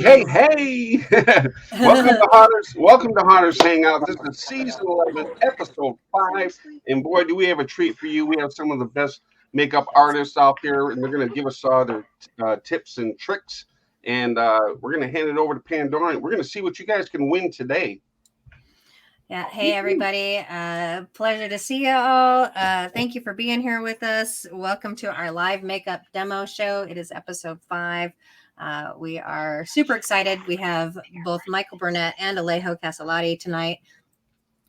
hey, is. hey! Welcome to Hunters Hangout. This is season 11, episode 5. And boy, do we have a treat for you. We have some of the best makeup artists out there, and they're going to give us their tips and tricks. And we're going to hand it over to Pandora, and we're going to see what you guys can win today. Yeah. Hey, everybody. Pleasure to see you all. Thank you for being here with us. Welcome to our live makeup demo show. It is episode 5. We are super excited. We have both Michael Burnett and ALEJO CASALOTTI tonight.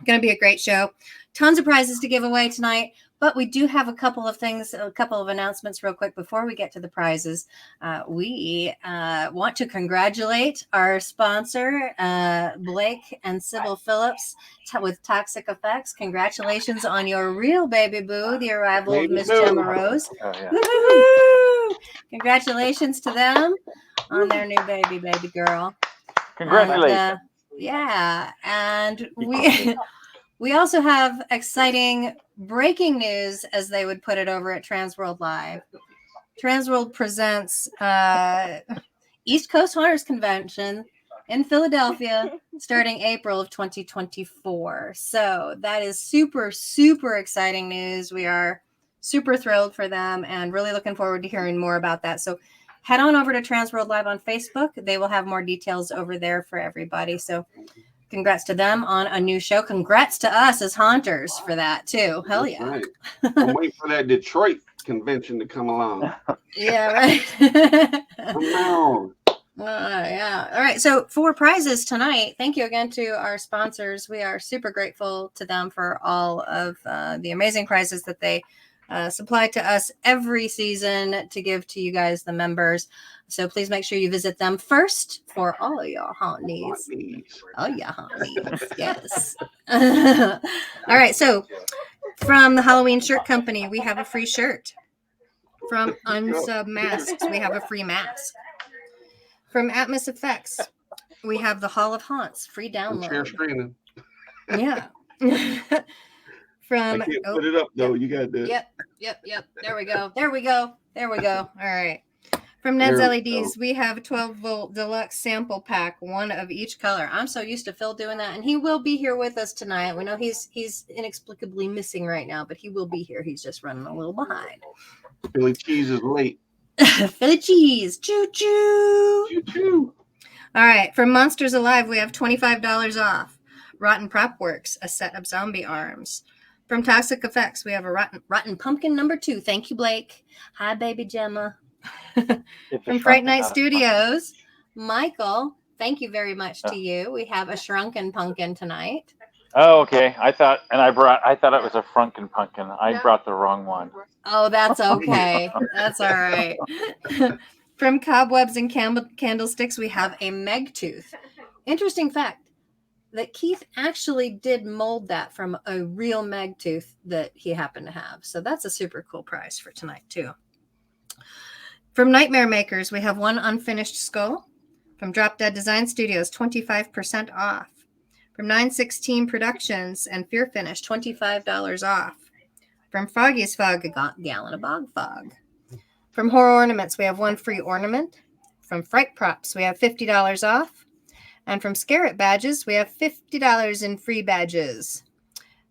Going to be a great show. Tons of prizes to give away tonight. But we do have a couple of announcements real quick before we get to the prizes. We want to congratulate our sponsor, Blake and Sybil Phillips with Toxic Effects. Congratulations on your real baby boo, the arrival of Miss Gemma Rose. Oh, yeah. Congratulations to them on their new baby girl. Congratulations. And we also have exciting breaking news, as they would put it over at Transworld Live. Transworld presents East Coast Hunters Convention in Philadelphia starting April of 2024. So that is super, super exciting news. We are super thrilled for them and really looking forward to hearing more about that. So head on over to Transworld Live on Facebook. They will have more details over there for everybody. So congrats to them on a new show. Congrats to us as haunters for that too. Hell yeah. Right. I'm waiting for that Detroit convention to come along. Yeah, right. Come on. Yeah. All right. So for prizes tonight, thank you again to our sponsors. We are super grateful to them for all of the amazing prizes that they supply to us every season to give to you guys, the members. So please make sure you visit them first for all of your haunt needs. Oh yeah, haunt needs. Yes. All right. So from the Halloween Shirt Company, we have a free shirt. From Unsub Masks, we have a free mask. From Atmos Effects, we have the Hall of Haunts free download. Share screening. Yeah. I can't put it up though. You got to. Yep. There we go. All right. From Ned's LEDs, we have a 12-volt deluxe sample pack, one of each color. I'm so used to Phil doing that, and he will be here with us tonight. We know he's inexplicably missing right now, but he will be here. He's just running a little behind. Philly cheese is late. Philly cheese, choo choo, choo choo. All right. From Monsters Alive, we have $25 off. Rotten Prop Works, a set of zombie arms. From Toxic Effects, we have a rotten pumpkin number 2. Thank you, Blake. Hi, baby Gemma. From Fright Night Studios, Michael, thank you very much to you. We have a shrunken pumpkin tonight. Oh, okay. I thought it was a frunken pumpkin. I brought the wrong one. Oh, that's okay. That's all right. From Cobwebs and Candlesticks, we have a Megtooth. Interesting fact that Keith actually did mold that from a real Megtooth that he happened to have. So that's a super cool prize for tonight too. From Nightmare Makers, we have one unfinished skull. From Drop Dead Design Studios, 25% off. From 916 Productions and Fear Finish, $25 off. From Foggy's Fog, a gallon of bog fog. From Horror Ornaments, we have one free ornament. From Fright Props, we have $50 off. And from Scarlet Badges, we have $50 in free badges.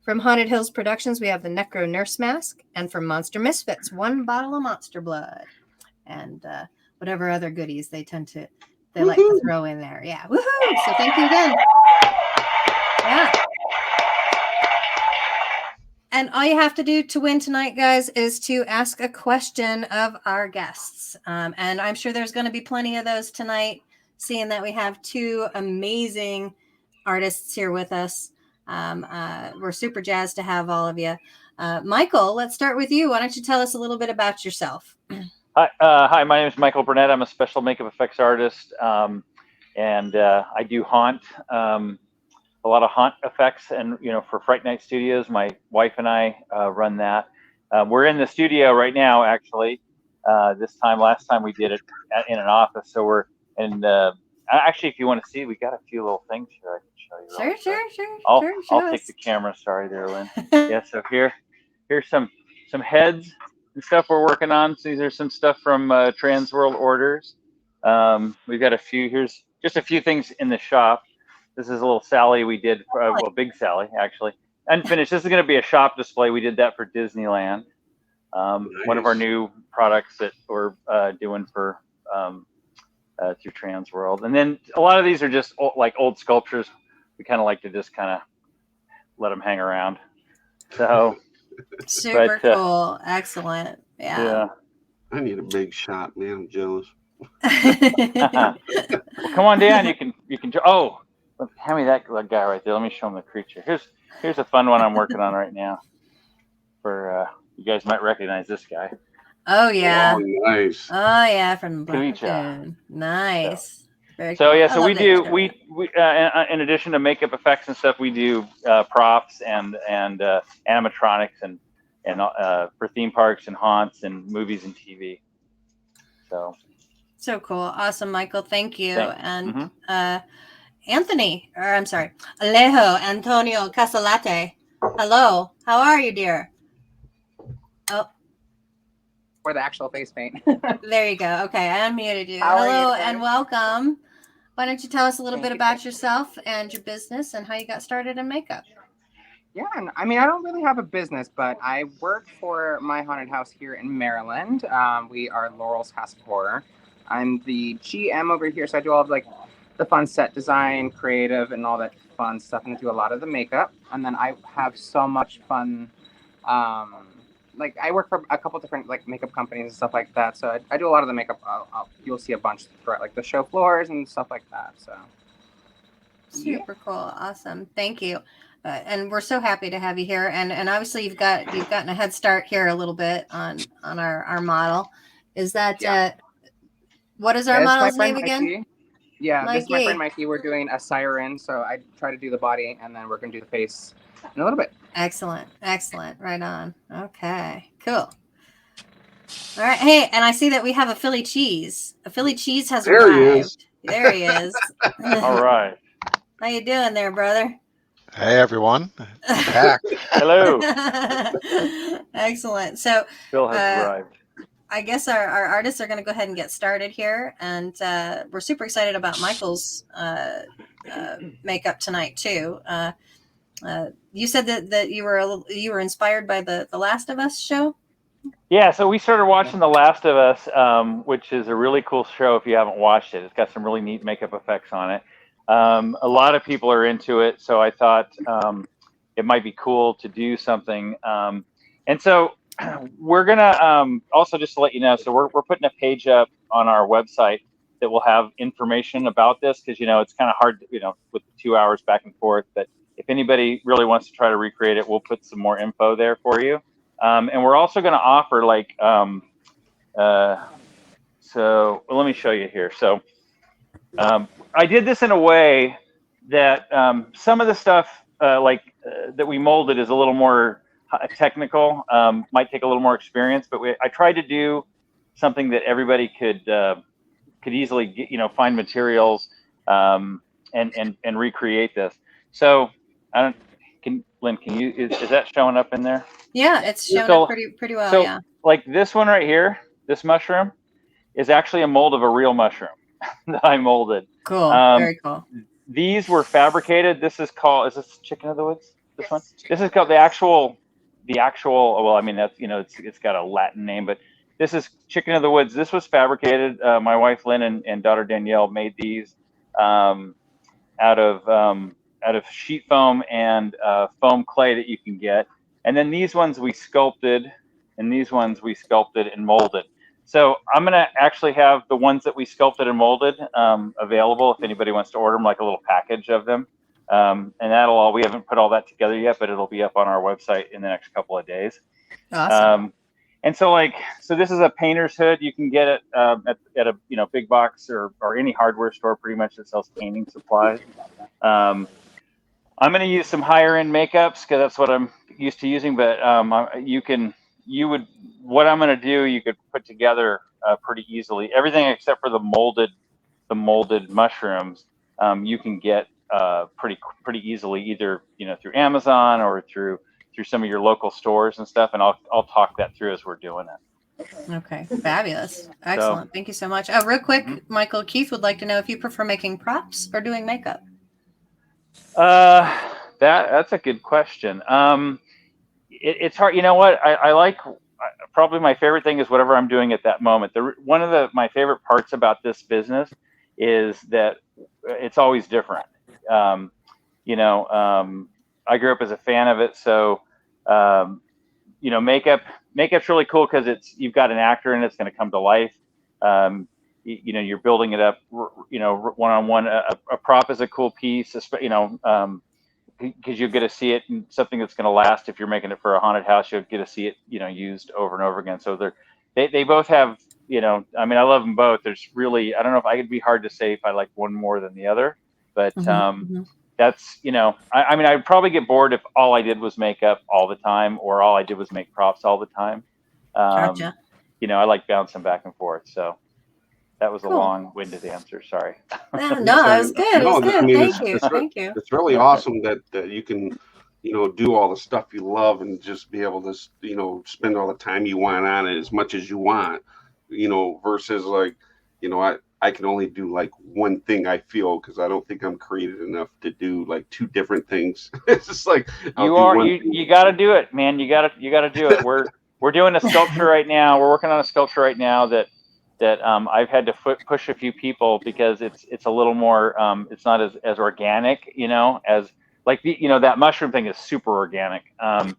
From Haunted Hills Productions, we have the Necro Nurse Mask. And from Monster Misfits, one bottle of Monster Blood. And whatever other goodies they like to throw in there. Yeah. Woohoo! So thank you again. Yeah. And all you have to do to win tonight, guys, is to ask a question of our guests. And I'm sure there's going to be plenty of those tonight, seeing that we have 2 amazing artists here with us. We're super jazzed to have all of you. Michael, let's start with you. Why don't you tell us a little bit about yourself? Hi, my name is Michael Burnett. I'm a special makeup effects artist, and I do haunt, a lot of haunt effects. And for Fright Night Studios, my wife and I run that. We're in the studio right now, actually. Last time we did it in an office. So we're in. Actually, if you want to see, we got a few little things here I can show you. Sure. I'll take the camera. Sorry there, Lynn. Yeah. So here's some heads and stuff we're working on. So these are some stuff from Transworld Orders. We've got a few. Here's just a few things in the shop. This is a little Sally we did, well, big Sally actually, unfinished. This is going to be a shop display. We did that for Disneyland. One of our new products that we're doing for through Trans World. And then a lot of these are just like old sculptures. We kind of like to just kind of let them hang around. So super cool. Excellent. Yeah. I need a big shot, man. I'm jealous. Well, come on down. You can. Oh, hand me that guy right there. Let me show him the creature. Here's a fun one I'm working on right now. For you guys might recognize this guy. Oh yeah. Oh, nice. Oh yeah, from Nice. Very so cool. yeah, so we do in addition to makeup effects and stuff, we do props and animatronics and for theme parks and haunts and movies and TV. So cool. Awesome, Michael. Thank you. Thanks. And Anthony, or I'm sorry, ALEJO Antonio CASALOTTI. Hello. How are you, dear? Oh. For the actual face paint. There you go. Okay, I unmuted you. How are Hello you, and welcome. Why don't you tell us a little bit you. about yourself and your business and how you got started in makeup? Yeah, I mean, I don't really have a business, but I work for my haunted house here in Maryland. We are Laurel's House of Horror. I'm the GM over here, so I do all of like the fun set design, creative, and all that fun stuff, and I do a lot of the makeup. And then I have so much fun. Like I work for a couple different like makeup companies and stuff like that, so I do a lot of the makeup. You'll see a bunch throughout like the show floors and stuff like that. So super cool, awesome, thank you. And we're so happy to have you here. And obviously you've gotten a head start here a little bit on our model. Is that what is our model's name again? Mikey. Yeah, Mikey. This is my friend Mikey. We're doing a Siren, so I try to do the body, and then we're going to do the face in a little bit. Excellent. Right on. Okay, cool. All right. Hey, and I see that we have a Philly cheese. A Philly cheese has arrived. There he is. All right. How you doing there, brother? Hey, everyone. Back. Hello. Excellent. So Phil has arrived. I guess our artists are going to go ahead and get started here. And we're super excited about Michael's makeup tonight, too. You said that you were inspired by the Last of Us show? Yeah, so we started watching The Last of Us, which is a really cool show if you haven't watched it. It's got some really neat makeup effects on it. A lot of people are into it, so I thought it might be cool to do something. And so we're gonna also, just to let you know, so we're putting a page up on our website that will have information about this, because it's kind of hard, with the 2 hours back and forth. But if anybody really wants to try to recreate it, we'll put some more info there for you. And we're also going to offer so let me show you here. So I did this in a way that some of the stuff that we molded is a little more technical, might take a little more experience, but I tried to do something that everybody could easily get, find materials and recreate this. So Lynn, is that showing up in there? Yeah, it's showing up pretty well. So, yeah. Like this one right here, this mushroom is actually a mold of a real mushroom that I molded. Cool. Very cool. These were fabricated. This is this Chicken of the Woods? This one? This is called the actual. Well, I mean, that's it's got a Latin name, but this is Chicken of the Woods. This was fabricated. My wife Lynn and daughter Danielle made these out of sheet foam and foam clay that you can get. And then these ones we sculpted, and these ones we sculpted and molded. So I'm going to actually have the ones that we sculpted and molded available if anybody wants to order them, like a little package of them. And we haven't put all that together yet, but it'll be up on our website in the next couple of days. Awesome. And so this is a painter's hood. You can get it at a big box or any hardware store pretty much that sells painting supplies. I'm going to use some higher end makeups because that's what I'm used to using. But what I'm going to do, you could put together pretty easily. Everything except for the molded mushrooms, you can get pretty easily, either through Amazon or through some of your local stores and stuff. And I'll talk that through as we're doing it. Okay, fabulous. Excellent. Thank you so much. Real quick, Michael, Keith would like to know if you prefer making props or doing makeup. That's a good question. It's hard. You know what? I like, probably my favorite thing is whatever I'm doing at that moment. One of my favorite parts about this business is that it's always different. You know, I grew up as a fan of it, so you know, makeup's really cool because you've got an actor and it's going to come to life. You know, you're building it up. You know, one on one. A prop is a cool piece. You know. Because you'll get to see it in something that's going to last. If you're making it for a haunted house, you'll get to see it, you know, used over and over again. So they both have, you know, I mean, I love them both. There's really, I don't know if I could be hard to say if I like one more than the other, but that's, you know, I mean, I'd probably get bored if all I did was makeup all the time, or all I did was make props all the time. Gotcha. You know, I like bouncing back and forth. So that was Cool. a long-winded answer. Sorry. No, it was good. It was good. I mean, Thank you. It's really awesome that you can, you know, do all the stuff you love and just be able to, you know, spend all the time you want on it as much as you want, you know, versus like, you know, I can only do like one thing, I feel, because I don't think I'm creative enough to do like two different things. It's just like you got to do it, man. You got to do it. We're doing a sculpture right now. We're working on a sculpture right now that I've had to push a few people because it's a little more it's not as organic, you know, as like you know, that mushroom thing is super organic, and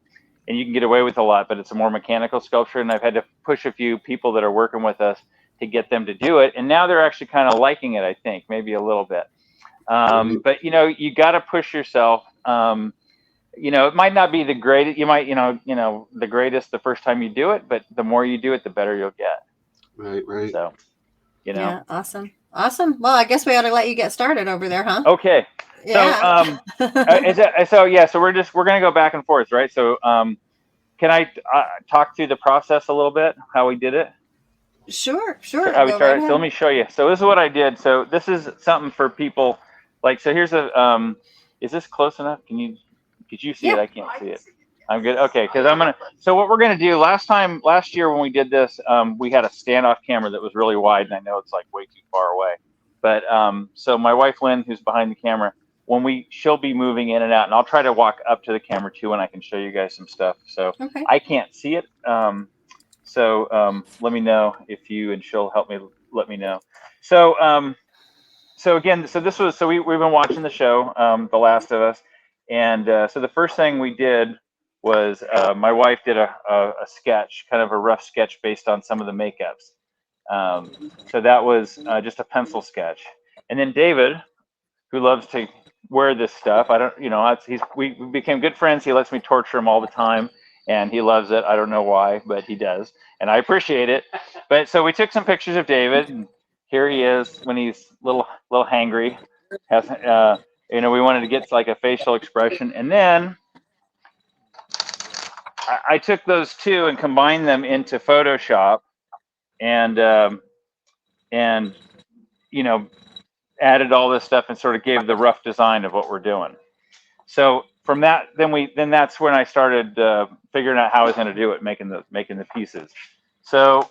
you can get away with a lot, but it's a more mechanical sculpture, and I've had to push a few people that are working with us to get them to do it, and now they're actually kind of liking it, I think, maybe a little bit. But you know, you got to push yourself. You know, it might not be the greatest. You might, you know, the greatest the first time you do it, but the more you do it, the better you'll get. Right. So, you know. Yeah, awesome. Well, I guess we ought to let you get started over there, huh? Okay. Yeah. So we're gonna go back and forth, right? So can I talk through the process a little bit, how we did it? Sure. How we started. So let me show you. So this is what I did. So this is something for people. Like, so here's a is this close enough? Could you see it? I can't see it. I'm good. Okay, because so what we're gonna do, last year when we did this, we had a standoff camera that was really wide, and I know it's like way too far away. But so my wife Lynn, who's behind the camera, she'll be moving in and out, and I'll try to walk up to the camera too, and I can show you guys some stuff. So I can't see it. So let me know if and she'll help me. Let me know. So again, we've been watching the show, The Last of Us, and so the first thing we did was my wife did a sketch, kind of a rough sketch based on some of the makeups. So that was just a pencil sketch. And then David, who loves to wear this stuff, we became good friends. He lets me torture him all the time, and he loves it. I don't know why, but he does, and I appreciate it. But so we took some pictures of David, and here he is when he's little hangry. We wanted to get like a facial expression, and then I took those two and combined them into Photoshop, and added all this stuff and sort of gave the rough design of what we're doing. So from that, then that's when I started figuring out how I was going to do it, making the pieces. So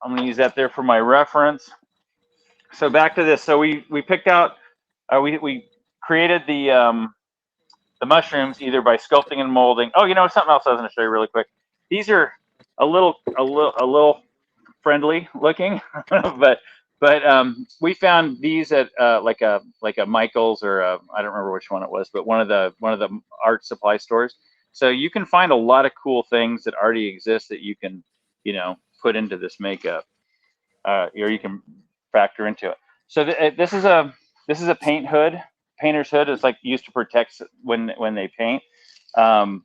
I'm going to use that there for my reference. So back to this. So we picked out, we created the mushrooms either by sculpting and molding. Oh, something else I was going to show you really quick. These are a little friendly looking, but we found these at like a Michael's or I don't remember which one it was, but one of the art supply stores. So you can find a lot of cool things that already exist that you can put into this makeup, or you can factor into it. So this is a paint hood. Painter's hood is like used to protect when they paint. And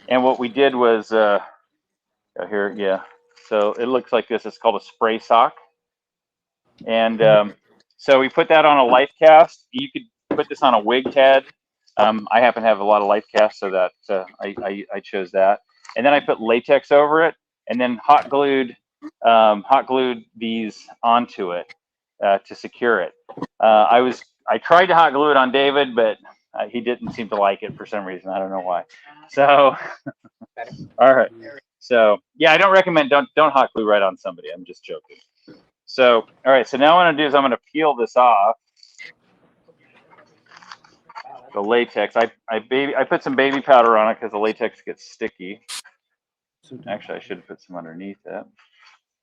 what we did was here, yeah. So it looks like this. It's called a spray sock. And so we put that on a life cast. You could put this on a wig head. I happen to have a lot of life casts, so that I chose that. And then I put latex over it, and then hot glued these onto it to secure it. I tried to hot glue it on David, but he didn't seem to like it for some reason. I don't know why. So all right. So yeah, I don't recommend don't hot glue right on somebody. I'm just joking. So all right, so now what I'm gonna do is I'm gonna peel this off. The latex. I put some baby powder on it because the latex gets sticky. Actually, I should have put some underneath it.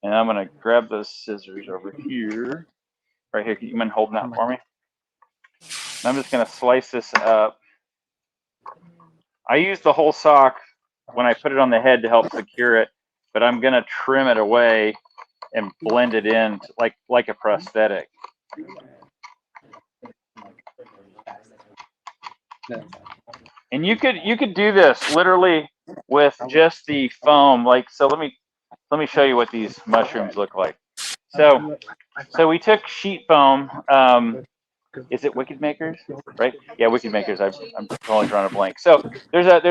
And I'm gonna grab those scissors over here, right here. You mind holding that for me? And I'm just gonna slice this up. I use the whole sock when I put it on the head to help secure it, but I'm gonna trim it away and blend it in like a prosthetic. And you could do this literally with just the foam. Like, so let me show you what these mushrooms look like. So we took sheet foam. Is it Wicked Makers? Right? Yeah, Wicked Makers. I'm totally drawing a blank. So there's a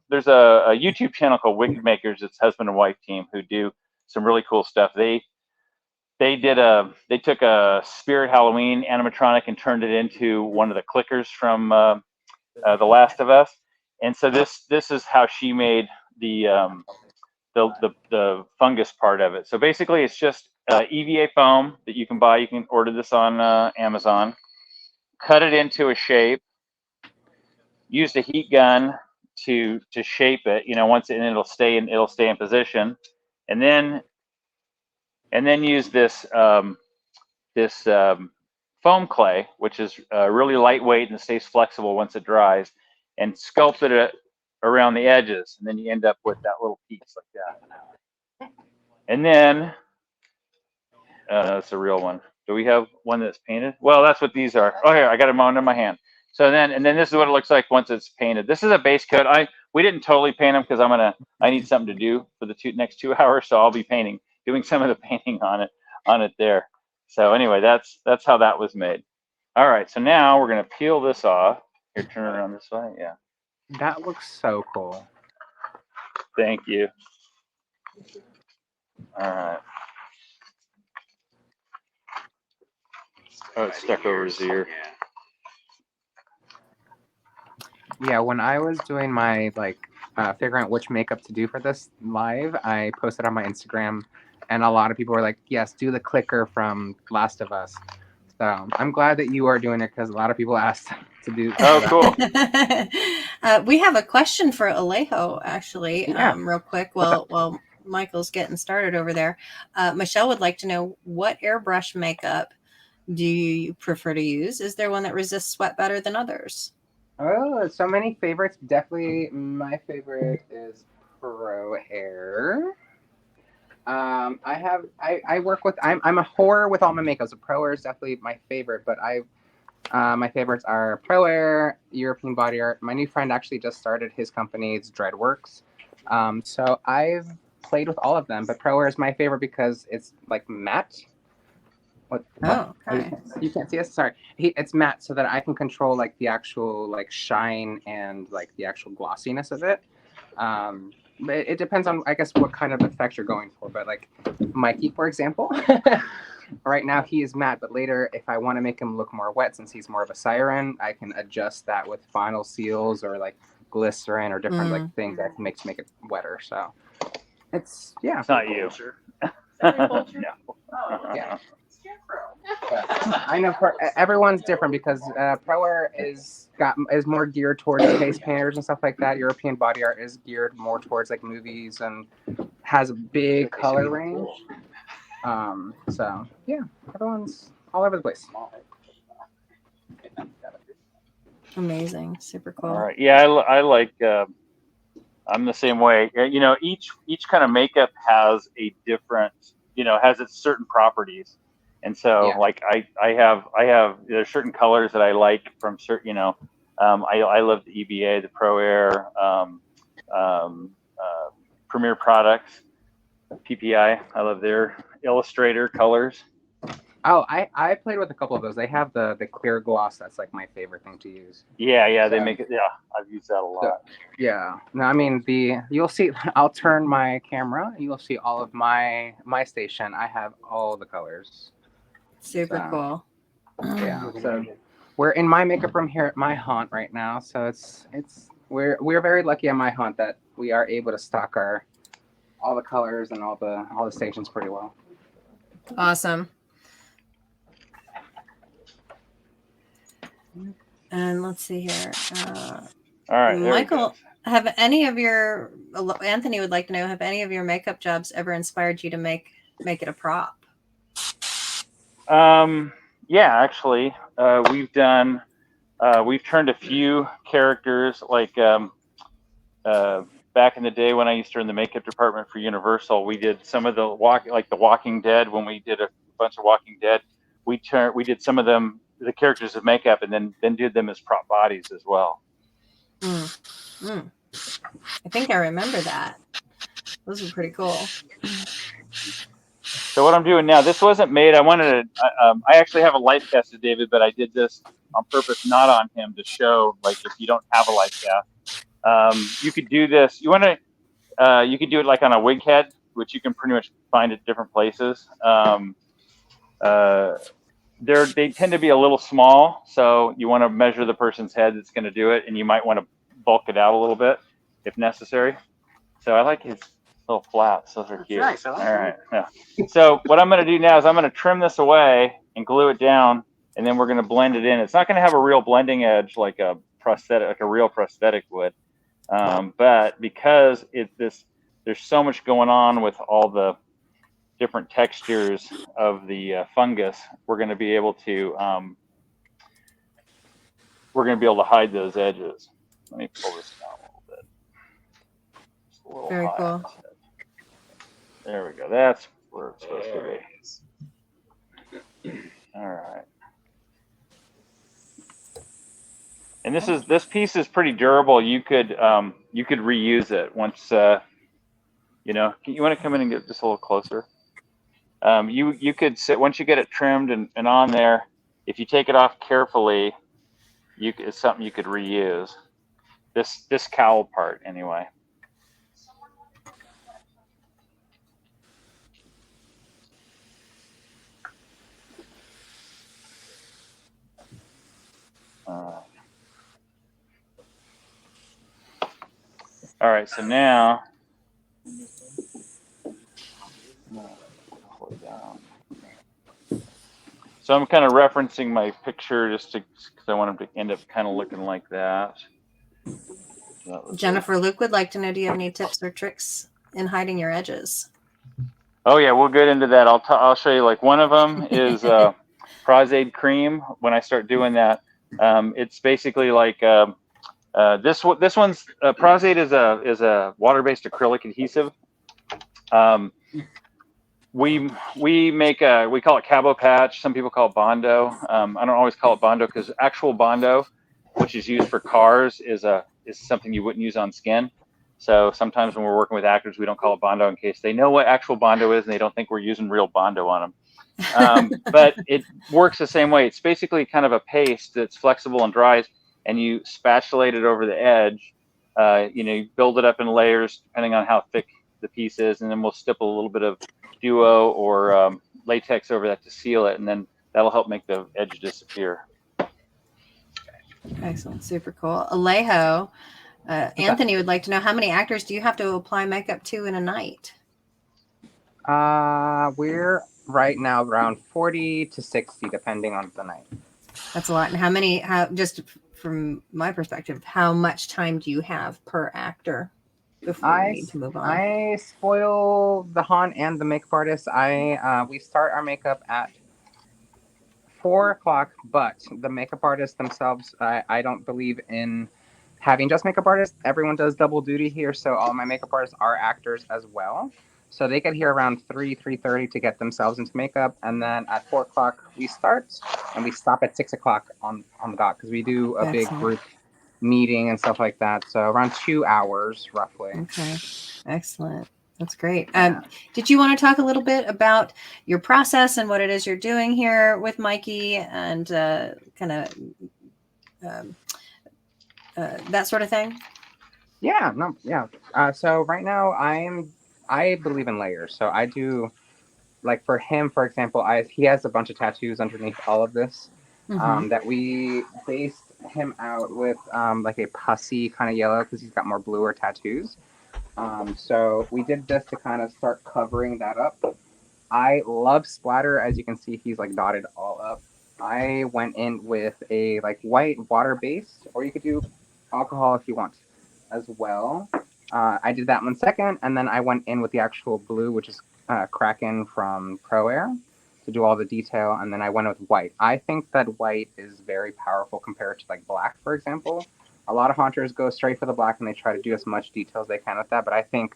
YouTube channel called Wicked Makers. It's husband and wife team who do some really cool stuff. They took a Spirit Halloween animatronic and turned it into one of the clickers from The Last of Us. And so this is how she made the fungus part of it. So basically, it's just EVA foam that you can buy. You can order this on Amazon. Cut it into a shape. Use the heat gun to shape it. Once and it'll stay in position. And then use this foam clay, which is really lightweight and stays flexible once it dries, and sculpt it around the edges, and then you end up with that little piece like that. And then that's a real one. Do we have one that's painted? Well, that's what these are. Oh, here, I got them under my hand. So then this is what it looks like once it's painted. This is a base coat. We didn't totally paint them because I need something to do for the next 2 hours, so I'll be doing some of the painting on it there. So anyway, that's how that was made. All right, so now we're gonna peel this off. Here, turn it around this way. Yeah. That looks so cool. Thank you. All right. Oh, it's stuck over his ear. Yeah, when I was doing my figuring out which makeup to do for this live, I posted on my Instagram, and a lot of people were like, "Yes, do the clicker from Last of Us." So I'm glad that you are doing it because a lot of people asked to do. Oh, cool. We have a question for ALEJO, actually, Yeah. real quick. While Michael's getting started over there, Michelle would like to know, what airbrush makeup do you prefer to use? Is there one that resists sweat better than others? Oh, so many favorites. Definitely, my favorite is ProAiir. I work with. I'm a whore with all my makeup. So ProAiir is definitely my favorite. But my favorites are ProAiir, European Body Art. My new friend actually just started his company. It's Dreadworks. So I've played with all of them, but ProAiir is my favorite because it's like matte. What? Okay. You can't see us. Sorry, it's matte, so that I can control like the actual shine and like the actual glossiness of it. But it depends on, I guess, what kind of effect you're going for. But like Mikey, for example, right now he is matte, but later if I want to make him look more wet, since he's more of a Siren, I can adjust that with final seals or like glycerin or different like things that can make it wetter. So it's It's not you. No. Yeah. I know everyone's different because ProAiir is more geared towards face painters and stuff like that. European Body Art is geared more towards like movies and has a big color range. So yeah, everyone's all over the place. Amazing, super cool. All right. Yeah, I like. I'm the same way. Each kind of makeup has a different, has its certain properties. And so, Yeah. like I have there's certain colors that I like from certain, I love the EVA, the ProAiir, Premiere products, PPI. I love their Illustrator colors. Oh, I played with a couple of those. They have the clear gloss. That's like my favorite thing to use. Yeah, they make it. Yeah, I've used that a lot. So, yeah. No, I mean you'll see. I'll turn my camera. You'll see all of my station. I have all the colors. Super cool. Yeah. So we're in my makeup room here at my haunt right now. So we're very lucky at my haunt that we are able to stock our all the colors and all the stations pretty well. Awesome. And let's see here. All right, Michael, have any of your, Anthony would like to know, have any of your makeup jobs ever inspired you to make it a prop? Yeah, actually, we've turned a few characters, like back in the day when I used to run the makeup department for Universal. We did some of the The Walking Dead. When we did a bunch of Walking Dead, we did some of them, the characters of makeup, and then did them as prop bodies as well. I think I remember that. Those were pretty cool. So what I'm doing now, this wasn't made. I actually have a life cast of David, but I did this on purpose, not on him, to show, like, if you don't have a life cast, you could do this. You could do it like on a wig head, which you can pretty much find at different places. They tend to be a little small, so you want to measure the person's head that's going to do it, and you might want to bulk it out a little bit if necessary. So I like his little flats; those are cute. Nice. I like All right, yeah. So what I'm going to do now is I'm going to trim this away and glue it down, and then we're going to blend it in. It's not going to have a real blending edge like a prosthetic, like a real prosthetic would, but because there's so much going on with all the different textures of the fungus, we're going to be able to hide those edges. Let me pull this down a little bit. Just a little Very high. cool. There we go. That's where it's supposed to be. All right. And this piece is pretty durable. You could reuse it once. You want to come in and get just a little closer. You could sit once you get it trimmed and on there. If you take it off carefully, it's something you could reuse. This cowl part anyway. All right, so now. So I'm kind of referencing my picture just because I want them to end up kind of looking like that. Jennifer Luke would like to know, do you have any tips or tricks in hiding your edges? Oh yeah, we'll get into that. I'll show you. Like, one of them is Pros-Aide cream. When I start doing that, it's basically like this one's Pros-Aide is a water-based acrylic adhesive. We call it Cabo Patch. Some people call it Bondo. I don't always call it Bondo because actual Bondo, which is used for cars, is something you wouldn't use on skin. So sometimes when we're working with actors, we don't call it Bondo in case they know what actual Bondo is and they don't think we're using real Bondo on them. But it works the same way. It's basically kind of a paste that's flexible and dries, and you spatulate it over the edge. You build it up in layers depending on how thick the piece is, and then we'll stipple a little bit of duo or latex over that to seal it, and then that'll help make the edge disappear. Excellent. Super cool. ALEJO, Anthony would like to know, how many actors do you have to apply makeup to in a night? We're right now around 40 to 60, depending on the night. That's a lot. And just from my perspective, how much time do you have per actor before you need to move on? I spoil the haunt and the makeup artist. We start our makeup at 4 o'clock, but the makeup artists themselves, I don't believe in having just makeup artists. Everyone does double duty here, so all my makeup artists are actors as well. So they get here around 3:30 to get themselves into makeup, and then at 4 o'clock we start, and we stop at 6 o'clock on the dot because we do a big group meeting and stuff like that. So around 2 hours roughly. Okay, excellent. That's great. Did you want to talk a little bit about your process and what it is you're doing here with Mikey and that sort of thing? So right now I believe in layers. So I do, like for him, for example, he has a bunch of tattoos underneath all of this that we based him out with like a pussy kind of yellow because he's got more bluer tattoos. So we did this to kind of start covering that up. I love splatter. As you can see, he's like dotted all up. I went in with a like white water base, or you could do alcohol if you want as well. I did that one second, and then I went in with the actual blue, which is Kraken from ProAiir, to do all the detail, and then I went with white. I think that white is very powerful compared to like black, for example. A lot of haunters go straight for the black and they try to do as much detail as they can with that, but I think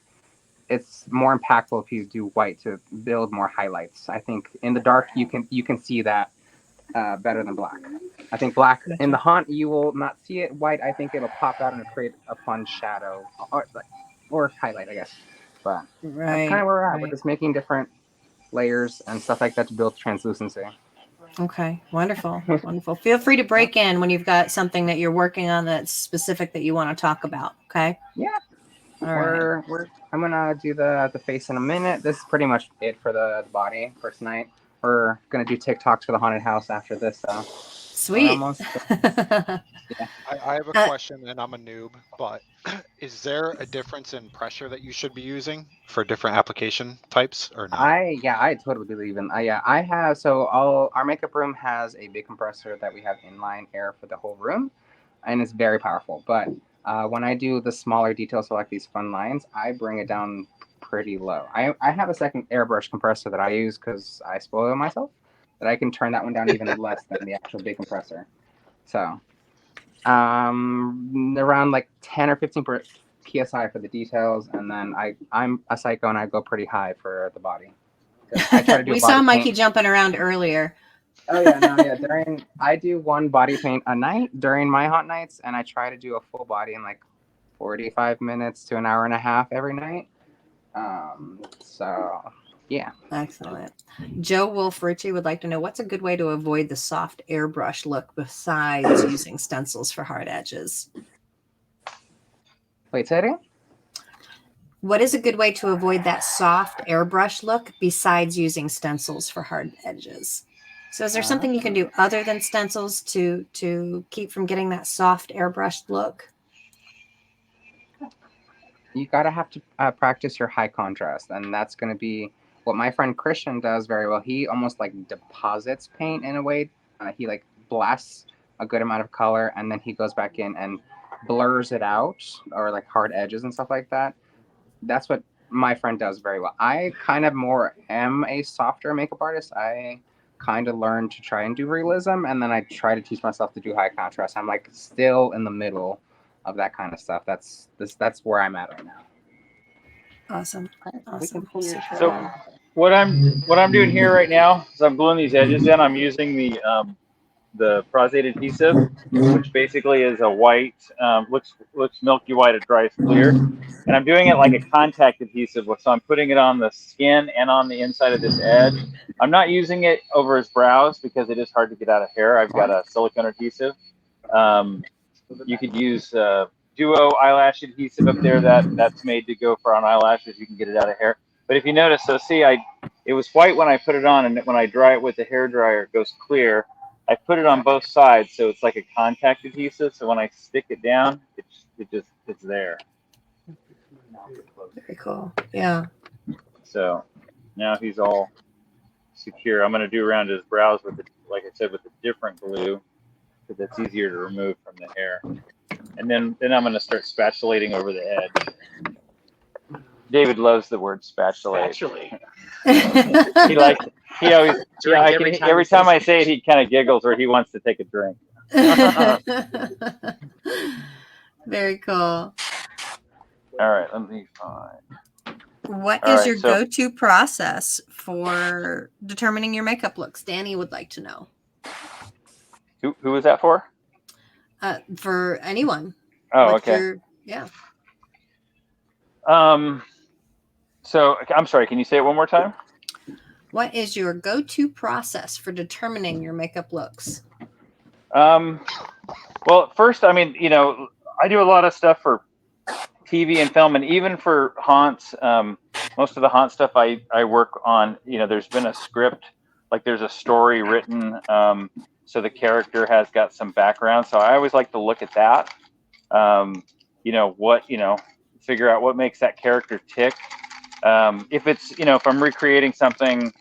it's more impactful if you do white to build more highlights. I think in the dark you can see that better than black. I think black in the haunt you will not see it. White, I think it'll pop out and create a fun shadow or highlight, I guess. But that's kind of where we're at. We're just making different layers and stuff like that to build translucency. Okay, wonderful, wonderful. Feel free to break in when you've got something that you're working on that's specific that you want to talk about. Okay. Yeah. All right. I'm gonna do the face in a minute. This is pretty much it for the body for tonight. We're gonna do TikToks for the haunted house after this. So Sweet. almost, yeah. I have a question, and I'm a noob, but is there a difference in pressure that you should be using for different application types, or not? I totally believe in. I have our makeup room has a big compressor that we have inline air for the whole room, and it's very powerful. But when I do the smaller details, so like these fun lines, I bring it down pretty low. I have a second airbrush compressor that I use because I spoil myself, that I can turn that one down even less than the actual big compressor. So around like 10 or 15 psi for the details, and then I'm a psycho and I go pretty high for the body. I try to do we saw Mikey paint. jumping around earlier. Oh yeah, no, yeah. I do one body paint a night during my haunt nights, and I try to do a full body in like 45 minutes to an hour and a half every night. So yeah. Excellent. Joe Wolf Ritchie would like to know, what's a good way to avoid the soft airbrush look besides using stencils for hard edges? Wait, say it again? What is a good way to avoid that soft airbrush look besides using stencils for hard edges? So is there something you can do other than stencils to keep from getting that soft airbrushed look? You gotta have to practice your high contrast, and that's gonna be what my friend Christian does very well. He almost like deposits paint in a way. He like blasts a good amount of color, and then he goes back in and blurs it out, or like hard edges and stuff like that. That's what my friend does very well. I kind of more am a softer makeup artist. I kind of learned to try and do realism, and then I try to teach myself to do high contrast. I'm like still in the middle of that kind of stuff. That's where I'm at right now. Awesome. Awesome. So what I'm doing here right now is I'm gluing these edges in. I'm using the Pros-Aide Adhesive, which basically is a white, looks milky white, it dries clear. And I'm doing it like a contact adhesive, so I'm putting it on the skin and on the inside of this edge. I'm not using it over his brows because it is hard to get out of hair. I've got a silicone adhesive. You could use Duo eyelash adhesive up there that's made to go for on eyelashes. You can get it out of hair. But if you notice, so see, it was white when I put it on, and when I dry it with the hair dryer, it goes clear. I put it on both sides, so it's like a contact adhesive. So when I stick it down, it's there. Very cool. Yeah. So now he's all secure. I'm going to do around his brows with, like I said, with a different glue, because it's easier to remove from the hair. And then I'm going to start spatulating over the edge. David loves the word spatulate. He likes it. He always, every time I say it, he kind of giggles, or he wants to take a drink. Very cool. All right, let me find. What is your go-to process for determining your makeup looks? Danny would like to know. Who is that for? For anyone. Oh, okay. Yeah. So I'm sorry. Can you say it one more time? What is your go-to process for determining your makeup looks? Well, first, I mean, I do a lot of stuff for TV and film, and even for haunts. Most of the haunt stuff I work on, there's been a script, like there's a story written, so the character has got some background. So I always like to look at that. figure out what makes that character tick. If it's, if I'm recreating something,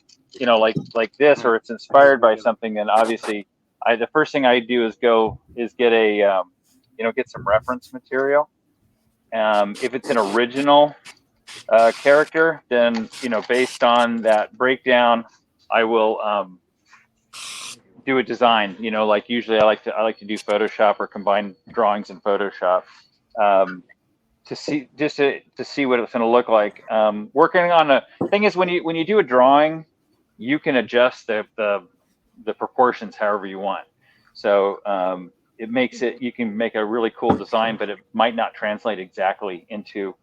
like this, or it's inspired by something, then obviously the first thing I do is get a, get some reference material. If it's an original character, then, based on that breakdown, I will do a design. Like usually I like to do Photoshop or combine drawings in Photoshop. To see to see what it's going to look like. Working on a thing is when you do a drawing, you can adjust the proportions however you want. So it makes it, you can make a really cool design, but it might not translate exactly into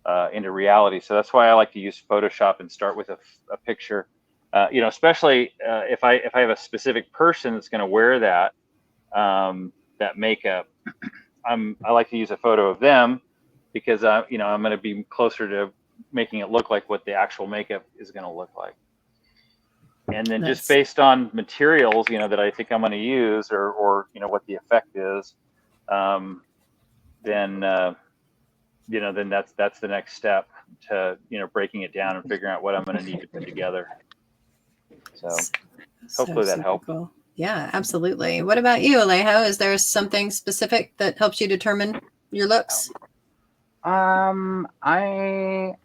reality. So that's why I like to use Photoshop and start with a picture. Especially if I have a specific person that's going to wear that makeup, I like to use a photo of them, because I'm going to be closer to making it look like what the actual makeup is going to look like. And then just based on materials, that I think I'm going to use, or what the effect is, then that's the next step to, breaking it down and figuring out what I'm going to need to put together. So hopefully that helped. Cool. Yeah, absolutely. What about you, ALEJO? Is there something specific that helps you determine your looks? I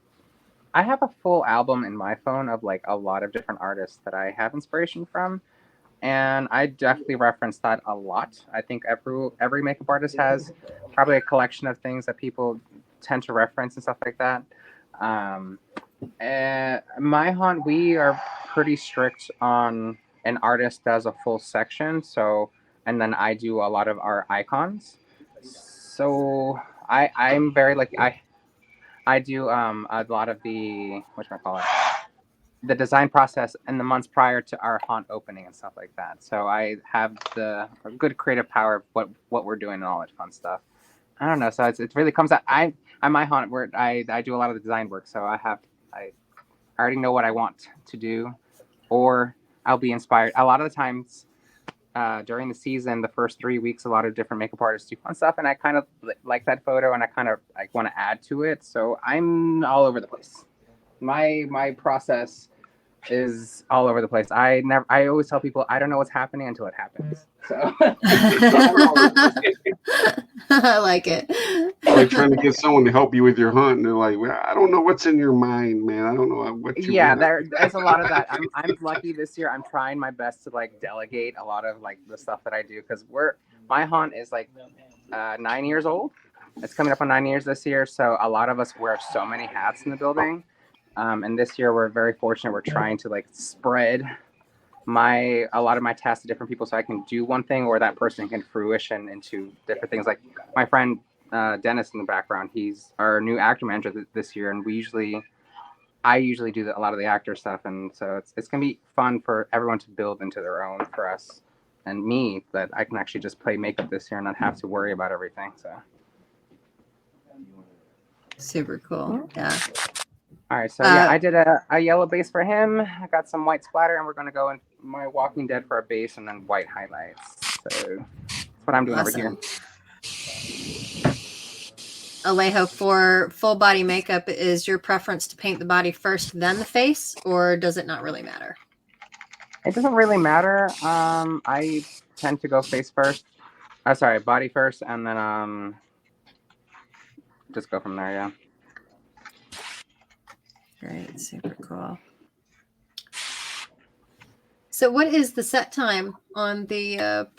have a full album in my phone of like a lot of different artists that I have inspiration from, and I definitely reference that a lot. I think every makeup artist has probably a collection of things that people tend to reference and stuff like that. My haunt, we are pretty strict on an artist does a full section, and then I do a lot of our icons. So I'm very like I do a lot of the the design process in the months prior to our haunt opening and stuff like that. So I have a good creative power of what we're doing and all that fun stuff. I don't know. So it really comes out. I'm my haunt where I do a lot of the design work. So I already know what I want to do, or I'll be inspired. A lot of the times during the season, the first 3 weeks, a lot of different makeup artists do fun stuff, and I kind of like that photo, and I kind of want to add to it. So I'm all over the place. My process is all over the place. I always tell people I don't know what's happening until it happens. So I like it. Like trying to get someone to help you with your hunt, and they're like, "Well, I don't know what's in your mind, man. I don't know what you." Yeah, there's a lot of that. I'm lucky this year. I'm trying my best to like delegate a lot of like the stuff that I do, because my haunt is like 9 years old. It's coming up on 9 years this year. So a lot of us wear so many hats in the building. And this year we're very fortunate. We're trying to like spread a lot of my tasks to different people, so I can do one thing or that person can fruition into different things. Like my friend Dennis in the background, he's our new actor manager this year, and I usually do a lot of the actor stuff, and so it's gonna be fun for everyone to build into their own, for us and me, that I can actually just play makeup this year and not have to worry about everything. So super cool. Yeah. all right, so yeah, I did a yellow base for him. I got some white splatter, and we're gonna go in my Walking Dead for a base, and then white highlights. So that's what I'm doing over here. ALEJO, for full body makeup, is your preference to paint the body first, then the face, or does it not really matter? It doesn't really matter. I tend to go face first. Body first, and then just go from there. Yeah. Great, super cool. So, what is the set time on the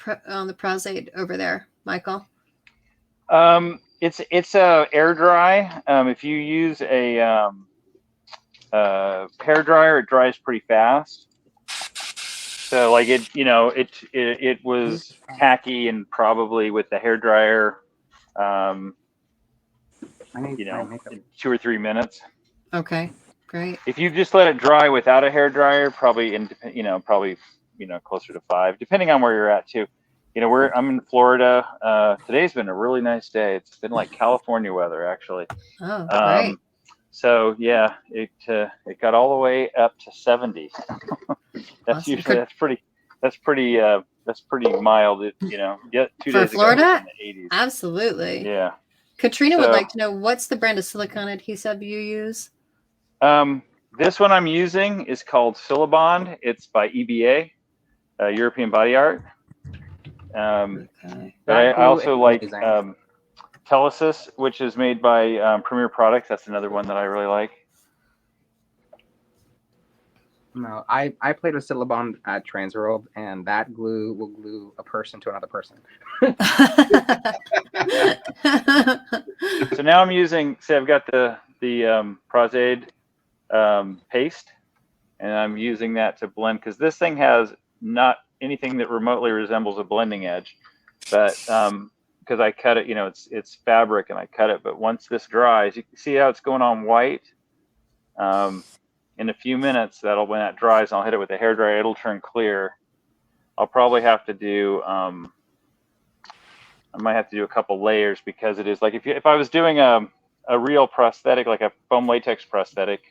Pros-Aide over there, Michael? It's a air dry. If you use a hair dryer, it dries pretty fast. So like it was tacky, and probably with the hair dryer, in 2 or 3 minutes. Okay, great. If you just let it dry without a hair dryer, probably closer to 5, depending on where you're at too. I'm in Florida. Today's been a really nice day. It's been like California weather, actually. Oh, great. So yeah, it got all the way up to 70. That's Awesome. usually that's pretty mild. 2 days for Florida, ago it was in the 80s. Absolutely. Yeah. Katrina would So- like to know, what's the brand of silicone adhesive you use? This one I'm using is called Silabond. It's by EBA, European Body Art. Okay. But I That glue also is like amazing. Telesis, which is made by ProAiir Products. That's another one that I really like. No, I played with Silabond at Transworld, and that glue will glue a person to another person. So now I'm using, say I've got the Pros-Aide paste, and I'm using that to blend, because this thing has not anything that remotely resembles a blending edge, but because I cut it, it's fabric and I cut it, but once this dries, you can see how it's going on white. In a few minutes, when that dries, I'll hit it with a hairdryer, it'll turn clear. I'll probably have to do, I might have to do a couple layers, because it is like, if I was doing a real prosthetic, like a foam latex prosthetic,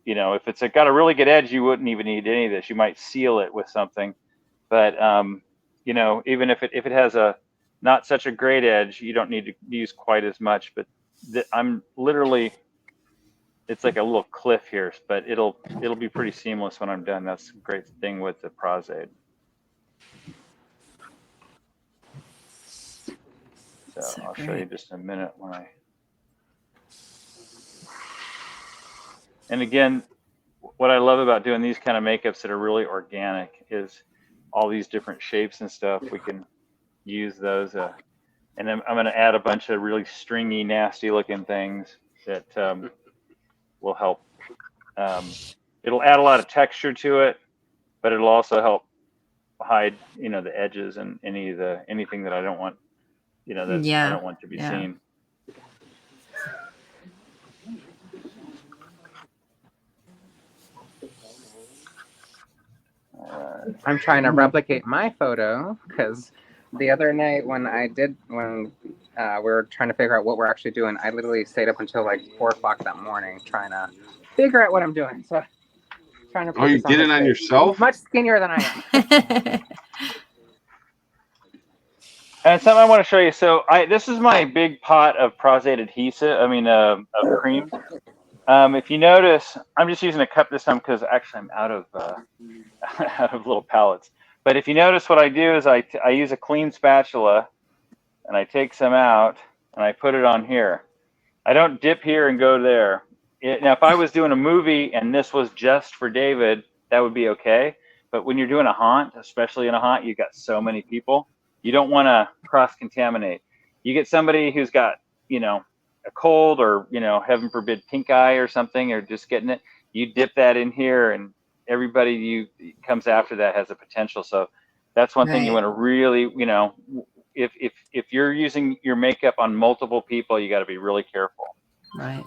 if it's got a really good edge, you wouldn't even need any of this. You might seal it with something, but even if it has a not such a great edge, you don't need to use quite as much. But I'm literally, it's like a little cliff here, but it'll be pretty seamless when I'm done. That's the great thing with the Pros-Aide. So I'll show you just in a minute when I. And again, what I love about doing these kind of makeups that are really organic is all these different shapes and stuff. We can use those. And then I'm going to add a bunch of really stringy, nasty looking things that will help. It'll add a lot of texture to it, but it'll also help hide, the edges and anything that I don't want, I don't want to be seen. I'm trying to replicate my photo, because the other night when we were trying to figure out what we're actually doing, I literally stayed up until like 4 o'clock that morning trying to figure out what I'm doing. So trying to. Oh, you did it on yourself? Much skinnier than I am. And something I want to show you. So this is my big pot of Pros-Aide adhesive. Of cream. If you notice, I'm just using a cup this time because actually I'm out of out of little pallets. But if you notice, what I do is I use a clean spatula, and I take some out and I put it on here. I don't dip here and go there. Now, if I was doing a movie and this was just for David, that would be okay. But when you're doing a haunt, especially in a haunt, you've got so many people, you don't want to cross-contaminate. You get somebody who's got, a cold or, heaven forbid, pink eye or something, or just getting it, you dip that in here, and everybody comes after that has a potential. So that's one thing you want to really, if you're using your makeup on multiple people, you got to be really careful. Right.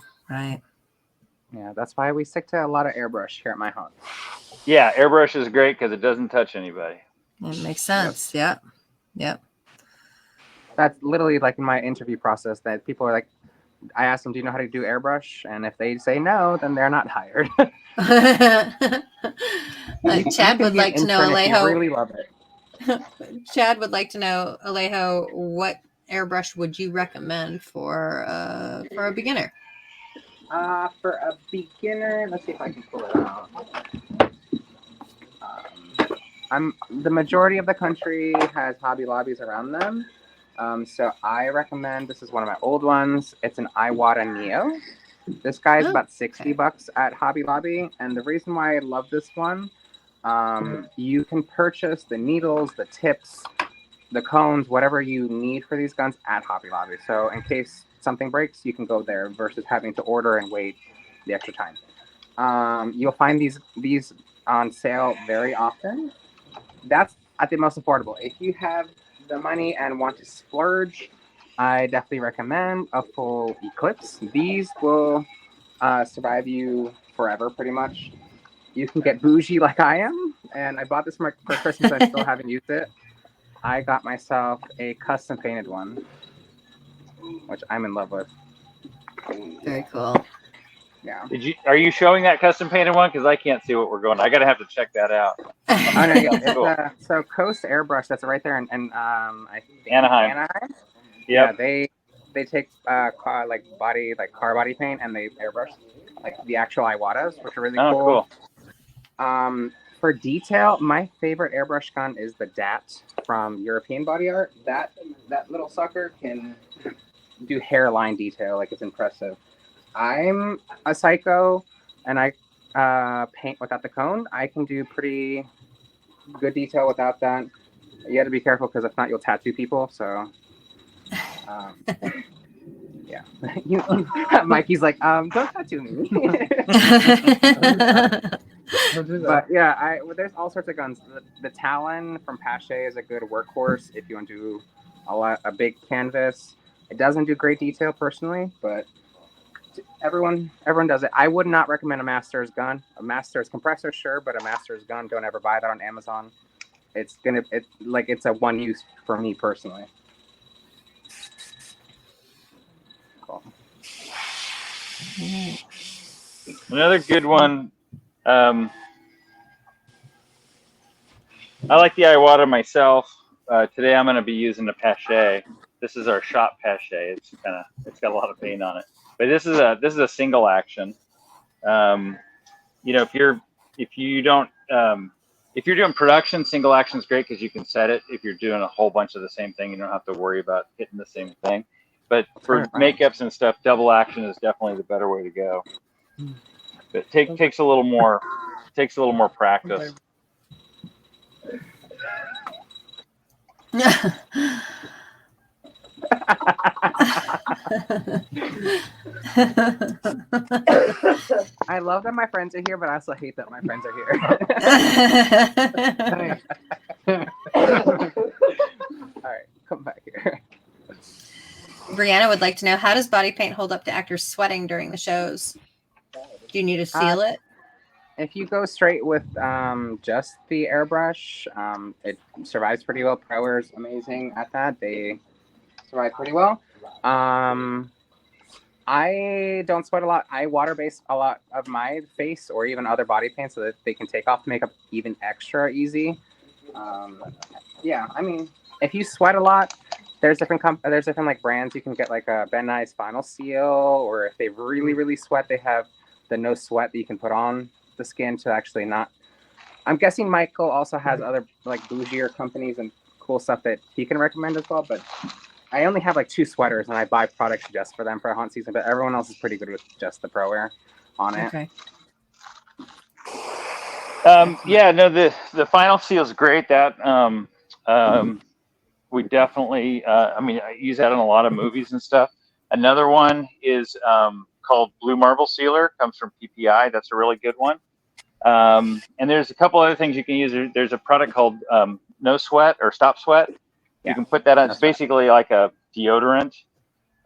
Yeah, that's why we stick to a lot of airbrush here at my home. Yeah, airbrush is great because it doesn't touch anybody. It makes sense. Yep. That's literally like in my interview process that people are like, I ask them, do you know how to do airbrush? And if they say no, then they're not hired. Chad would like to know, ALEJO. Really love it. Chad would like to know, ALEJO, what airbrush would you recommend for a beginner? For a beginner, let's see if I can pull it out. The majority of the country has Hobby Lobbies around them. So I recommend, this is one of my old ones. It's an Iwata Neo. This guy is about $60 at Hobby Lobby. And the reason why I love this one, you can purchase the needles, the tips, the cones, whatever you need for these guns at Hobby Lobby. So in case something breaks, you can go there versus having to order and wait the extra time. You'll find these on sale very often. That's at the most affordable. If you have the money and want to splurge, I definitely recommend a full Eclipse. These will survive you forever, pretty much. You can get bougie like I am, and I bought this for Christmas. I still haven't used it. I got myself a custom painted one, which I'm in love with. Very cool. Yeah. Are you showing that custom painted one? Because I can't see what we're going. I gotta have to check that out. Oh, no, yeah. So Coast Airbrush, that's right there, and I think Anaheim. Yeah, they take like car body paint and they airbrush like the actual Iwatas, which are really Oh, cool. For detail, my favorite airbrush gun is the DAT from European Body Art. That little sucker can do hairline detail, like it's impressive. I'm a psycho, and I paint without the cone. I can do pretty good detail without that. You have to be careful because if not, you'll tattoo people. So, yeah. Mikey's like, don't tattoo me. But yeah, there's all sorts of guns. The Talon from Pache is a good workhorse if you want to do a big canvas. It doesn't do great detail personally, but everyone does it. I would not recommend a Master's gun. A Master's compressor, sure, but a Master's gun, don't ever buy that on Amazon. It's a one use for me personally. Cool. Another good one. I like the Iwata myself. Today I'm going to be using the Pache. This is our shop Pache. It's got a lot of paint on it. But this is a single action. If you're doing production, single action is great because you can set it. If you're doing a whole bunch of the same thing, you don't have to worry about hitting the same thing. But for makeups and stuff, double action is definitely the better way to go. But takes a little more practice. I love that my friends are here, but I also hate that my friends are here. All right, come back here. Brianna would like to know, how does body paint hold up to actors sweating during the shows? Do you need to seal it? If you go straight with just the airbrush, it survives pretty well. ProAiir is amazing at that. They survive pretty well. I don't sweat a lot. I water base a lot of my face or even other body paint so that they can take off the makeup even extra easy. Yeah, I mean, if you sweat a lot, there's different like brands. You can get like a Ben Nye's Final Seal, or if they really sweat, they have the no sweat that you can put on the skin to actually not. I'm guessing Michael also has other like bougier companies and cool stuff that he can recommend as well, but I only have like 2 sweaters and I buy products just for them for haunt season, but everyone else is pretty good with just the ProAiir on it. Okay. The Final Seal is great. That we definitely I use that in a lot of movies and stuff. Another one is called Blue Marble Sealer, comes from PPI. That's a really good one. And there's a couple other things you can use. There's a product called No Sweat or Stop Sweat. You can put that on. It's basically like a deodorant,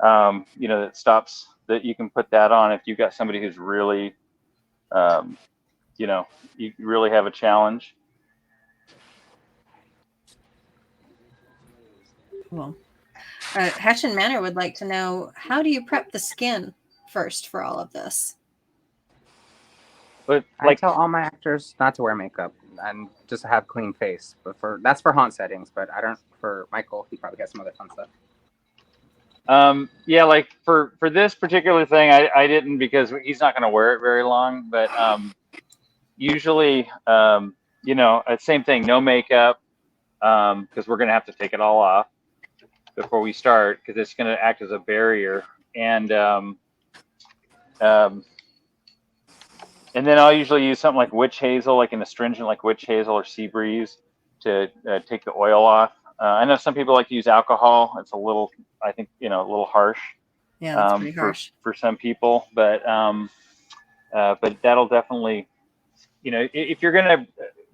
that stops, that you can put that on if you've got somebody who's really, you really have a challenge. Cool. Hatchin Manor would like to know, how do you prep the skin first for all of this? But I tell all my actors not to wear makeup and just have clean face. But that's for haunt settings. But I don't. For Michael, he probably has some other fun stuff. Like for this particular thing, I didn't, because he's not going to wear it very long. But usually, same thing, no makeup, because we're going to have to take it all off before we start, because it's going to act as a barrier. And then I'll usually use something like witch hazel, like an astringent like witch hazel or sea breeze, to take the oil off. I know some people like to use alcohol. It's a little, I think, a little harsh. Yeah, that's pretty harsh for some people. But that'll definitely, if you're gonna,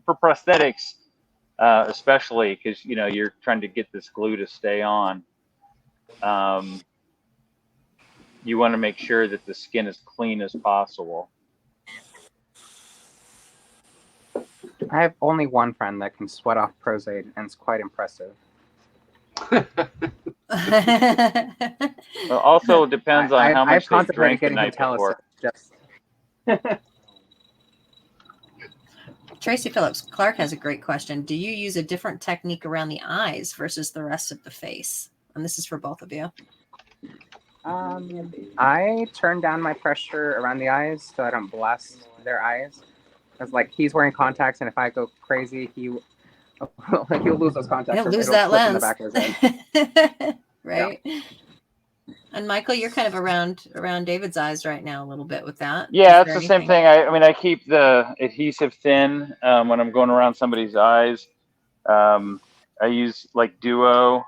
for prosthetics, especially because you're trying to get this glue to stay on. You want to make sure that the skin is clean as possible. I have only one friend that can sweat off Pros-Aide, and it's quite impressive. Well, also depends on how much they drank the night before. Tracy Phillips Clark has a great question. Do you use a different technique around the eyes versus the rest of the face? And this is for both of you. I turn down my pressure around the eyes so I don't blast their eyes. Because like he's wearing contacts, and if I go crazy, he'll lose those contacts. He'll Or lose it'll that slip in the lens. back of his head. Right. And Michael, you're kind of around David's eyes right now a little bit with that. Yeah, Is it's there the same anything? thing. I mean, I keep the adhesive thin when I'm going around somebody's eyes. I use like Duo,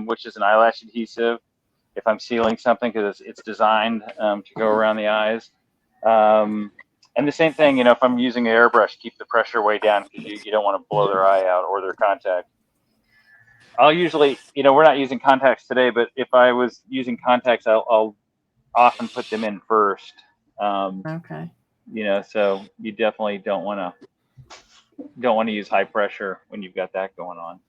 which is an eyelash adhesive, if I'm sealing something, because it's designed to go around the eyes. And the same thing, you know, if I'm using an airbrush, keep the pressure way down because you don't want to blow their eye out or their contact. I'll usually, you know, we're not using contacts today, but if I was using contacts, I'll often put them in first. Okay. You know, so you definitely don't want to use high pressure when you've got that going on.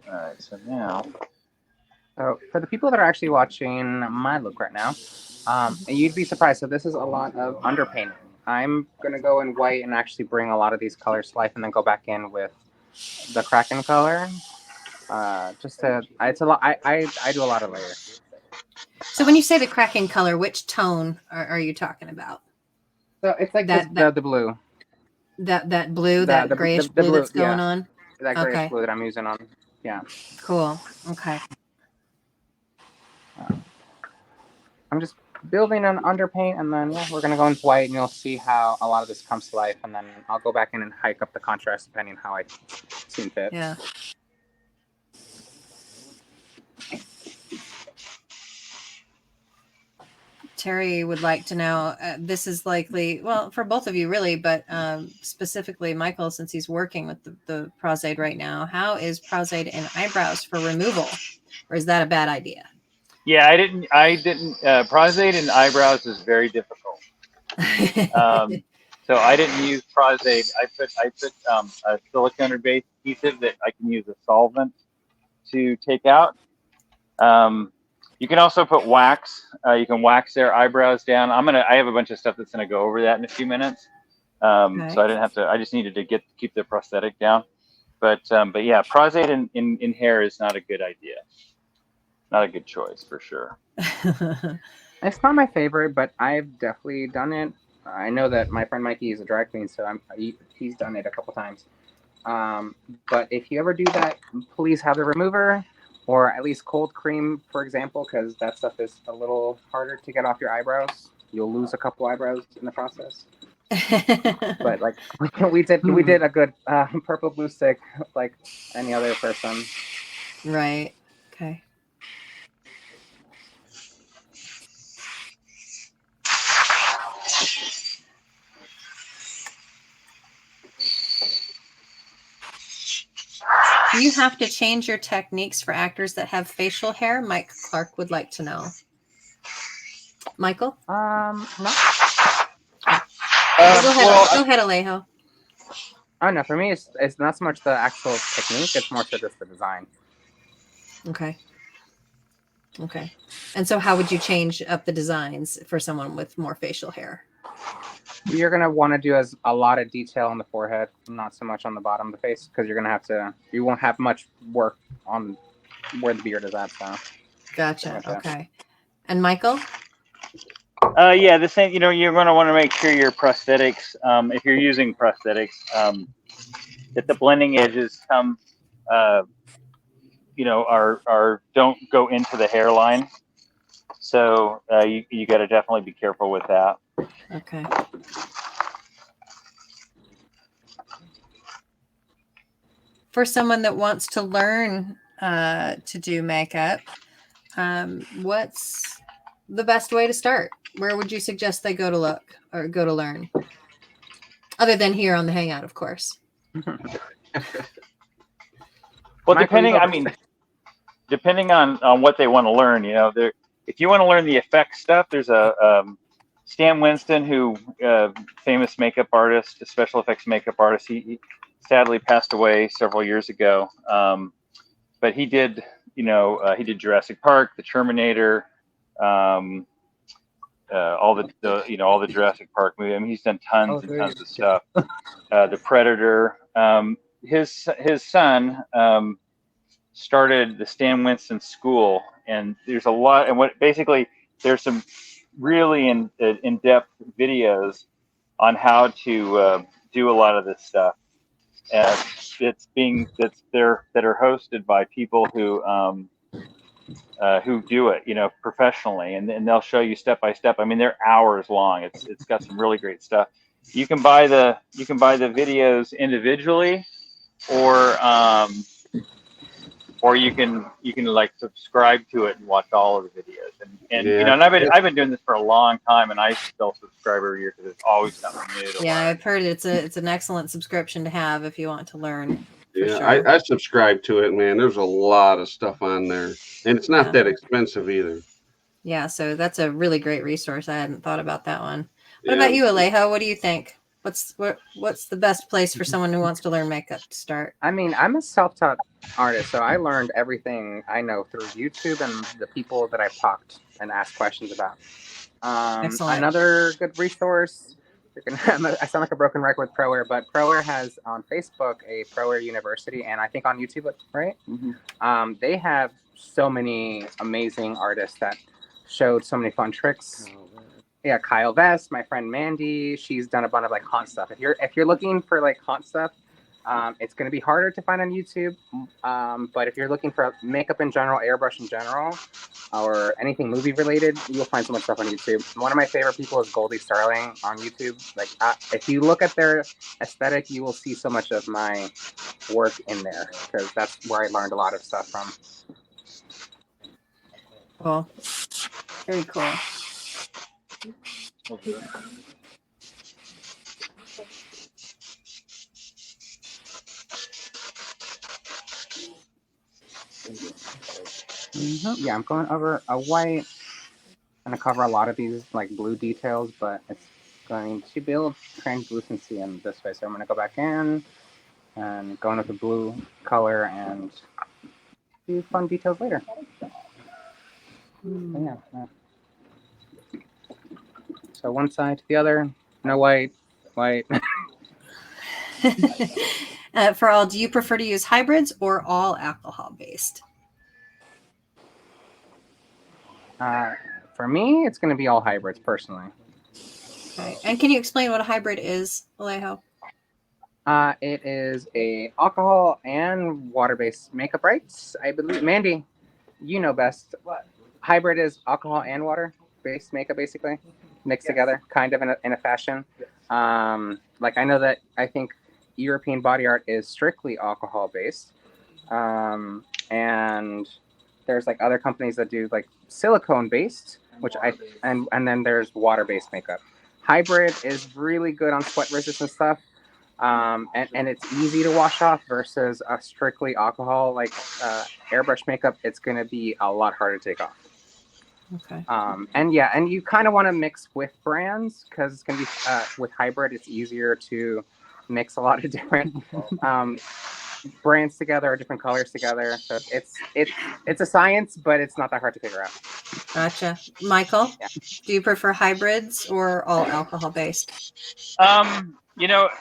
All right, so now. So for the people that are actually watching my look right now, and you'd be surprised. So this is a lot of underpainting. I'm gonna go in white and actually bring a lot of these colors to life, and then go back in with the Kraken color. It's a lot. I do a lot of layers. So when you say the Kraken color, which tone are you talking about? So it's like the blue. That blue, that the grayish the blue that's blue, going yeah. on. That grayish Okay. blue that I'm using on. Yeah. Cool. Okay. I'm just building an underpaint, and then we're gonna go in white, and you'll see how a lot of this comes to life, and then I'll go back in and hike up the contrast depending on how I seem fit. Yeah. Terry would like to know, this is likely, well, for both of you really, but specifically Michael, since he's working with the Pros-Aide right now, how is Pros-Aide in eyebrows for removal? Or is that a bad idea? Yeah, I didn't. Pros-Aide in eyebrows is very difficult. So I didn't use Pros-Aide. I put a silicone-based adhesive that I can use a solvent to take out. You can also put wax. You can wax their eyebrows down. I have a bunch of stuff that's gonna go over that in a few minutes. Okay. So I didn't have to. I just needed to keep the prosthetic down. But yeah, Pros-Aide in hair is not a good idea. Not a good choice for sure. It's not my favorite, but I've definitely done it. I know that my friend Mikey is a drag queen, so he's done it a couple times. But if you ever do that, please have the remover, or at least cold cream, for example, because that stuff is a little harder to get off your eyebrows. You'll lose a couple eyebrows in the process. But like we did a good purple glue stick like any other person. Right. Okay. Do you have to change your techniques for actors that have facial hair? Mike Clark would like to know. Michael? No. Go ahead, ALEJO. Oh no, for me it's not so much the actual technique, it's more so just the design. Okay. Okay. And so how would you change up the designs for someone with more facial hair? You're gonna want to do a lot of detail on the forehead, not so much on the bottom of the face, because you won't have much work on where the beard is at. So. Gotcha. Okay. And Michael? Yeah, the same. You know, you're going to want to make sure your prosthetics, if you're using prosthetics, that the blending edges come, don't go into the hairline. So you got to definitely be careful with that. Okay. For someone that wants to learn to do makeup, what's the best way to start? Where would you suggest they go to look or go to learn? Other than here on the Hangout, of course. Well, depending on what they want to learn, you know, if you want to learn the effects stuff, there's a Stan Winston, who famous makeup artist, a special effects makeup artist. He sadly passed away several years ago, but he did, he did Jurassic Park, The Terminator, all the Jurassic Park movies. I mean, he's done tons and tons of stuff. The Predator. His son started the Stan Winston School, and there's a lot. And what basically there's some really in-depth videos on how to do a lot of this stuff. That are hosted by people who do it, professionally, and they'll show you step by step. I mean, they're hours long. It's got some really great stuff. You can buy the videos individually, or you can like subscribe to it and watch all of the videos. And Yeah. and I've been doing this for a long time, and I still subscribe every year because there's always something new to learn. I've heard it's an excellent subscription to have if you want to learn. Yeah, sure. I subscribe to it, man. There's a lot of stuff on there, and it's not that expensive either. Yeah, so that's a really great resource. I hadn't thought about that one. What about you, ALEJO? What do you think? What's the best place for someone who wants to learn makeup to start? I mean, I'm a self-taught artist, so I learned everything I know through YouTube and the people that I've talked and asked questions about. Excellent. Another good resource. I sound like a broken record with ProAiir, but ProAiir has on Facebook a ProAiir University, and I think on YouTube, right? Mm-hmm. They have so many amazing artists that showed so many fun tricks. Yeah, Kyle Vest, my friend Mandy, she's done a bunch of like haunt stuff. If you're looking for like haunt stuff, it's going to be harder to find on YouTube. But if you're looking for makeup in general, airbrush in general, or anything movie related, you'll find so much stuff on YouTube. One of my favorite people is Goldie Starling on YouTube. Like, if you look at their aesthetic, you will see so much of my work in there, because that's where I learned a lot of stuff from. Cool. Very cool. Yeah, I'm going over a white. I'm going to cover a lot of these like blue details, but it's going to build translucency in this way. So I'm going to go back in and go in with the blue color and do fun details later. Yeah. So one side to the other, no white. For all, do you prefer to use hybrids or all alcohol based? For me, it's going to be all hybrids personally. Okay. And can you explain what a hybrid is, ALEJO? It is a alcohol and water-based makeup, right? I believe, Mandy, you know best. What? Hybrid is alcohol and water-based makeup, basically mixed together, kind of in a fashion. Like I think European body art is strictly alcohol-based, and there's like other companies that do like silicone-based, and then there's water-based makeup. Hybrid is really good on sweat-resistant stuff. And it's easy to wash off versus a strictly alcohol like airbrush makeup. It's going to be a lot harder to take off. Okay. And you kind of want to mix with brands, because it's going to be with hybrid. It's easier to mix a lot of different brands together or different colors together. So it's a science, but it's not that hard to figure out. Gotcha. Michael, do you prefer hybrids or all alcohol based?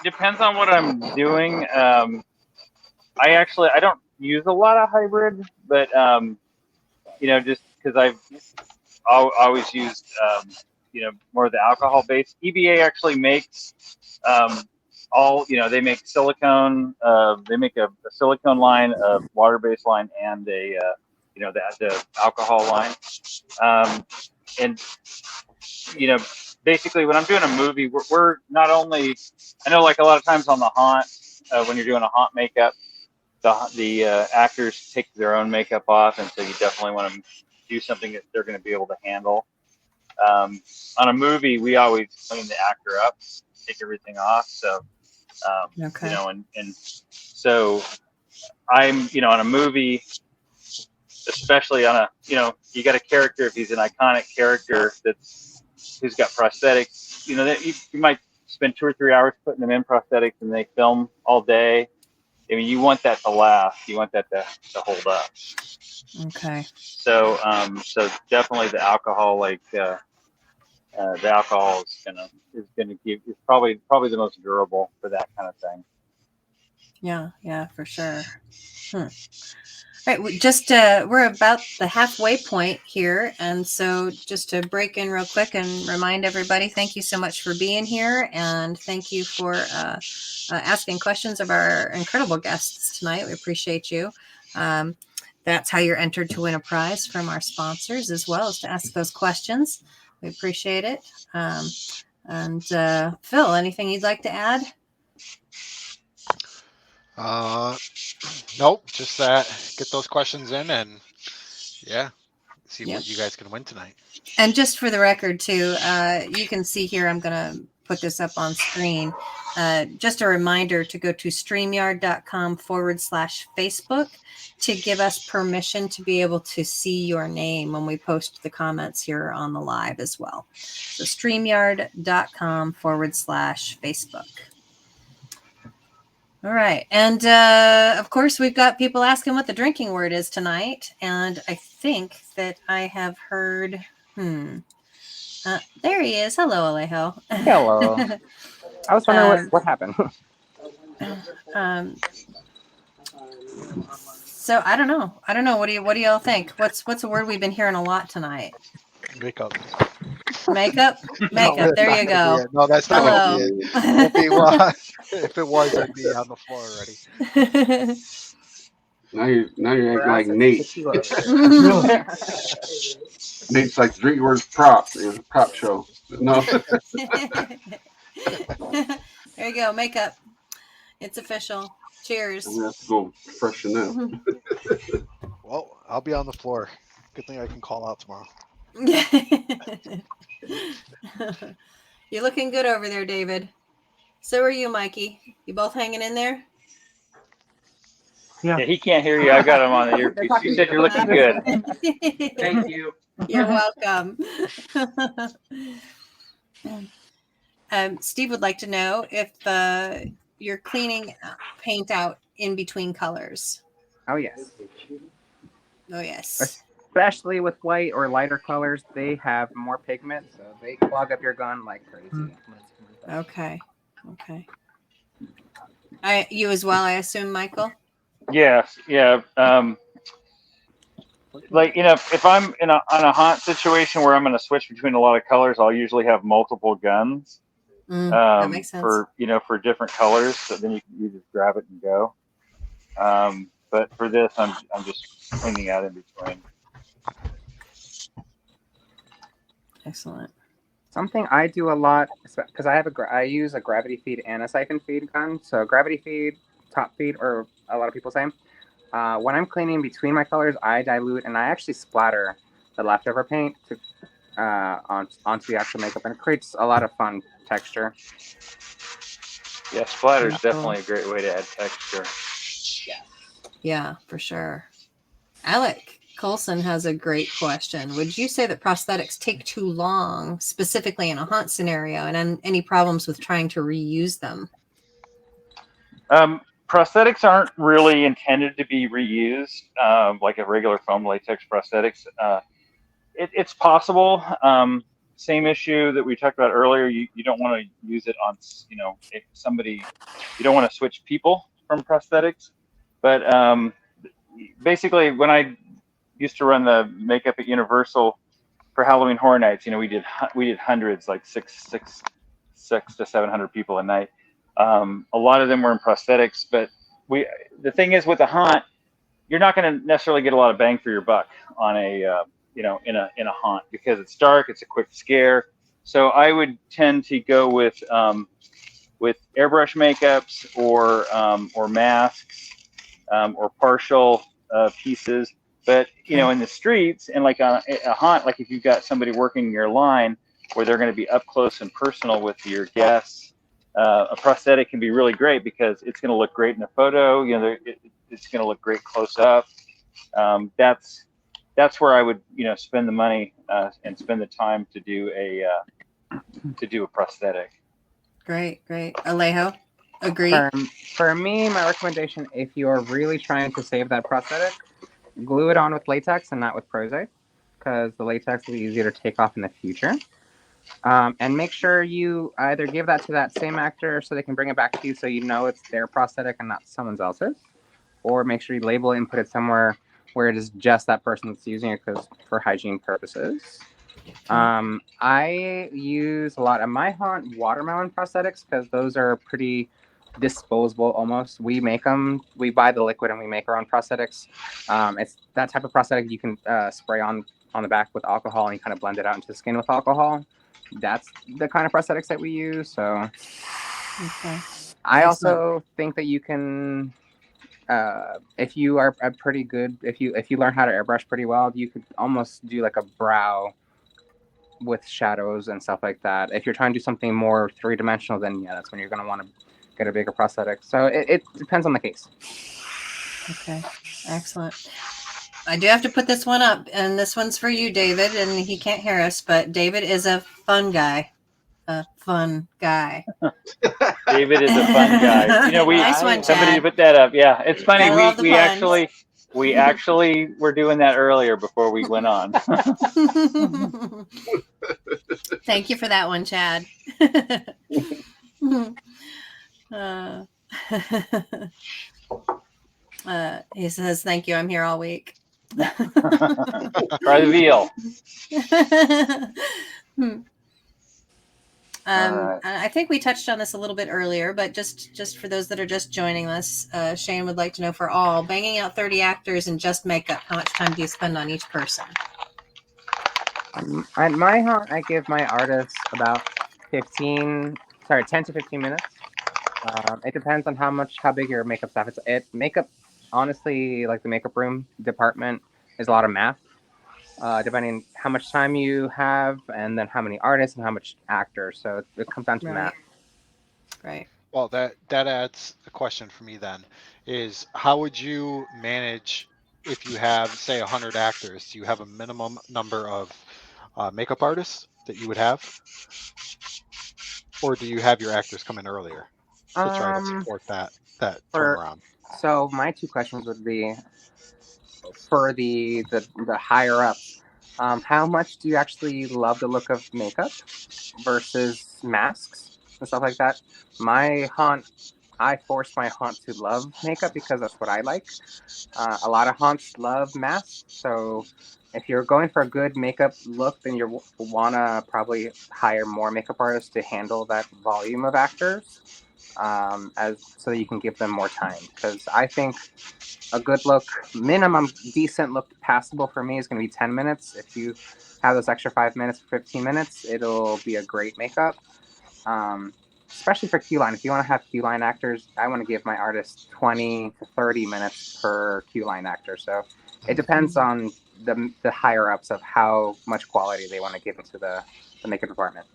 Depends on what I'm doing. I don't use a lot of hybrid, but just because I've always used more of the alcohol based. EBA actually makes they make silicone. They make a silicone line, a water based line, and the alcohol line. And basically when I'm doing a movie, we're not only, I know like a lot of times on the haunt, when you're doing a haunt makeup, the actors take their own makeup off, and so you definitely want to do something that they're going to be able to handle. On a movie, we always clean the actor up, take everything off. So, Okay. and so I'm, on a movie, especially on you got a character, if he's an iconic character who's got prosthetics, that you might spend 2 or 3 hours putting them in prosthetics, and they film all day. I mean, you want that to last. You want that to hold up. Okay. So, definitely the alcohol, the alcohol is probably the most durable for that kind of thing. Yeah, for sure. Right, we're about the halfway point here, and so just to break in real quick and remind everybody, thank you so much for being here, and thank you for asking questions of our incredible guests tonight. We appreciate you. That's how you're entered to win a prize from our sponsors, as well as to ask those questions. We appreciate it. And Phil, anything you'd like to add? Nope, just that. Get those questions in and yeah, see Yep. what you guys can win tonight. And just for the record, too, you can see here, I'm going to put this up on screen. Just a reminder to go to streamyard.com/Facebook to give us permission to be able to see your name when we post the comments here on the live as well. So streamyard.com/Facebook. All right. And of course, we've got people asking what the drinking word is tonight. And I think that I have heard, there he is. Hello, Alejo. Hello. I was wondering what happened. So I don't know. What do y'all think? What's a word we've been hearing a lot tonight? Makeup. Makeup? Makeup. There you go. No, that's not Hello. gonna be it. If it was, I'd be on the floor already. Now you're acting like Nate. Nate's like drink words prop. Prop show. No. There you go. Makeup. It's official. Cheers. I'm gonna have to go freshen up. Well, I'll be on the floor. Good thing I can call out tomorrow. You're looking good over there, David. So are you, Mikey. You both hanging in there? Yeah, he can't hear you. I got him on the earpiece. You said you're looking good. Thank you. You're welcome. Steve would like to know if you're cleaning paint out in between colors. Oh, yes. Oh, yes. Especially with white or lighter colors, they have more pigment, so they clog up your gun like crazy. Okay. You as well, I assume, Michael? Yes. Yeah. Like, if I'm on a haunt situation where I'm going to switch between a lot of colors, I'll usually have multiple guns. That makes sense. For different colors, so then you just grab it and go. But for this, I'm just cleaning out in between. Excellent. Something I do a lot, because I use a gravity feed and a siphon feed gun. So gravity feed, top feed, or a lot of people say. When I'm cleaning between my colors, I dilute and I actually splatter the leftover paint onto the actual makeup, and it creates a lot of fun texture. Yeah, splatter is definitely a great way to add texture. Yeah, for sure. Alec Colson has a great question. Would you say that prosthetics take too long, specifically in a haunt scenario, and any problems with trying to reuse them? Prosthetics aren't really intended to be reused like a regular foam latex prosthetics. It's possible. Same issue that we talked about earlier. You don't want to use it on, if somebody, you don't want to switch people from prosthetics. But basically, when I used to run the makeup at Universal for Halloween Horror Nights, we did hundreds, like six to 700 people a night. A lot of them were in prosthetics, but the thing is with a haunt, you're not going to necessarily get a lot of bang for your buck on a in a haunt, because it's dark, it's a quick scare. So I would tend to go with airbrush makeups or masks or partial pieces. But in the streets and like a haunt, like if you've got somebody working your line where they're going to be up close and personal with your guests, a prosthetic can be really great because it's going to look great in a photo. It's going to look great close up. That's where I would spend the money and spend the time to do a prosthetic. Great. Alejo, agree? For me, my recommendation, if you're really trying to save that prosthetic, glue it on with latex and not with Pros-Aide, because the latex will be easier to take off in the future. And make sure you either give that to that same actor so they can bring it back to you so you know it's their prosthetic and not someone else's, or make sure you label it and put it somewhere where it is just that person that's using it because for hygiene purposes. I use a lot of my haunt watermelon prosthetics because those are pretty disposable almost. We make them, we buy the liquid and we make our own prosthetics. It's that type of prosthetic you can spray on the back with alcohol and you kind of blend it out into the skin with alcohol. That's the kind of prosthetics that we use. So I also think that you can, if you are a pretty good, if you learn how to airbrush pretty well, you could almost do like a brow with shadows and stuff like that. If you're trying to do something more three-dimensional, then yeah, that's when you're going to want to get a bigger prosthetic. So it depends on the case. Okay, excellent. I do have to put this one up, and this one's for you, David, and he can't hear us, but David is a fun guy. A fun guy. David is a fun guy. You know, Nice one, somebody Chad. put that up. Yeah, it's funny. I love the puns. We actually were doing that earlier before we went on. Thank you for that one, Chad. He says, thank you. I'm here all week. Try the veal. I think we touched on this a little bit earlier, but just for those that are just joining us, Shane would like to know, for all banging out 30 actors and just makeup, how much time do you spend on each person? At my haunt, I give my artists about 10 to 15 minutes. It depends on how big your makeup staff is. Makeup, honestly, like the makeup room department is a lot of math. Depending on how much time you have and then how many artists and how much actors. So it comes down to math. Right. Well, that adds a question for me then, is how would you manage if you have, say, 100 actors? Do you have a minimum number of makeup artists that you would have? Or do you have your actors come in earlier to try to support that turnaround? So my two questions would be, for the higher up, how much do you actually love the look of makeup versus masks and stuff like that? My haunt, I force my haunt to love makeup because that's what I like. A lot of haunts love masks, so if you're going for a good makeup look, then you wanna probably hire more makeup artists to handle that volume of actors, so you can give them more time. Because I think a good look, minimum decent look, passable for me is going to be 10 minutes. If you have those extra 5 minutes, 15 minutes, it'll be a great makeup. Especially for Q-line. If you want to have Q-line actors, I want to give my artists 20 to 30 minutes per Q-line actor. So it depends on the higher ups of how much quality they want to give into the makeup department.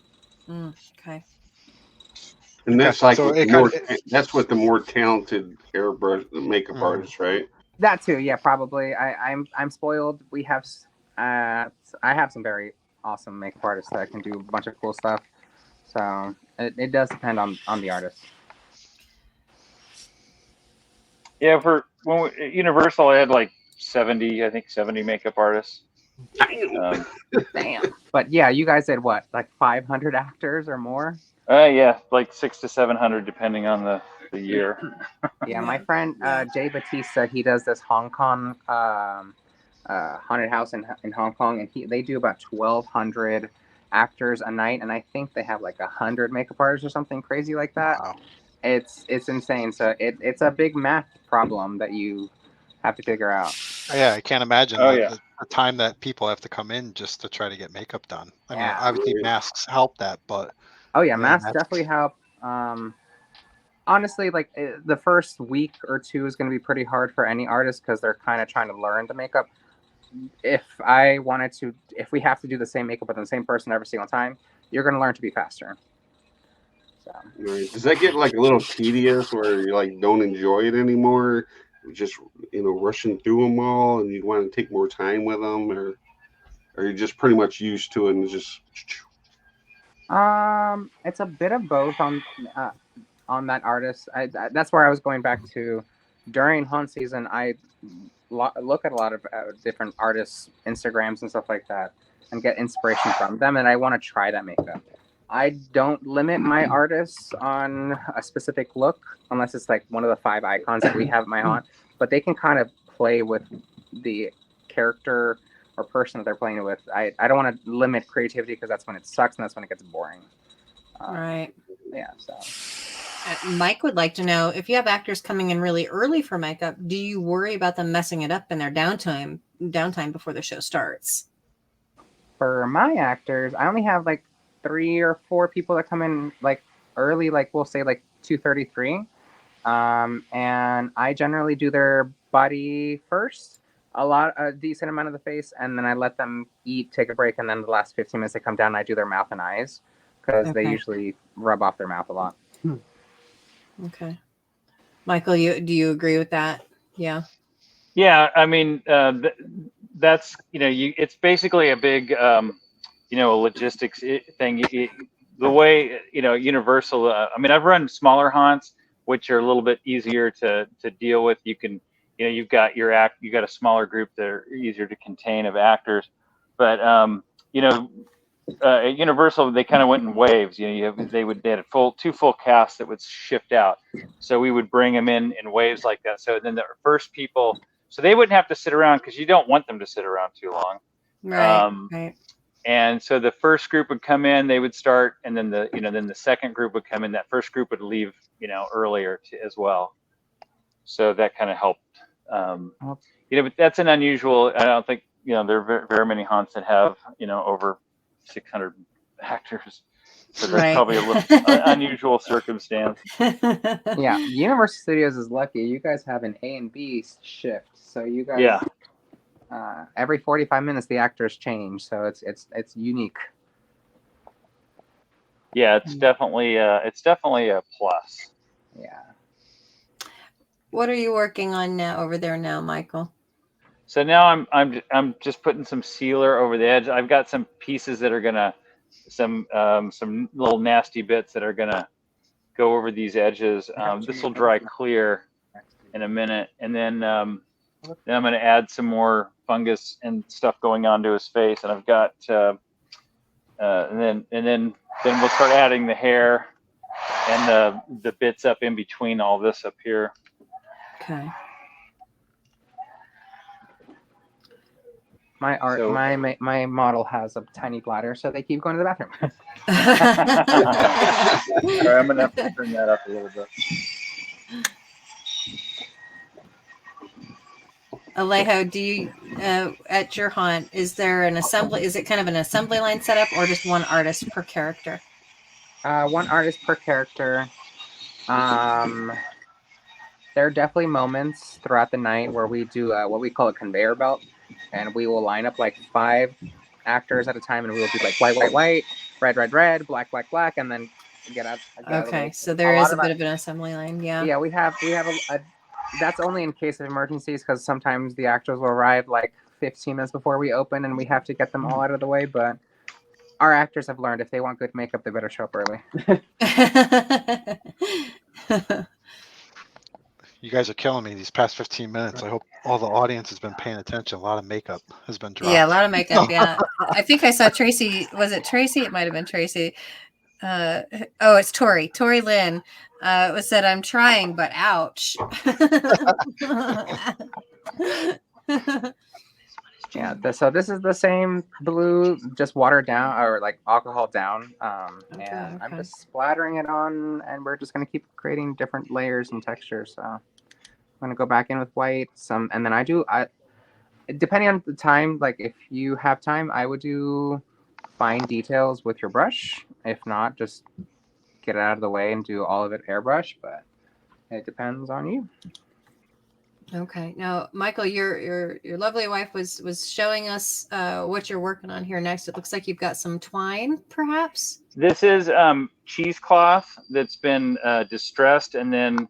Okay. And that's like that's what the more talented airbrush makeup artists, right? That too, yeah, probably. I'm spoiled. We have I have some very awesome makeup artists that can do a bunch of cool stuff. So it does depend on the artist. Yeah, Universal, I had like 70 makeup artists. Damn. But yeah, you guys had what, like 500 actors or more? Yeah, like 600 to 700 depending on the year. Yeah, my friend Jay Batista, he does this Hong Kong haunted house in Hong Kong, and they do about 1,200 actors a night, and I think they have like 100 makeup artists or something crazy like that. Wow. It's insane. So it's a big math problem that you have to figure out. Yeah, I can't imagine the time that people have to come in just to try to get makeup done. I mean, obviously masks help that, but masks definitely help. Honestly, like the first week or two is going to be pretty hard for any artist because they're kind of trying to learn the makeup. If we have to do the same makeup with the same person every single time, you're going to learn to be faster. So. Right. Does that get like a little tedious where you like don't enjoy it anymore? Just rushing through them all, and you want to take more time with them, or are you just pretty much used to it and just? It's a bit of both on that artist. That's where I was going back to. During haunt season, I look at a lot of different artists' Instagrams and stuff like that, and get inspiration from them, and I want to try that makeup. I don't limit my artists on a specific look unless it's like one of the 5 icons that we have at my haunt, but they can kind of play with the character or person that they're playing with. I don't want to limit creativity because that's when it sucks and that's when it gets boring. Right. Yeah. So. Mike would like to know, if you have actors coming in really early for makeup, do you worry about them messing it up in their downtime before the show starts? For my actors, I only have like 3 or 4 people that come in like early, like we'll say like 2:33. And I generally do their body first, a decent amount of the face, and then I let them eat, take a break, and then the last 15 minutes they come down and I do their mouth and eyes because they usually rub off their mouth a lot. Okay. Michael, do you agree with that? Yeah. Yeah, I mean, that's, it's basically a big, logistics thing. The way, Universal, I mean, I've run smaller haunts, which are a little bit easier to deal with. You can, you've got you got a smaller group that are easier to contain of actors. But, at Universal, they kind of went in waves. They had two full casts that would shift out. So we would bring them in waves like that. So then the first people, so they wouldn't have to sit around because you don't want them to sit around too long. Right. Right. And so the first group would come in, they would start, and then the second group would come in. That first group would leave, earlier as well. So that kind of helped. But that's an unusual. I don't think there are very many haunts that have over 600 actors. So that's probably a little unusual circumstance. Yeah, Universal Studios is lucky. You guys have an A and B shift, so you guys every 45 minutes the actors change, so it's unique. Yeah, it's definitely a plus. Yeah. What are you working on now over there now, Michael? So now I'm just putting some sealer over the edge. I've got some pieces that are gonna some little nasty bits that are gonna go over these edges. This will dry clear in a minute, and then I'm gonna add some more fungus and stuff going onto his face. And I've got and then we'll start adding the hair and the bits up in between all this up here. Okay. My model has a tiny bladder, so they keep going to the bathroom. Sorry, I'm gonna have to turn that up a little bit. ALEJO, do you at your haunt, is there an assembly? Is it kind of an assembly line setup, or just one artist per character? One artist per character. There are definitely moments throughout the night where we do what we call a conveyor belt, and we will line up like 5 actors at a time, and we will do like white, white, white, red, red, red, black, black, black, and then get out. Okay, so there is a bit of an assembly line. Yeah. Yeah, we have a that's only in case of emergencies, because sometimes the actors will arrive like 15 minutes before we open, and we have to get them all out of the way. But our actors have learned if they want good makeup, they better show up early. You guys are killing me these past 15 minutes. I hope all the audience has been paying attention. A lot of makeup has been dropped. Yeah, a lot of makeup. Yeah, I think I saw Tracy. Was it Tracy? It might have been Tracy. It's Tori. Tori Lynn said, "I'm trying, but ouch." Yeah. So this is the same blue, just watered down or like alcohol down, and I'm just splattering it on, and we're just gonna keep creating different layers and textures. So I'm gonna go back in with white, and then I depending on the time, like if you have time, I would do fine details with your brush. If not, just get it out of the way and do all of it airbrush. But it depends on you. Okay. Now, Michael, your lovely wife was showing us what you're working on here next. It looks like you've got some twine, perhaps. This is cheesecloth that's been distressed and then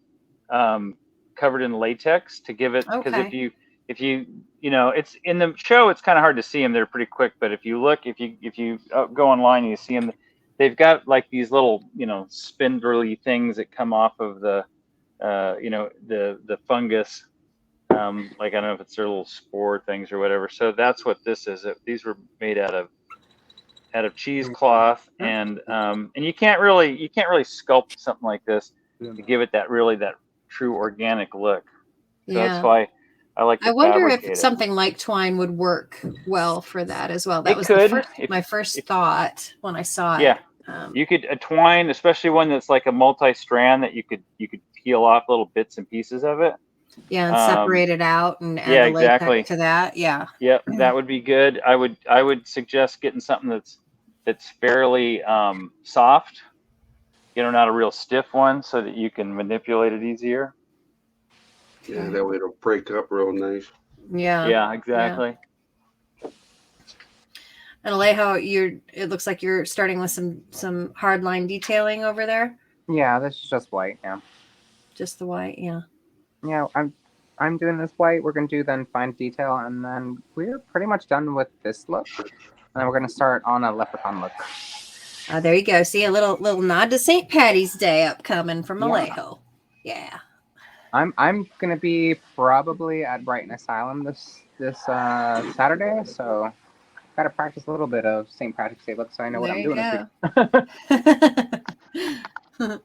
covered in latex to give it, because if you it's in the show, it's kind of hard to see them. They're pretty quick, but if you go online and you see them, they've got like these little spindly things that come off of the the fungus. Like I don't know if it's their little spore things or whatever. So that's what this is. These were made out of cheesecloth, and you can't really sculpt something like this to give it that true organic look. So that's why I like to I wonder if fabricate it. something like twine would work well for that as well. That It was could, my first thought when I saw yeah. it. You could a twine, especially one that's like a multi-strand that you could peel off little bits and pieces of it. Yeah, and separate it out and add yeah, the latex exactly. to that. Yeah. Yep, that would be good. I would suggest getting something that's fairly soft. Not a real stiff one, so that you can manipulate it easier. Yeah, that way it'll break up real nice. Yeah. Yeah, exactly. Yeah. And ALEJO, it looks like you're starting with some hard line detailing over there. Yeah, this is just white. Yeah. Just the white. Yeah. Yeah, I'm doing this white. We're gonna do then fine detail, and then we're pretty much done with this look. And then we're gonna start on a leprechaun look. There you go. See, a little nod to St. Patty's Day upcoming from ALEJO. Yeah. I'm gonna be probably at Brighton Asylum this Saturday, so gotta practice a little bit of St. Patrick's Day look so I know what I'm doing this week.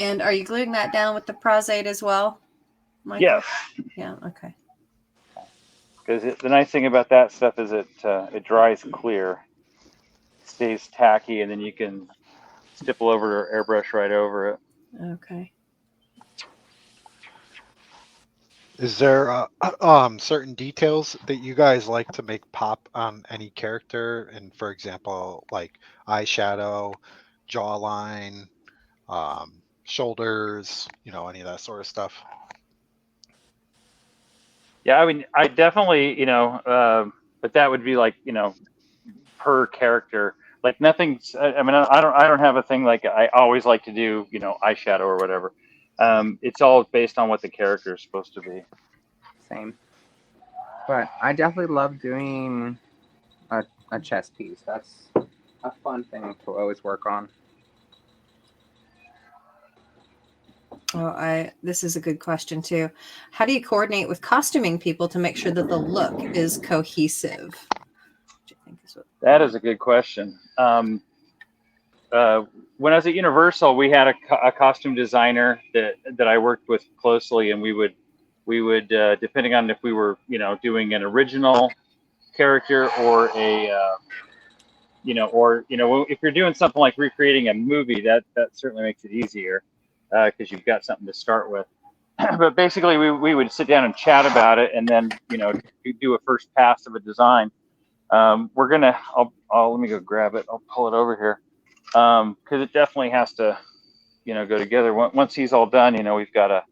And are you gluing that down with the Pros-Aide as well, Michael? Yes. Yeah. Okay. Because the nice thing about that stuff is it dries clear, stays tacky, and then you can stipple over or airbrush right over it. Okay. Is there certain details that you guys like to make pop on any character? And for example, like eyeshadow, jawline, shoulders, any of that sort of stuff? Yeah, I mean, I definitely, but that would be like, per character. Like nothing's. I mean, I don't have a thing like I always like to do, eyeshadow or whatever. It's all based on what the character is supposed to be. Same. But I definitely love doing a chest piece. That's a fun thing to always work on. Oh, this is a good question too. How do you coordinate with costuming people to make sure that the look is cohesive? That is a good question. When I was at Universal, we had a costume designer that I worked with closely, and we would depending on if we were doing an original character or if you're doing something like recreating a movie, that certainly makes it easier because you've got something to start with. But basically, we would sit down and chat about it, and then do a first pass of a design. We're gonna. I'll let me go grab it. I'll pull it over here because it definitely has to go together. Once he's all done, we've got a.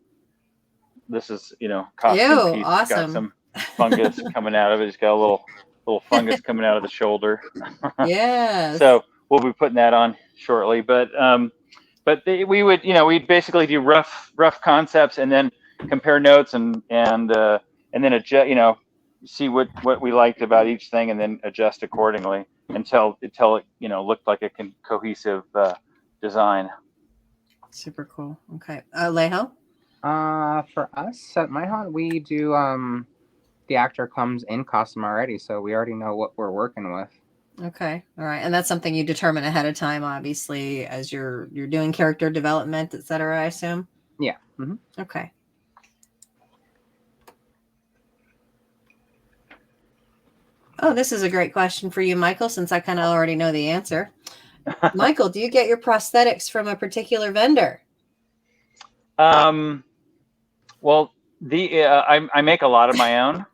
This is costume piece. Awesome. It's got some fungus coming out of it. He's got a little fungus coming out of the shoulder. Yes. So we'll be putting that on shortly, but we would we'd basically do rough concepts and then compare notes and then adjust, see what we liked about each thing and then adjust accordingly until it looked like a cohesive design. Super cool. Okay. ALEJO? For us at Mehron, we do the actor comes in costume already, so we already know what we're working with. Okay. All right. And that's something you determine ahead of time, obviously, as you're doing character development, etc., I assume? Yeah. Mm-hmm. Okay. Oh, this is a great question for you, Michael, since I kind of already know the answer. Michael, do you get your prosthetics from a particular vendor? Well, I make a lot of my own.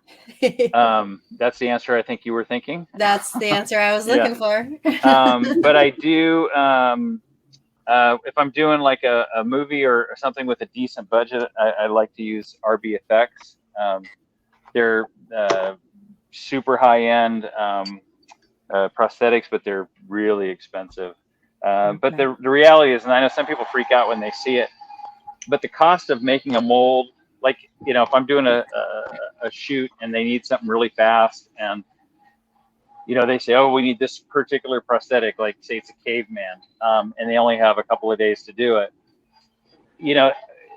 That's the answer I think you were thinking. That's the answer I was looking for. But I do, if I'm doing like a movie or something with a decent budget, I like to use RB Effects. They're super high-end prosthetics, but they're really expensive. But the reality is, and I know some people freak out when they see it, but the cost of making a mold, like, if I'm doing a shoot and they need something really fast and, they say, oh, we need this particular prosthetic, like say it's a caveman, and they only have a couple of days to do it.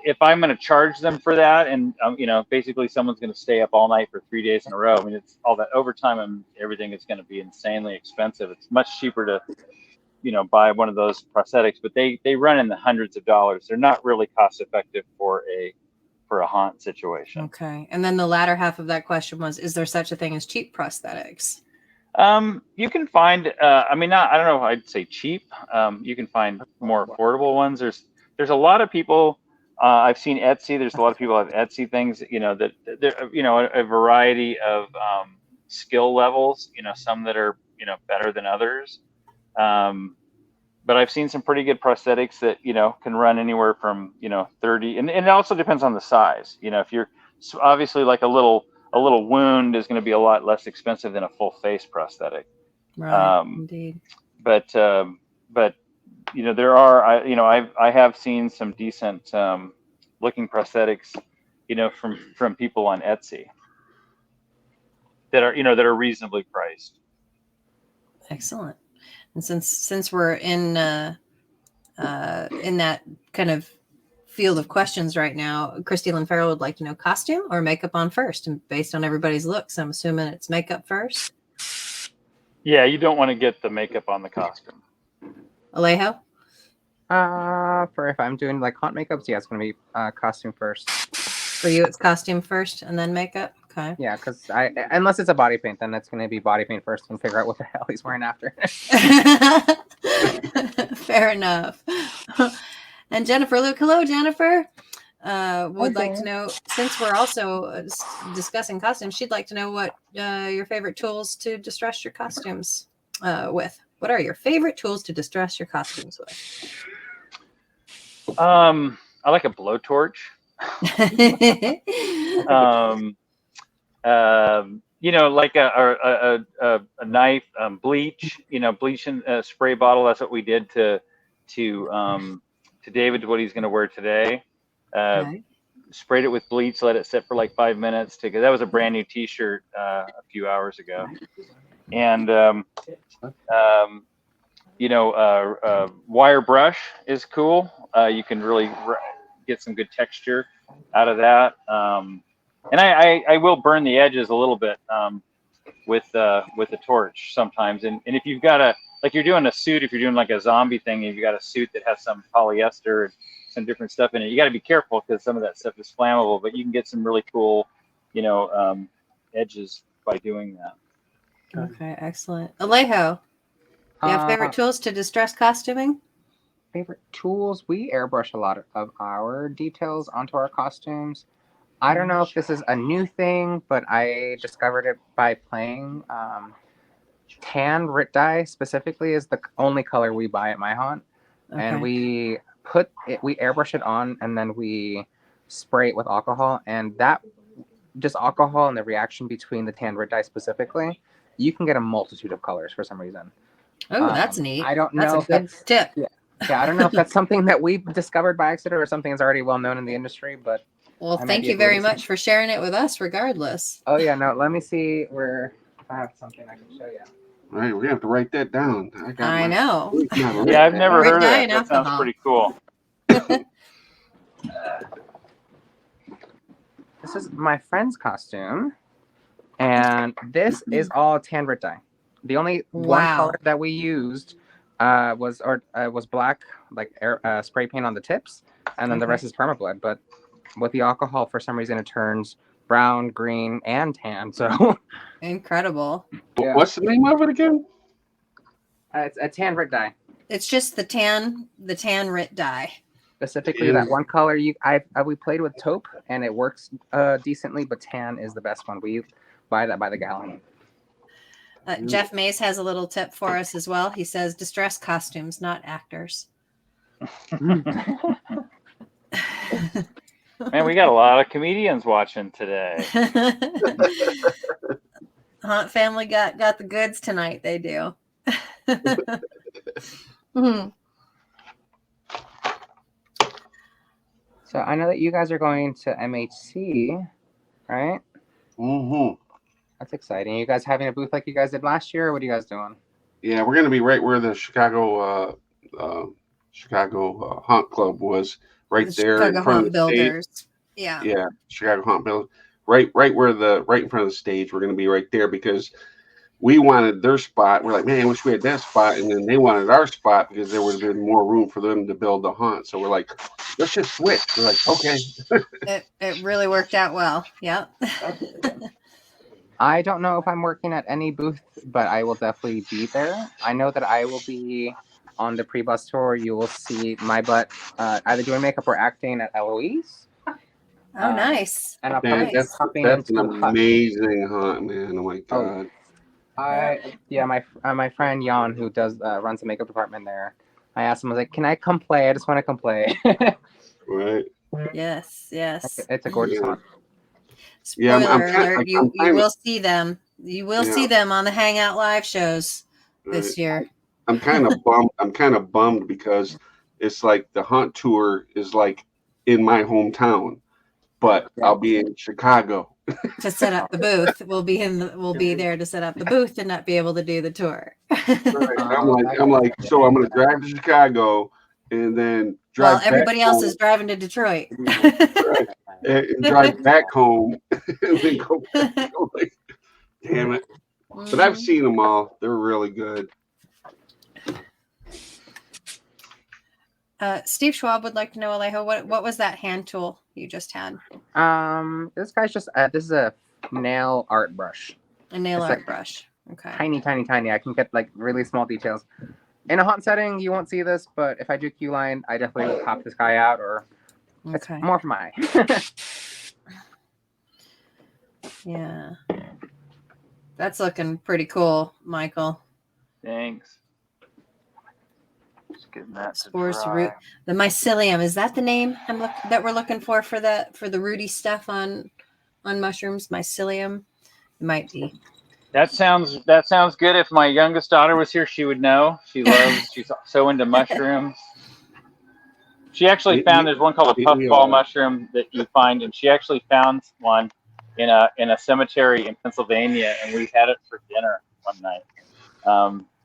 If I'm going to charge them for that and, basically someone's going to stay up all night for 3 days in a row, I mean, it's all that overtime and everything is going to be insanely expensive. It's much cheaper buy one of those prosthetics, but they run in the hundreds of dollars. They're not really cost effective for a haunt situation. Okay. And then the latter half of that question was, is there such a thing as cheap prosthetics? You can find, I don't know if I'd say cheap. You can find more affordable ones. There's a lot of people, I've seen Etsy. There's a lot of people have Etsy things, that there, a variety of, skill levels, some that are, better than others. But I've seen some pretty good prosthetics that, can run anywhere from, 30, and it also depends on the size. If you're obviously like a little wound is going to be a lot less expensive than a full face prosthetic. Right. Indeed. But there are, I have seen some decent looking prosthetics, from people on Etsy that are reasonably priced. Excellent. And since we're in that kind of field of questions right now, Christy Lynn Farrell would like to know, costume or makeup on first? And based on everybody's looks, I'm assuming it's makeup first. Yeah, you don't want to get the makeup on the costume. ALEJO? For if I'm doing like haunt makeups, yeah, it's gonna be costume first. For you, it's costume first and then makeup. Okay. Yeah, because unless it's a body paint, then it's gonna be body paint first and figure out what the hell he's wearing after. Fair enough. And Jennifer Luke, hello, Jennifer. Would like to know, since we're also discussing costumes, she'd like to know what your favorite tools to distress your costumes with. What are your favorite tools to distress your costumes with? I like a blowtorch. Like a knife, bleach. Bleach in a spray bottle. That's what we did to David, what he's going to wear today. Okay. Sprayed it with bleach, let it sit for like 5 minutes. That was a brand new T-shirt a few hours ago. And wire brush is cool. You can really get some good texture out of that. And I will burn the edges a little bit with a torch sometimes. And if you've got like you're doing a suit, if you're doing like a zombie thing, and you've got a suit that has some polyester and some different stuff in it, you got to be careful because some of that stuff is flammable, but you can get some really cool, edges by doing that. Okay, excellent. ALEJO, do you have favorite tools to distress costuming? Favorite tools? We airbrush a lot of our details onto our costumes. I don't know if this is a new thing, but I discovered it by playing. Tan Rit dye specifically is the only color we buy at my haunt. Okay. And we airbrush it on, and then we spray it with alcohol, and that just alcohol and the reaction between the tan Rit dye specifically, you can get a multitude of colors for some reason. Oh, that's neat. I don't know. That's a good tip. Yeah, I don't know if that's something that we've discovered by accident or something that's already well known in the industry, but well, thank you very much for sharing it with us regardless. Oh yeah, no, let me see where I have something I can show you. All right, we're gonna have to write that down. I know. Yeah, I've never heard of that. That sounds pretty cool. This is my friend's costume, and this is all tan Rit dye. The only one color that we used was black, like spray paint on the tips, and then the rest is permablend. But with the alcohol, for some reason, it turns brown, green, and tan. So incredible. Yeah. What's the name of it again? It's a tan Rit dye. It's just the tan Rit dye. Specifically, that one color. We played with taupe, and it works decently, but tan is the best one. We buy that by the gallon. Jeff Mays has a little tip for us as well. He says, distress costumes, not actors. Man, we got a lot of comedians watching today. Haunt family got the goods tonight. They do. Mm-hmm. So I know that you guys are going to MHC, right? Mm-hmm. That's exciting. You guys having a booth like you guys did last year, or what are you guys doing? Yeah, we're going to be right where the Chicago Haunt Club was, right there Chicago in front Haunt of the Builders. stage. Yeah, Chicago Haunt Builders. Right in front of the stage. We're going to be right there because we wanted their spot. We're like, man, I wish we had that spot. And then they wanted our spot because there would have been more room for them to build the haunt. So we're like, let's just switch. We're like, okay. It really worked out well. Yep. I don't know if I'm working at any booth, but I will definitely be there. I know that I will be on the pre-bus tour. You will see my butt either doing makeup or acting at Eloise. Oh, nice. And I'll Man, probably Nice. that's an into a hut. amazing haunt, man. Oh my God. My friend Jan, who does runs the makeup department there, I asked him, I was like, can I come play? I just want to come play. Right. Yes. Yes. It's a gorgeous Yeah. haunt. Yeah, Spoiler I'm kinda- alert, like, you I'm kinda- will see them. You will see them on the Hangout live shows this year. I'm kind of bummed. I'm kind of bummed because it's like the haunt tour is like in my hometown, but I'll be in Chicago. To set up the booth. We'll be there to set up the booth and not be able to do the tour. I'm like, so I'm gonna drive to Chicago and then drive. Well, everybody back else home, is driving to Detroit. and drive back home and then go back. I'm like, damn it! But I've seen them all. They're really good. Steve Schwab would like to know, ALEJO, what was that hand tool you just had? This guy's just this is a nail art brush. A nail It's art like brush. Okay. Tiny. I can get like really small details. In a haunt setting, you won't see this, but if I do Q line, I definitely will pop this guy out, or it's Okay. more for my. Yeah. That's looking pretty cool, Michael. Thanks. Just getting that to Spores dry. root. The mycelium, is that the name that we're looking for the rooty stuff on mushrooms? Mycelium? It might be. That sounds good. If my youngest daughter was here, she would know. She's so into mushrooms. She actually found there's one called a puffball mushroom that you find, and she actually found one in a cemetery in Pennsylvania, and we had it for dinner one night.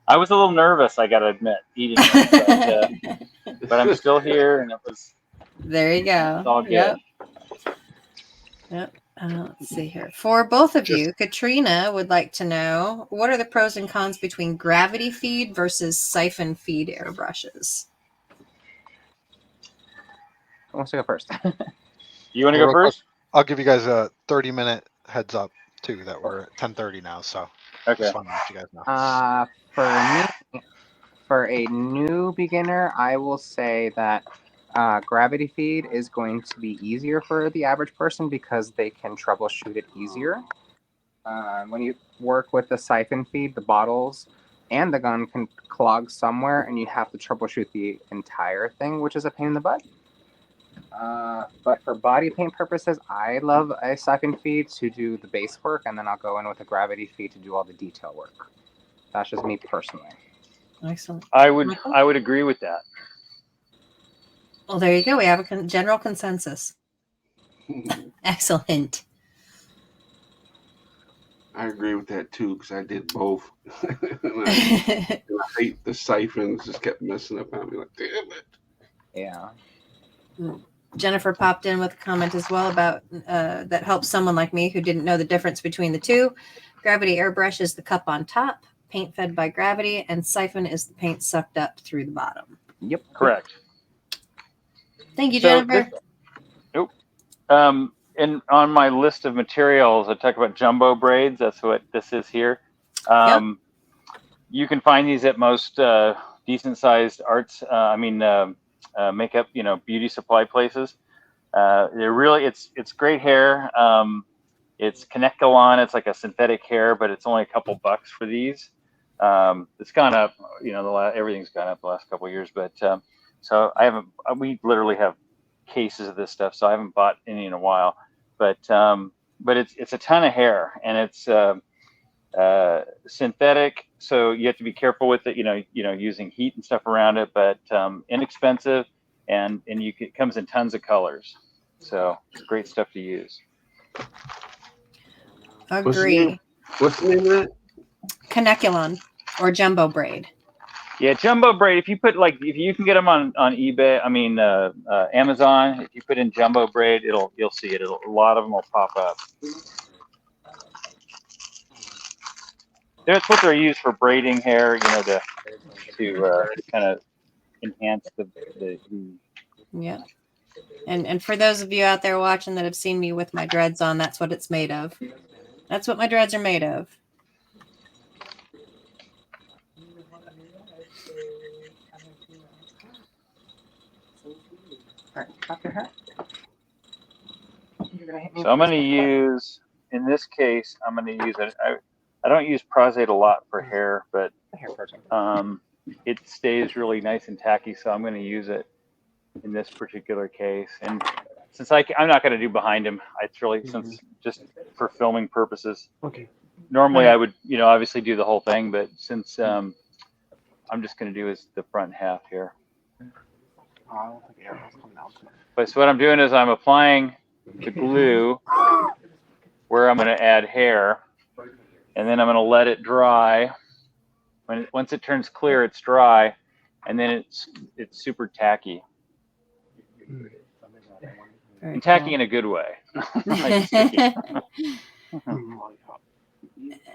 I was a little nervous, I gotta admit, eating it, but I'm still here, and it was. There you go. It's all good. Yep. Let's see here. For both of you, Katrina would like to know, what are the pros and cons between gravity feed versus siphon feed airbrushes? Who wants to go first? You want to go first? I'll give you guys a 30-minute heads up too that we're at 10:30 now. So Okay. just want to let you guys know. For me, for a new beginner, I will say that gravity feed is going to be easier for the average person because they can troubleshoot it easier. When you work with the siphon feed, the bottles and the gun can clog somewhere, and you have to troubleshoot the entire thing, which is a pain in the butt. But for body paint purposes, I love a siphon feed to do the base work, and then I'll go in with a gravity feed to do all the detail work. That's just me personally. Excellent. I would agree with that. Well, there you go. We have a general consensus. Excellent. I agree with that too because I did both. and I hate the siphons. Just kept messing up on me. Like, damn it. Yeah. Jennifer popped in with a comment as well about that helps someone like me who didn't know the difference between the two. Gravity airbrush is the cup on top, paint fed by gravity, and siphon is the paint sucked up through the bottom. Yep. Correct. Thank you, Jennifer. And on my list of materials, I talk about jumbo braids. That's what this is here. You can find these at most decent-sized arts. Makeup, beauty supply places. They're really, it's great hair. It's Connectalon. It's like a synthetic hair, but it's only a couple bucks for these. It's gone up. Everything's gone up the last couple of years. But so I haven't. We literally have cases of this stuff, so I haven't bought any in a while. But it's a ton of hair, and it's synthetic, so you have to be careful with it. Using heat and stuff around it, but inexpensive, and it comes in tons of colors. So it's great stuff to use. Agree. What's the name of that? Connectalon or jumbo braid. Yeah, jumbo braid. If you can get them on eBay, Amazon. If you put in jumbo braid, you'll see it. A lot of them will pop up. That's what they're used for braiding hair, you know, to kind of enhance the Yeah. And for those of you out there watching that have seen me with my dreads on, that's what it's made of. That's what my dreads are made of. So I'm going to use, in this case, I'm going to use it. I don't use Pros-Aide a lot for hair, but it stays really nice and tacky, so I'm going to use it in this particular case. And since I'm not going to do behind him, it's really since just for filming purposes. Okay. Normally I would, you know, obviously do the whole thing, but since I'm just going to do is the front half here. But so what I'm doing is I'm applying the glue where I'm going to add hair, and then I'm going to let it dry. Once it turns clear, it's dry, and then it's super tacky. And tacky in a good way.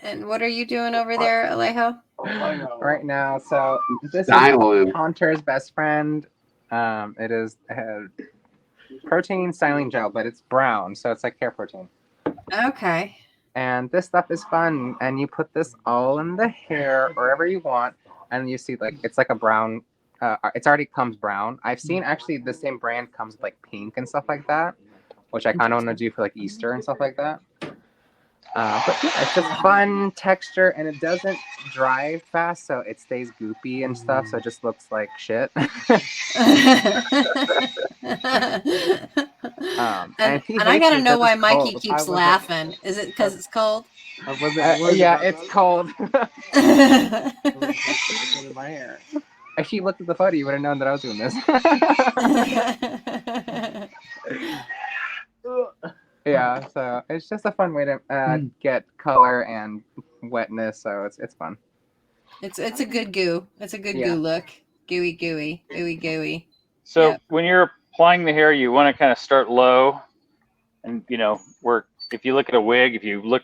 And what are you doing over there, ALEJO? Right now, so this Styling. is Haunter's best friend. It is protein styling gel, but it's brown, so it's like hair protein. Okay. And this stuff is fun, and you put this all in the hair wherever you want, and you see like it's like a brown. It's already comes brown. I've seen actually the same brand comes with like pink and stuff like that, which I kind of want to do for like Easter and stuff like that. But yeah, it's just fun texture, and it doesn't dry fast, so it stays goopy and stuff, so it just looks like shit. And I gotta know why Mikey keeps laughing. Is it because it's cold? Yeah, it's cold. In my hair. If you looked at the photo, you would have known that I was doing this. Yeah, so it's just a fun way to get color and wetness, so it's fun. It's a good goo. It's a good goo look. Gooey, gooey, ooey, gooey. So when you're applying the hair, you want to kind of start low, and you know, if you look at a wig, if you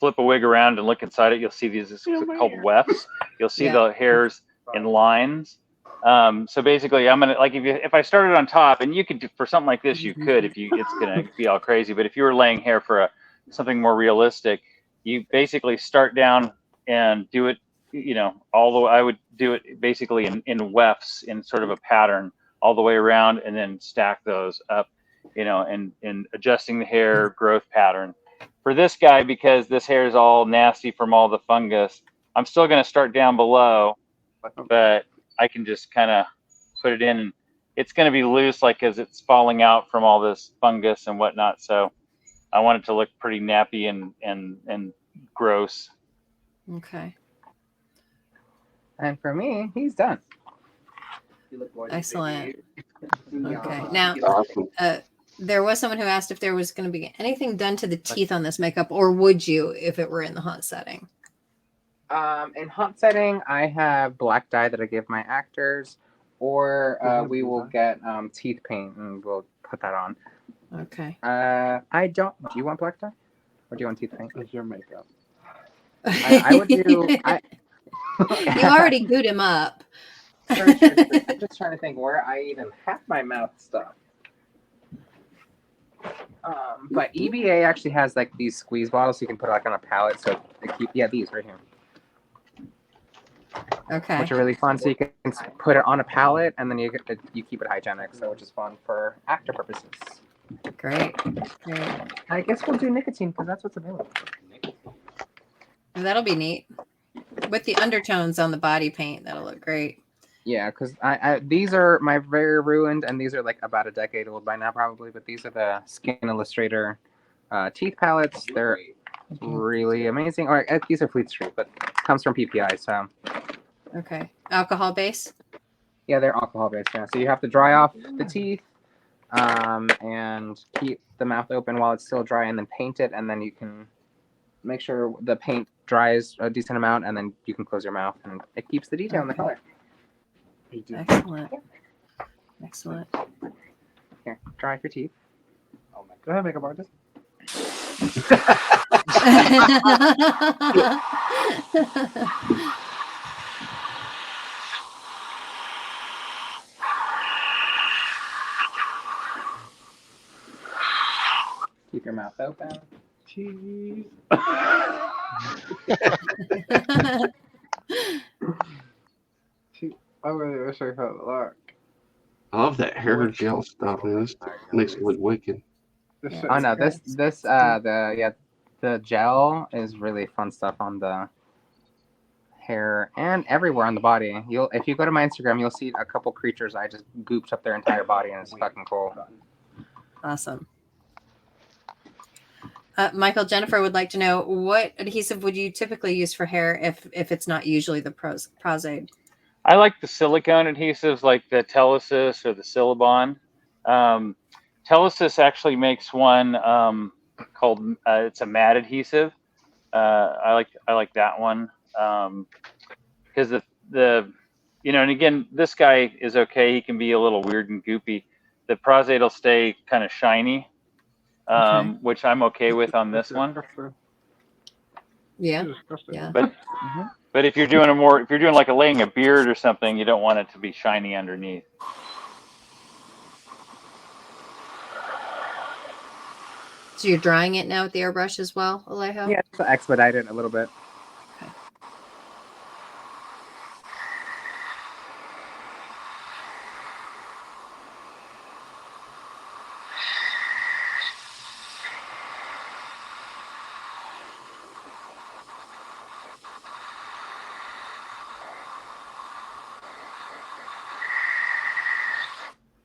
flip a wig around and look inside it, you'll see these called wefts. You'll see the hairs in lines. So basically, I'm gonna like if I started on top, and you could for something like this, you could it's gonna be all crazy. But if you were laying hair for something more realistic, you basically start down and do it. You know, I would do it basically in wefts in sort of a pattern all the way around, and then stack those up. You know, and adjusting the hair growth pattern. For this guy, because this hair is all nasty from all the fungus, I'm still gonna start down below, but I can just kind of put it in, and it's going to be loose, like as it's falling out from all this fungus and whatnot. So I want it to look pretty nappy and gross. Okay. And for me, he's done. Excellent. Okay. Now, Awesome. there was someone who asked if there was going to be anything done to the teeth on this makeup, or would you if it were in the haunt setting? In haunt setting, I have black dye that I give my actors, or we will get teeth paint and we'll put that on. Okay. I don't. Do you want black dye, or do you want teeth paint? It's your makeup. I would do. You already gooed him up. Sure. I'm just trying to think where I even have my mouth stuff. But EBA actually has like these squeeze bottles, so you can put it like on a palette. So these right here. Okay. Which are really fun. So you can put it on a palette, and then you keep it hygienic, so which is fun for actor purposes. Great. I guess we'll do nicotine because that's what's available. That'll be neat. With the undertones on the body paint, that'll look great. Yeah, because these are my very ruined, and these are like about a decade old by now probably, but these are the Skin Illustrator teeth palettes. They're really amazing. Or these are Fleet Street, but comes from PPI, so. Okay. Alcohol base? Yeah, they're alcohol based, yeah. So you have to dry off the teeth and keep the mouth open while it's still dry, and then paint it, and then you can make sure the paint dries a decent amount, and then you can close your mouth, and it keeps the detail in the color. Excellent. Excellent. Here, dry your teeth. Oh my God. Go ahead, makeup artist. Keep your mouth open. Jeez. I really wish I felt luck. I love that hair gel stuff, man. This makes it look wicked. Yeah. Oh no, the gel is really fun stuff on the hair and everywhere on the body. If you go to my Instagram, you'll see a couple creatures I just gooped up their entire body, and it's fucking cool. Awesome. Michael, Jennifer would like to know, what adhesive would you typically use for hair if it's not usually the Pros-Aide? I like the silicone adhesives like the Telesis or the Silabond. Telesis actually makes one called it's a matte adhesive. I like that one because the and again, this guy is okay. He can be a little weird and goopy. The Pros-Aide will stay kind of shiny, which I'm okay with on this one. Yeah. Yeah. But if you're doing like laying a beard or something, you don't want it to be shiny underneath. So you're drying it now with the airbrush as well, ALEJO? Yeah, just to expedite it a little bit. Okay.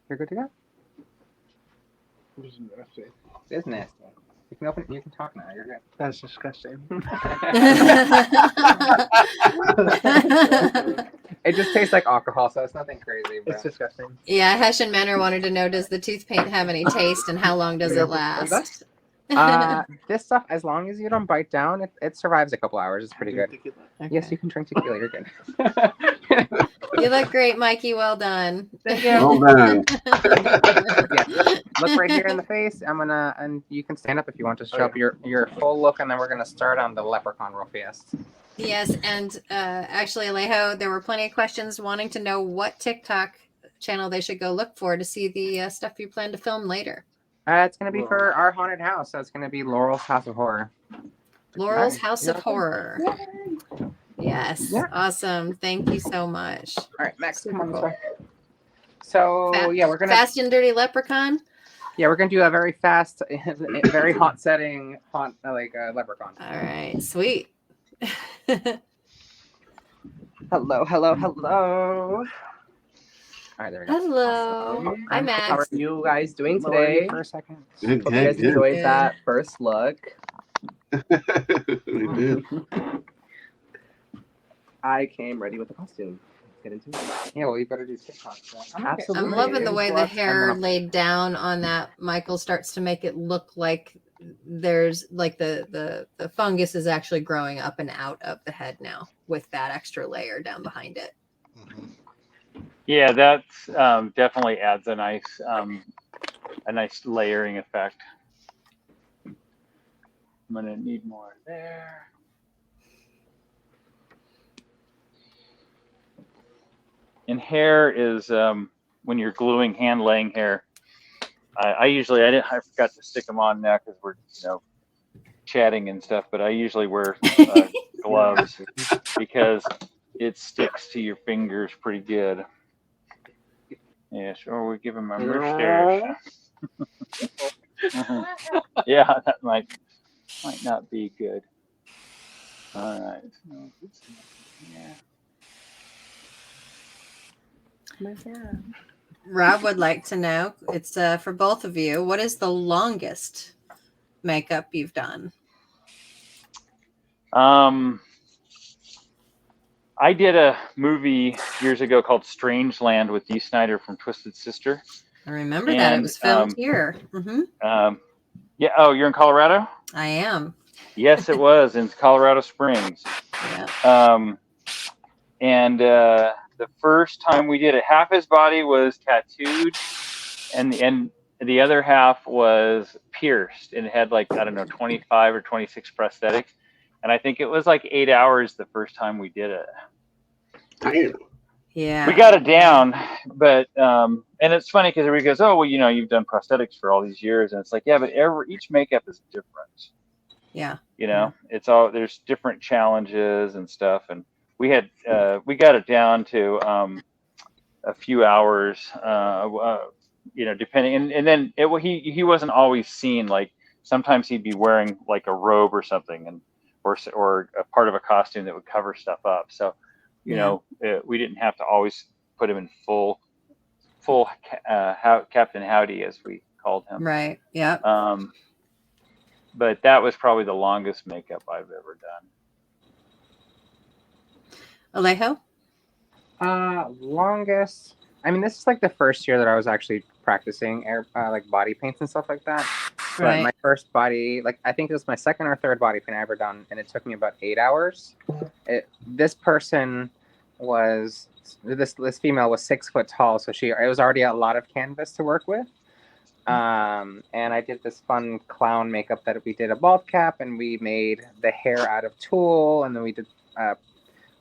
You're good to go. It's nasty. You can open. You can talk now. You're good. That's disgusting. It just tastes like alcohol, so it's nothing crazy. Bro. It's disgusting. Yeah, Hessian Manor wanted to know, does the tooth paint have any taste and how long does it last? This stuff, as long as you don't bite down, it survives a couple hours. It's pretty good. Okay. Yes, you can drink tequila. You're good. You look great, Mikey. Well done. Well done. Yeah. Look right here in the face. And you can stand up if you want to show up your full look, and then we're gonna start on the leprechaun real fast. Yes, and actually, ALEJO, there were plenty of questions wanting to know what TikTok channel they should go look for to see the stuff you plan to film later. It's gonna be for our haunted house, so it's gonna be Laurel's House of Horror. Laurel's House of Horror. Yes, awesome. Thank you so much. All right, Max, come on this way. So we're gonna Fast and Dirty Leprechaun. Yeah, we're gonna do a very fast, very hot setting, leprechaun. All right, sweet. Hello. All right, there we go. Hello. Hi, Max. How are you guys doing Lower you today? for a second. Good, Hope you guys good. enjoyed that first look. We did. I came ready with a costume. Let's get into it. Yeah, well, you better do TikTok. So. Absolutely. I'm loving the way the Plus, hair I'm laid down on that. Michael starts to make it look like there's like the fungus is actually growing up and out of the head now with that extra layer down behind it. Yeah, that's definitely adds a nice layering effect. I'm gonna need more there. And hair is when you're gluing, hand laying hair. I forgot to stick them on now because we're chatting and stuff. But I usually wear gloves because it sticks to your fingers pretty good. Yeah, sure. We give them a merch there. Yeah, that might not be good. All right. Yeah. Rob would like to know, it's for both of you, what is the longest makeup you've done? I did a movie years ago called Strangeland with Dee Snider from Twisted Sister. I remember that. It was filmed here. Yeah. Oh, you're in Colorado? I am. Yes, it was in Colorado Springs. Yeah. And the first time we did it, half his body was tattooed, and the other half was pierced, and it had 25 or 26 prosthetics. and I think it was like 8 hours the first time we did it. Damn. Yeah. We got it down, but and it's funny because everybody goes, "Oh, well, you know, you've done prosthetics for all these years," and it's like, yeah, but each makeup is different. Yeah. You know, it's all there's different challenges and stuff, and we got it down to a few hours, you know, depending, and then he wasn't always seen. Like sometimes he'd be wearing like a robe or something, and or a part of a costume that would cover stuff up. So, you know, we didn't have to always put him in full Captain Howdy, as we called him. Right. Yeah. But that was probably the longest makeup I've ever done. ALEJO? Longest. I mean, this is like the first year that I was actually practicing like body paints and stuff like that. Right. But my first body, like I think it was my second or third body paint I ever done, and it took me about 8 hours. This person was this female was 6 foot tall, so it was already a lot of canvas to work with. And I did this fun clown makeup that we did a bald cap, and we made the hair out of tulle, and then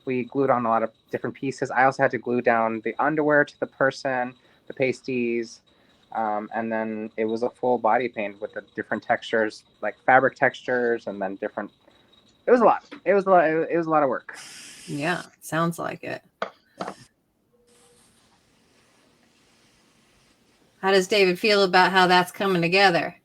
we glued on a lot of different pieces. I also had to glue down the underwear to the person, the pasties, and then it was a full body paint with the different textures, like fabric textures, and then different. It was a lot. It was a lot of work. Yeah, sounds like it. How does David feel about how that's coming together?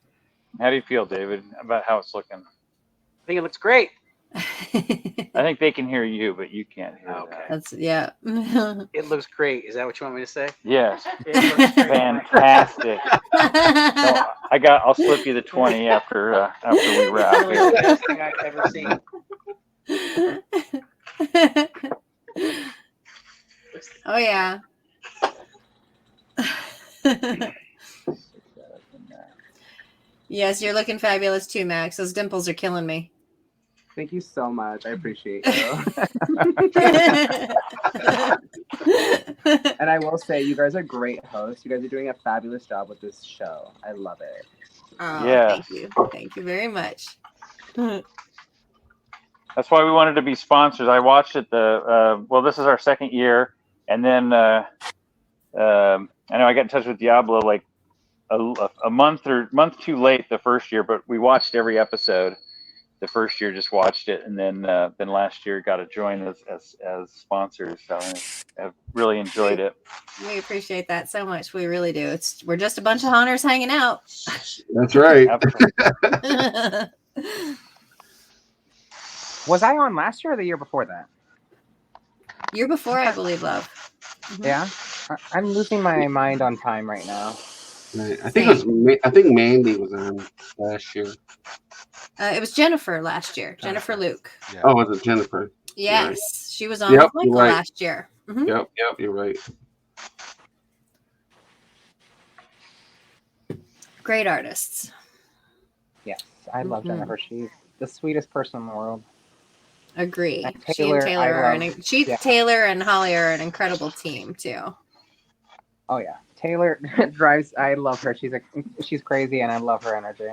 How do you feel, David, about how it's looking? I think it looks great. I think they can hear you, but you can't hear Okay. That's yeah. It looks great. Is that what you want me to say? Yes. It looks great. Fantastic. So I'll slip you the 20 after we wrap It's here. the best thing I've ever seen. Oh yeah. Yes, you're looking fabulous too, Max. Those dimples are killing me. Thank you so much. I appreciate you. And I will say, you guys are great hosts. You guys are doing a fabulous job with this show. I love it. Oh, Yes. thank you. Thank you very much. That's why we wanted to be sponsors. I watched it well, this is our second year, and then I know I got in touch with Diablo like a month too late the first year, but we watched every episode. The first year just watched it, and then last year got to join as sponsors. So I've really enjoyed it. We appreciate that so much. We really do. We're just a bunch of haunters hanging out. That's right. Was I on last year or the year before that? Year before, I believe, love. Mhm. Yeah, I'm losing my mind on time right now. Right. I think Mandy was on last year. It was Jennifer last year. Jennifer Luke. Yeah. Oh, was it Jennifer? Yes, Right. she was on Yep, with Michael you're right. last year. Mhm. Yep, you're right. Great artists. Yes, I love Jennifer. She's the sweetest person in the world. Agree. And She and Taylor, Taylor Taylor and Holly are an incredible team too. Oh yeah, Taylor drives. I love her. She's crazy, and I love her energy.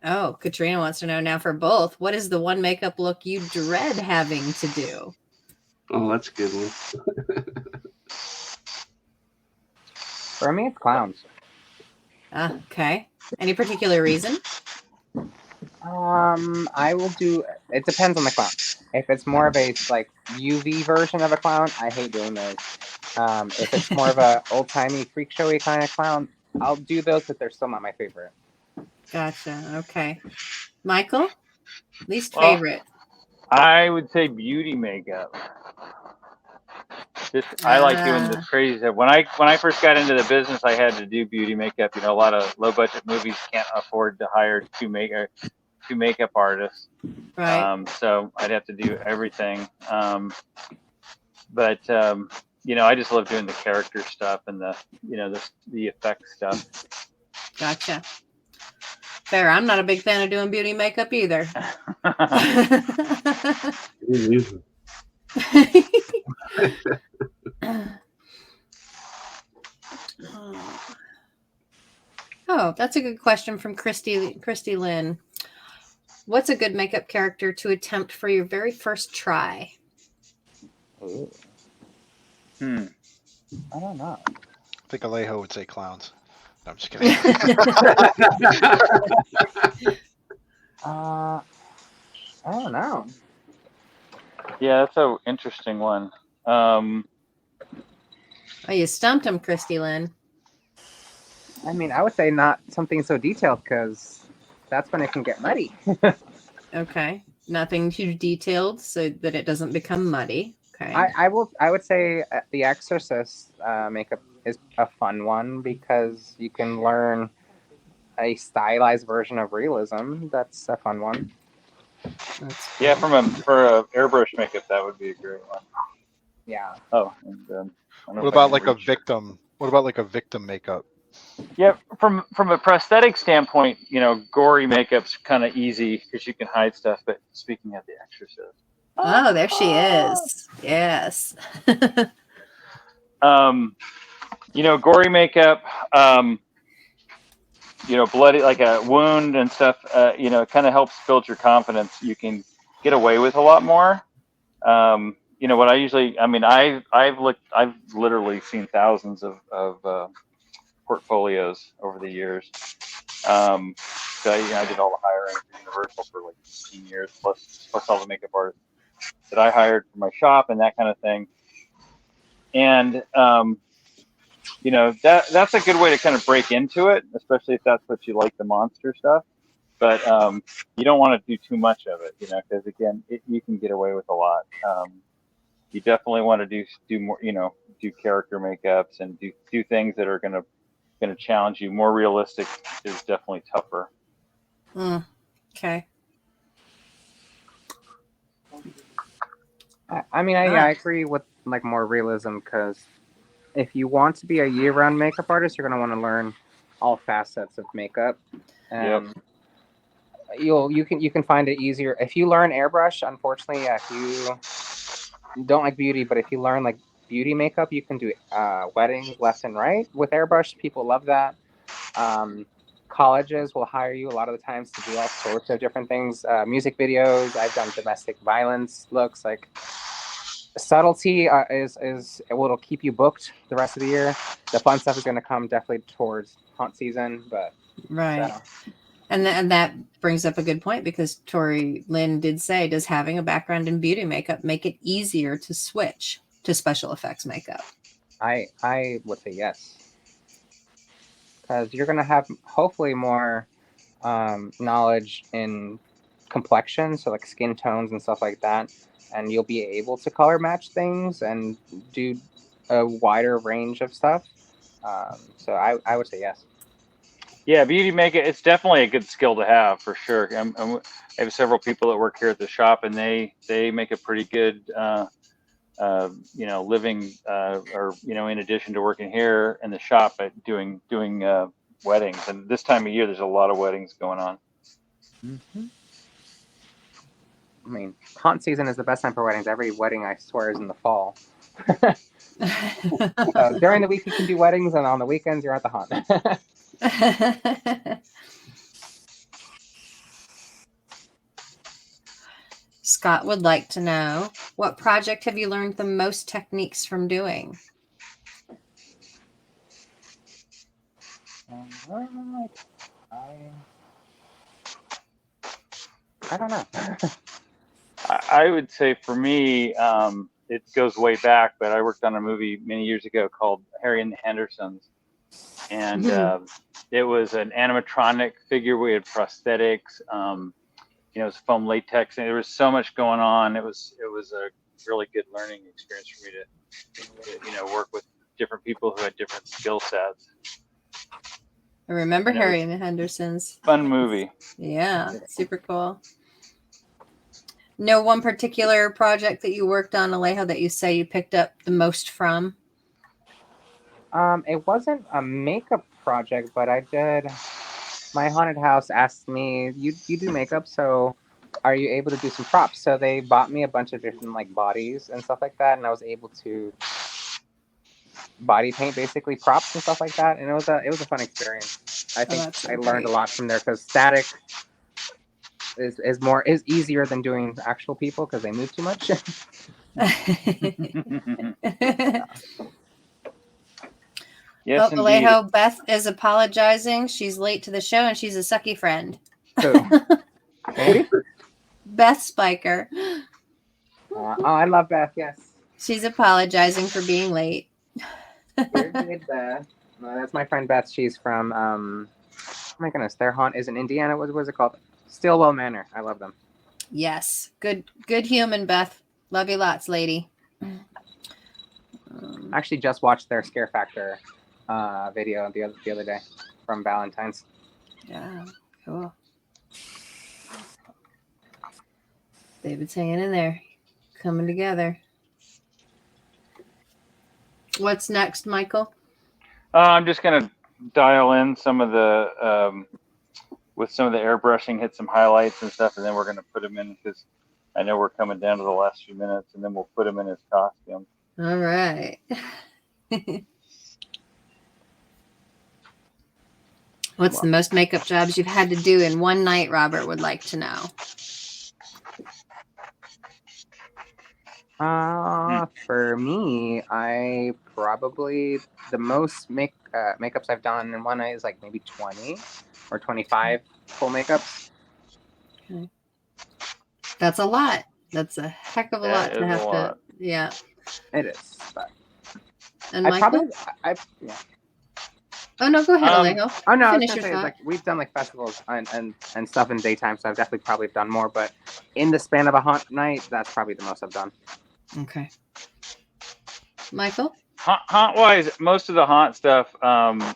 Oh, Katrina wants to know now for both. What is the one makeup look you dread having to do? Oh, that's a good one. For me, it's clowns. Okay. Any particular reason? I will do. It depends on the clown. If it's more of a like UV version of a clown, I hate doing those. If it's more of a old timey freak showy kind of clown, I'll do those, but they're still not my favorite. Gotcha. Okay. Michael, least Well, favorite. I would say beauty makeup. I like doing the crazy stuff. When I first got into the business, I had to do beauty makeup. You know, a lot of low budget movies can't afford to hire two makeup artists. Right. So I'd have to do everything. But you know, I just love doing the character stuff and the effect stuff. Gotcha. Fair. I'm not a big fan of doing beauty makeup either. Oh, that's a good question from Christy Lynn. What's a good makeup character to attempt for your very first try? Ooh, Hmm. I don't know. I think ALEJO would say clowns. No, I'm just kidding. I don't know. Yeah, that's an interesting one. Oh, you stumped him, Christy Lynn. I mean, I would say not something so detailed because that's when it can get muddy. Okay. Nothing too detailed so that it doesn't become muddy. Okay. I would say The Exorcist makeup is a fun one because you can learn a stylized version of realism. That's a fun one. Yeah, for a airbrush makeup, that would be a great one. Yeah. Oh, and I don't know What if I about can like a reach- victim? What about like a victim makeup? Yeah, from a prosthetic standpoint, gory makeup's kind of easy because you can hide stuff. But speaking of The Exorcist, Oh, there she is. Yes. gory makeup, bloody, like a wound and stuff, it kind of helps build your confidence. You can get away with a lot more. What I usually, I've literally seen thousands of portfolios over the years. So I did all the hiring for Universal for like 15 years, plus all the makeup artists that I hired for my shop and that kind of thing. And that's a good way to kind of break into it, especially if that's what you like, the monster stuff. But you don't want to do too much of it, because again, you can get away with a lot. You definitely want to do more, do character makeups and do things that are going to challenge you. More realistic is definitely tougher. Okay. I agree with like more realism because if you want to be a year-round makeup artist, you're gonna want to learn all facets of makeup. Yep. You can find it easier if you learn airbrush. Unfortunately, if you don't like beauty, but if you learn like beauty makeup, you can do weddings left and right with airbrush. People love that. Colleges will hire you a lot of the times to do all sorts of different things. Music videos. I've done domestic violence looks. Like subtlety is what'll keep you booked the rest of the year. The fun stuff is going to come definitely towards haunt season, but Right. And that brings up a good point because Tori Lynn did say, does having a background in beauty makeup make it easier to switch to special effects makeup? I would say yes, because you're going to have hopefully more knowledge in complexion, so like skin tones and stuff like that, and you'll be able to color match things and do a wider range of stuff. So I would say yes. Yeah, beauty makeup, it's definitely a good skill to have for sure. I have several people that work here at the shop, and they make a pretty good, living, or in addition to working here in the shop, at doing weddings. And this time of year, there's a lot of weddings going on. Mm-hmm. I mean, haunt season is the best time for weddings. Every wedding, I swear, is in the fall. During the week, you can do weddings, and on the weekends, you're at the haunt. Scott would like to know, what project have you learned the most techniques from doing? I don't know. I would say for me, it goes way back, but I worked on a movie many years ago called Harry and the Hendersons. And it was an animatronic figure. We had prosthetics, it was foam latex, and there was so much going on. It was a really good learning experience for me to work with different people who had different skill sets. I remember Harry and the Hendersons. Fun movie. Yeah, super cool. No one particular project that you worked on, ALEJO, that you say you picked up the most from? It wasn't a makeup project, but I did. My haunted house asked me, "You do makeup, so are you able to do some props?" So they bought me a bunch of different like bodies and stuff like that, and I was able to body paint, basically props and stuff like that, and it was a fun experience. I think that's so I learned great. a lot from there because static is easier than doing actual people because they move too much. Yes, Oh, indeed. ALEJO, Beth is apologizing. She's late to the show and she's a sucky friend. So, Beth Spiker. oh, I love Beth. Yes, She's apologizing for being late. you're good, Beth. That's my friend Beth. She's from oh my goodness, their haunt is in Indiana. What was it called? Stillwell Manor. I love them. Yes. Good human, Beth. Love you lots, lady. I actually just watched their Scare Factor video the other day from Valentine's. Yeah, cool. David's hanging in there, coming together. What's next, Michael? I'm just gonna dial in some of the with some of the airbrushing, hit some highlights and stuff, and then we're gonna put him in because I know we're coming down to the last few minutes, and then we'll put him in his costume. All right. What's the most makeup jobs you've had to do in one night? Robert would like to know. For me, I probably the most makeups I've done in one night is like maybe 20 or 25 full makeups. Okay. That's a lot. That's a heck of a lot to have to. Yeah. It is. But And Michael? Yeah. Oh no, go ahead, ALEJO. Oh no, I was Finish gonna your say thought. like we've done like festivals and stuff in daytime, so I've definitely probably done more. But in the span of a haunt night, that's probably the most I've done. Okay. Michael? Haunt wise, most of the haunt stuff,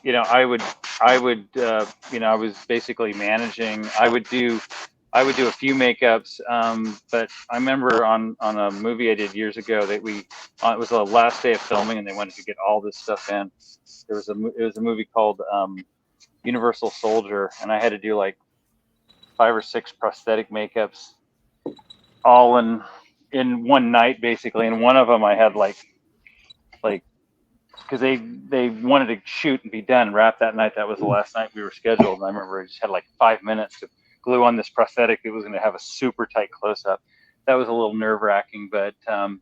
you know, I would, you know, I was basically managing. I would do a few makeups, but I remember on a movie I did years ago that it was the last day of filming, and they wanted to get all this stuff in. It was a movie called Universal Soldier, and I had to do like 5 or 6 prosthetic makeups, all in one night basically. And one of them I had like because they wanted to shoot and be done, wrap that night. That was the last night we were scheduled, and I remember I just had like 5 minutes to glue on this prosthetic. It was going to have a super tight close up. That was a little nerve wracking, but that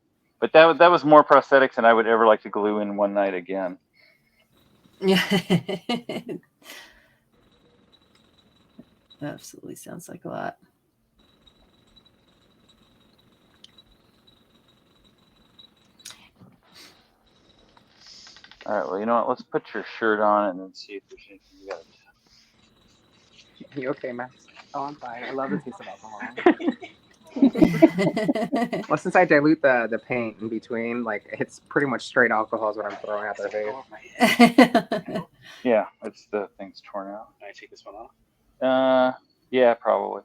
was more prosthetics than I would ever like to glue in one night again. Yeah. Absolutely sounds like a lot. All right, well, you know what? Let's put your shirt on and then see if there's anything you got. You okay, Max? Oh, I'm fine. I love the taste of alcohol. Well, since I dilute the paint in between, like it's pretty much straight alcohol is what I'm throwing out their face. Yeah, it's the thing's torn out. Can I take this one off? Yeah, probably.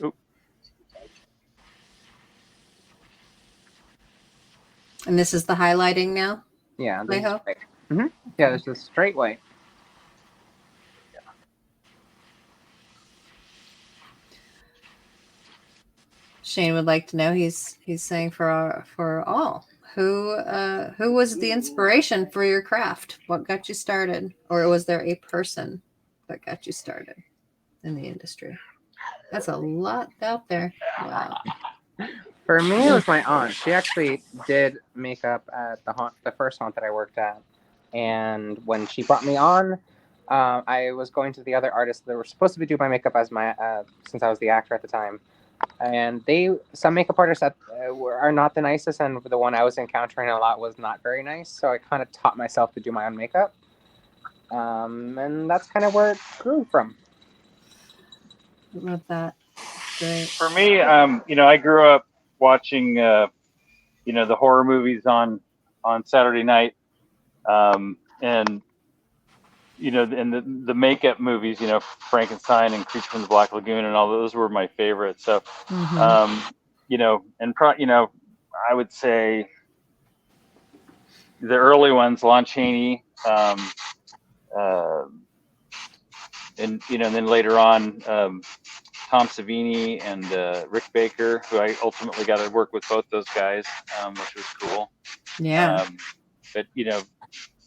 Oop. And this is the highlighting now? Yeah. ALEJO? Yeah, there's just straight white. Shane would like to know. He's saying for all. Who was the inspiration for your craft? What got you started? Or was there a person that got you started in the industry? That's a lot out there. Wow. For me, it was my aunt. She actually did makeup at the first haunt that I worked at. And when she brought me on, I was going to the other artists that were supposed to be doing my makeup as my since I was the actor at the time. And some makeup artists that are not the nicest, and the one I was encountering a lot was not very nice. So I kind of taught myself to do my own makeup, and that's kind of where it grew from. I love that. Great. For me, you know, I grew up watching, you know, the horror movies on Saturday night, and you know, and the makeup movies, you know, Frankenstein and Creature from the Black Lagoon, and all those were my favorites. So, you know, and you know, I would say the early ones, Lon Chaney, and then later on, Tom Savini and Rick Baker, who I ultimately got to work with both those guys, which was cool. Yeah. But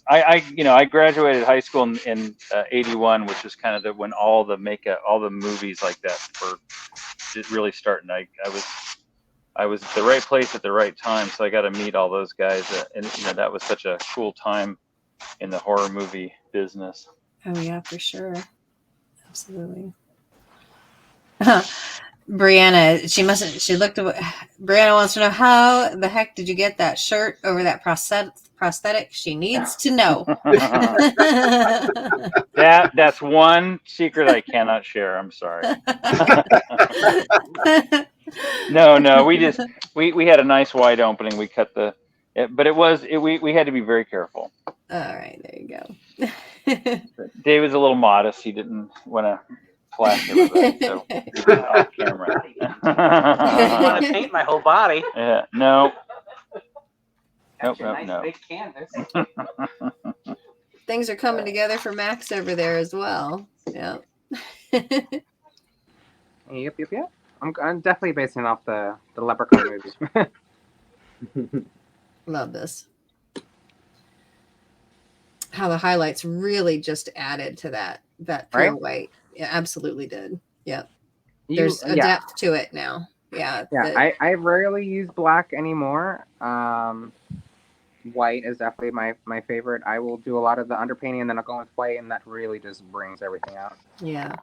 I graduated high school in '81, which was kind of when all the movies like that were just really starting. I was at the right place at the right time, so I got to meet all those guys, and that was such a cool time in the horror movie business. Oh yeah, for sure. Absolutely. Brianna, Brianna wants to know, how the heck did you get that shirt over that prosthetic? She needs to know. That's one secret I cannot share. I'm sorry. No, we had a nice wide opening. We cut but we had to be very careful. All right, there you go. Dave was a little modest. He didn't want to flash everybody, so he was off camera. I want to paint my whole body. Yeah, no. Nice No. big canvas. Things are coming together for Max over there as well. Yeah. Yep. I'm definitely basing it off the Leprechaun movies. Love this. How the highlights really just added to that pure Right? white. Yeah, absolutely did. Yep. There's a depth to it now. Yeah. Yeah, I rarely use black anymore. White is definitely my favorite. I will do a lot of the underpainting and then I'll go with white, and that really just brings everything out. Yeah.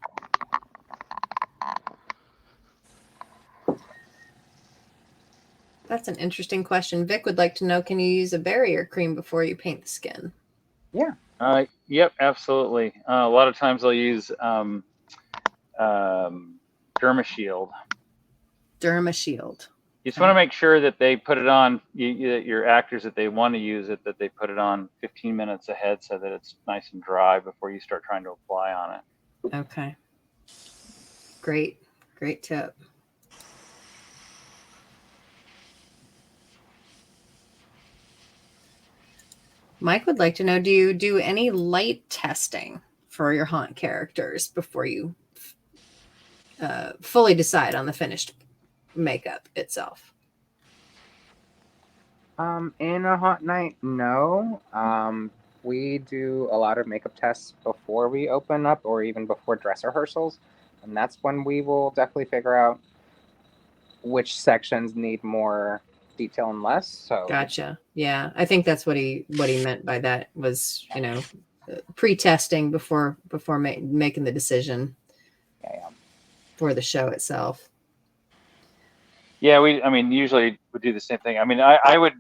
That's an interesting question. Vic would like to know, can you use a barrier cream before you paint the skin? Yeah. Yep, absolutely. A lot of times I'll use DermaShield. DermaShield. You just want to make sure that they put it on, your actors that they want to use it, that they put it on 15 minutes ahead so that it's nice and dry before you start trying to apply on it. Okay. Great tip. Mike would like to know, do you do any light testing for your haunt characters before you fully decide on the finished makeup itself? In a haunt night, no. We do a lot of makeup tests before we open up, or even before dress rehearsals, and that's when we will definitely figure out which sections need more detail and less. So Gotcha. Yeah, I think that's what he meant by that, was pre-testing before making the decision. Yeah. For the show itself. Yeah, usually we do the same thing. I would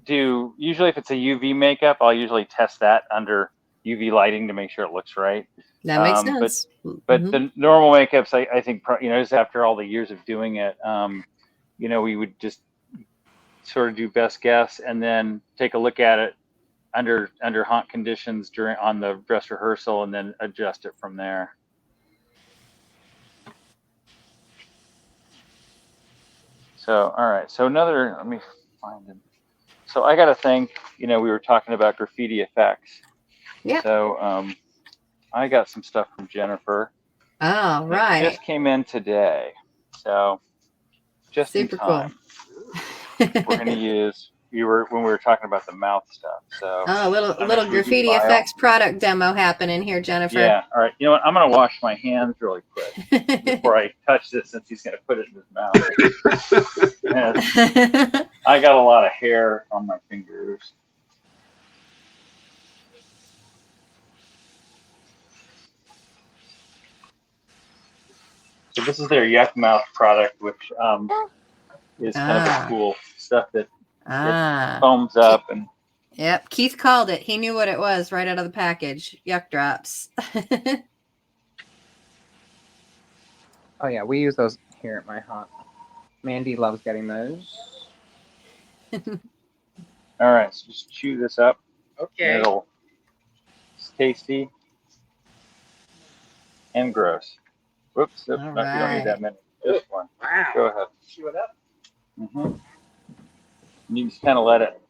do, usually if it's a UV makeup, I'll usually test that under UV lighting to make sure it looks right. That makes sense. But the normal makeups, I think, just after all the years of doing it, we would just sort of do best guess and then take a look at it under haunt conditions on the dress rehearsal, and then adjust it from there. So, all right. So let me find it. So I got a thing, we were talking about graffiti effects. Yeah. So I got some stuff from Jennifer. Oh, right. It just came in today. So just super in time. Cool. We're going to use, when we were talking about the mouth stuff. So a little graffiti effects product demo happening here, Jennifer. Yeah. All right. You know what? I'm going to wash my hands really quick before I touch this, since he's going to put it in his mouth. And I got a lot of hair on my fingers. So this is their Yuck Mouth product, which is kind of a cool stuff that it foams up. And yep, Keith called it. He knew what it was right out of the package. Yuck drops. Oh yeah, we use those here at my haunt. Mandy loves getting those. All right, so just chew this up. Okay. It's tasty and gross. Whoops, no, All you don't need that many. Just one. Wow. Go ahead. Chew it up. You just kind of let it.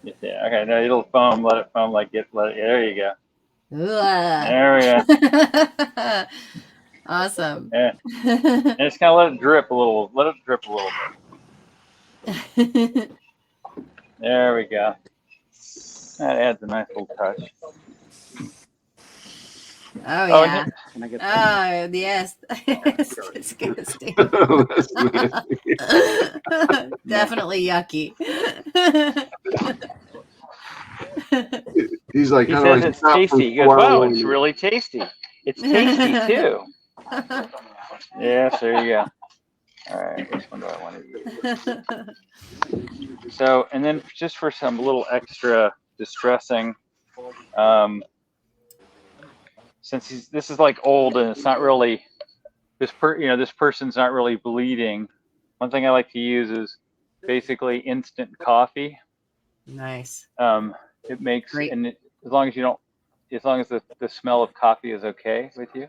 Yeah. Okay. Now it'll foam. Let it foam. There you go. There we go. Awesome. Yeah. And just kind of let it drip a little. Let it drip a little bit. There we go. That adds a nice little touch. Oh Oh, yeah. Can I get that? Oh yes. It's disgusting. That's nasty. Definitely yucky. He's like, He how do I says it's stop from tasty. He goes, wow, swallowing it's it? really tasty. It's tasty too. Yes, there you go. All right, which one do I want to use? So, and then just for some little extra distressing, since this is like old and it's not really this person's not really bleeding. One thing I like to use is basically instant coffee. Nice. It makes Great. and as long as you don't, as long as the smell of coffee is okay with you.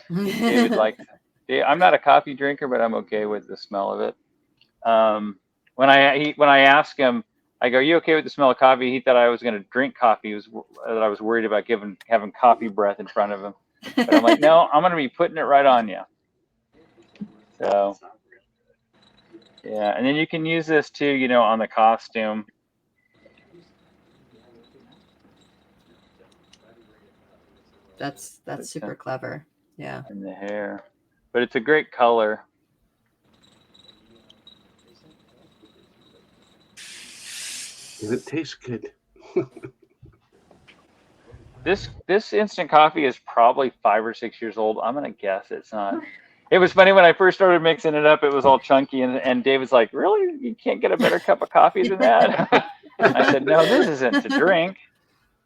David likes. I'm not a coffee drinker, but I'm okay with the smell of it. When I asked him, I go, "You okay with the smell of coffee?" He thought I was going to drink coffee. That I was worried about having coffee breath in front of him. But I'm like, no, I'm going to be putting it right on you. So, yeah, and then you can use this too, on the costume. That's super clever. Yeah. And the hair, but it's a great color. And it tastes good. This instant coffee is probably 5 or 6 years old. I'm gonna guess it's not. It was funny when I first started mixing it up. It was all chunky, and David's like, "Really? You can't get a better cup of coffee than that?" I said, "No, this isn't to drink.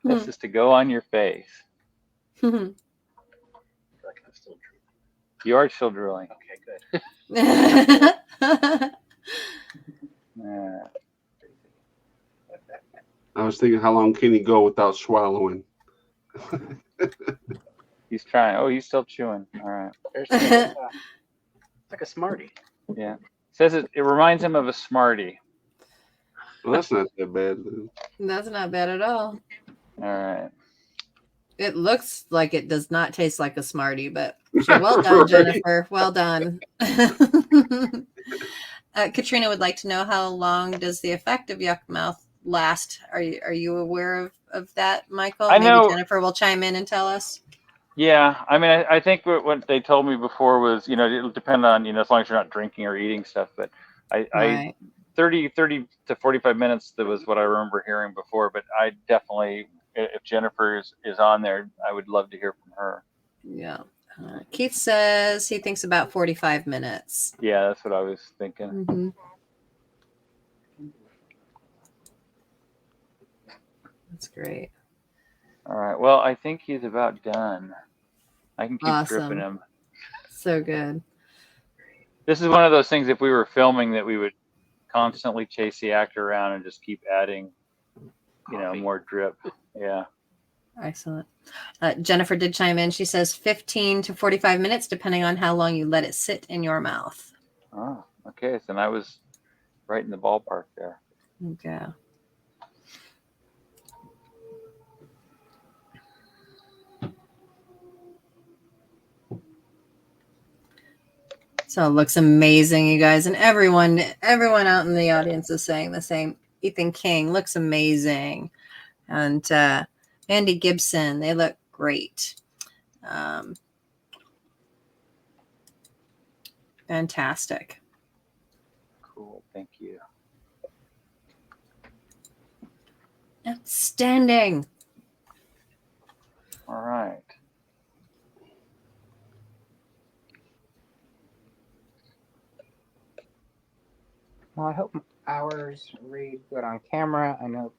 This is to go on your face." You are still drooling. Okay, good. Yeah. I was thinking, how long can he go without swallowing? He's trying. Oh, he's still chewing. All right. There's it's like a Smartie. Yeah. Says it reminds him of a Smartie. Well, that's not that bad. That's not bad at all. All right. It looks like it does not taste like a Smartie, but well done, Jennifer. Well done. Katrina would like to know, how long does the effect of yuck mouth last? Are you aware of that, Michael? I know. Maybe Jennifer will chime in and tell us. Yeah, I mean, I think what they told me before was, it'll depend on, as long as you're not drinking or eating stuff. But Right. 30 to 45 minutes, that was what I remember hearing before. But I definitely, if Jennifer is on there, I would love to hear from her. Yeah. Keith says he thinks about 45 minutes. Yeah, that's what I was thinking. Mm-hmm. That's great. All right. Well, I think he's about done. I can keep Awesome. dripping him. So good. This is one of those things, if we were filming, that we would constantly chase the actor around and just keep adding, more drip. Yeah. Excellent. Jennifer did chime in. She says 15 to 45 minutes, depending on how long you let it sit in your mouth. Oh, okay. So I was right in the ballpark there. Okay. So it looks amazing, you guys, and everyone out in the audience is saying the same. Ethan King looks amazing, and Andy Gibson, they look great. Fantastic. Cool. Thank you. Outstanding. All right. Well, I hope ours read good on camera. I know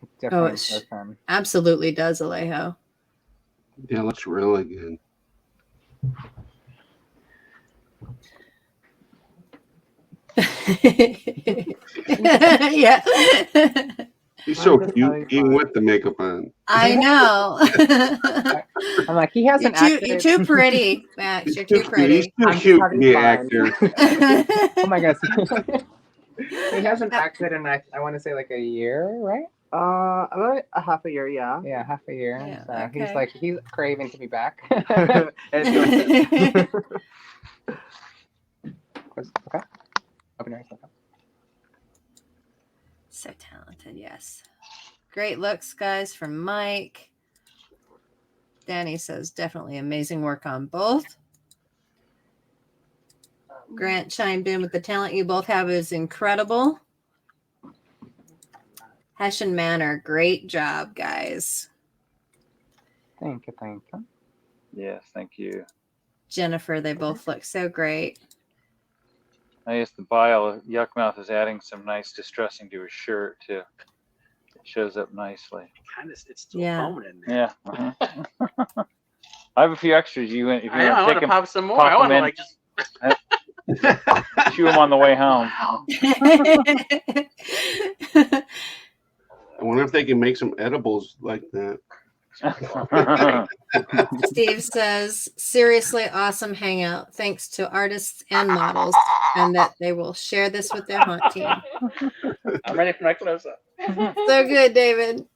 it's different this time. Absolutely does, ALEJO. Yeah, it looks really good. Yeah. He's so cute, even with the makeup on. I know. I'm like, he hasn't You're too pretty, Max. You're too pretty. He's too cute to be an actor. Oh my gosh. He hasn't acted in, I want to say, like a year, right? About a half a year, yeah. Yeah, half a year. Yeah, So okay. he's craving to be back. It's Okay. Open your eyes. Look up. So talented, yes. Great looks, guys, from Mike. Danny says definitely amazing work on both. Grant chimed in with the talent you both have is incredible. Hessian Manor, great job, guys. Thank you, thank you. Yes, thank you. Jennifer, they both look so great. I guess the bile Yuckmouth is adding some nice distressing to his shirt too. It shows up nicely. Kind of, it's still Yeah. foaming in there. Yeah. I have a few extras. If you want I to want take to them, pop some more. pop I want to them in. like just. chew them on the way home. Wow. I wonder if they can make some edibles like that. Steve says, seriously awesome hangout. Thanks to artists and models, and that they will share this with their haunt team. I'm ready for my close up. So good, David.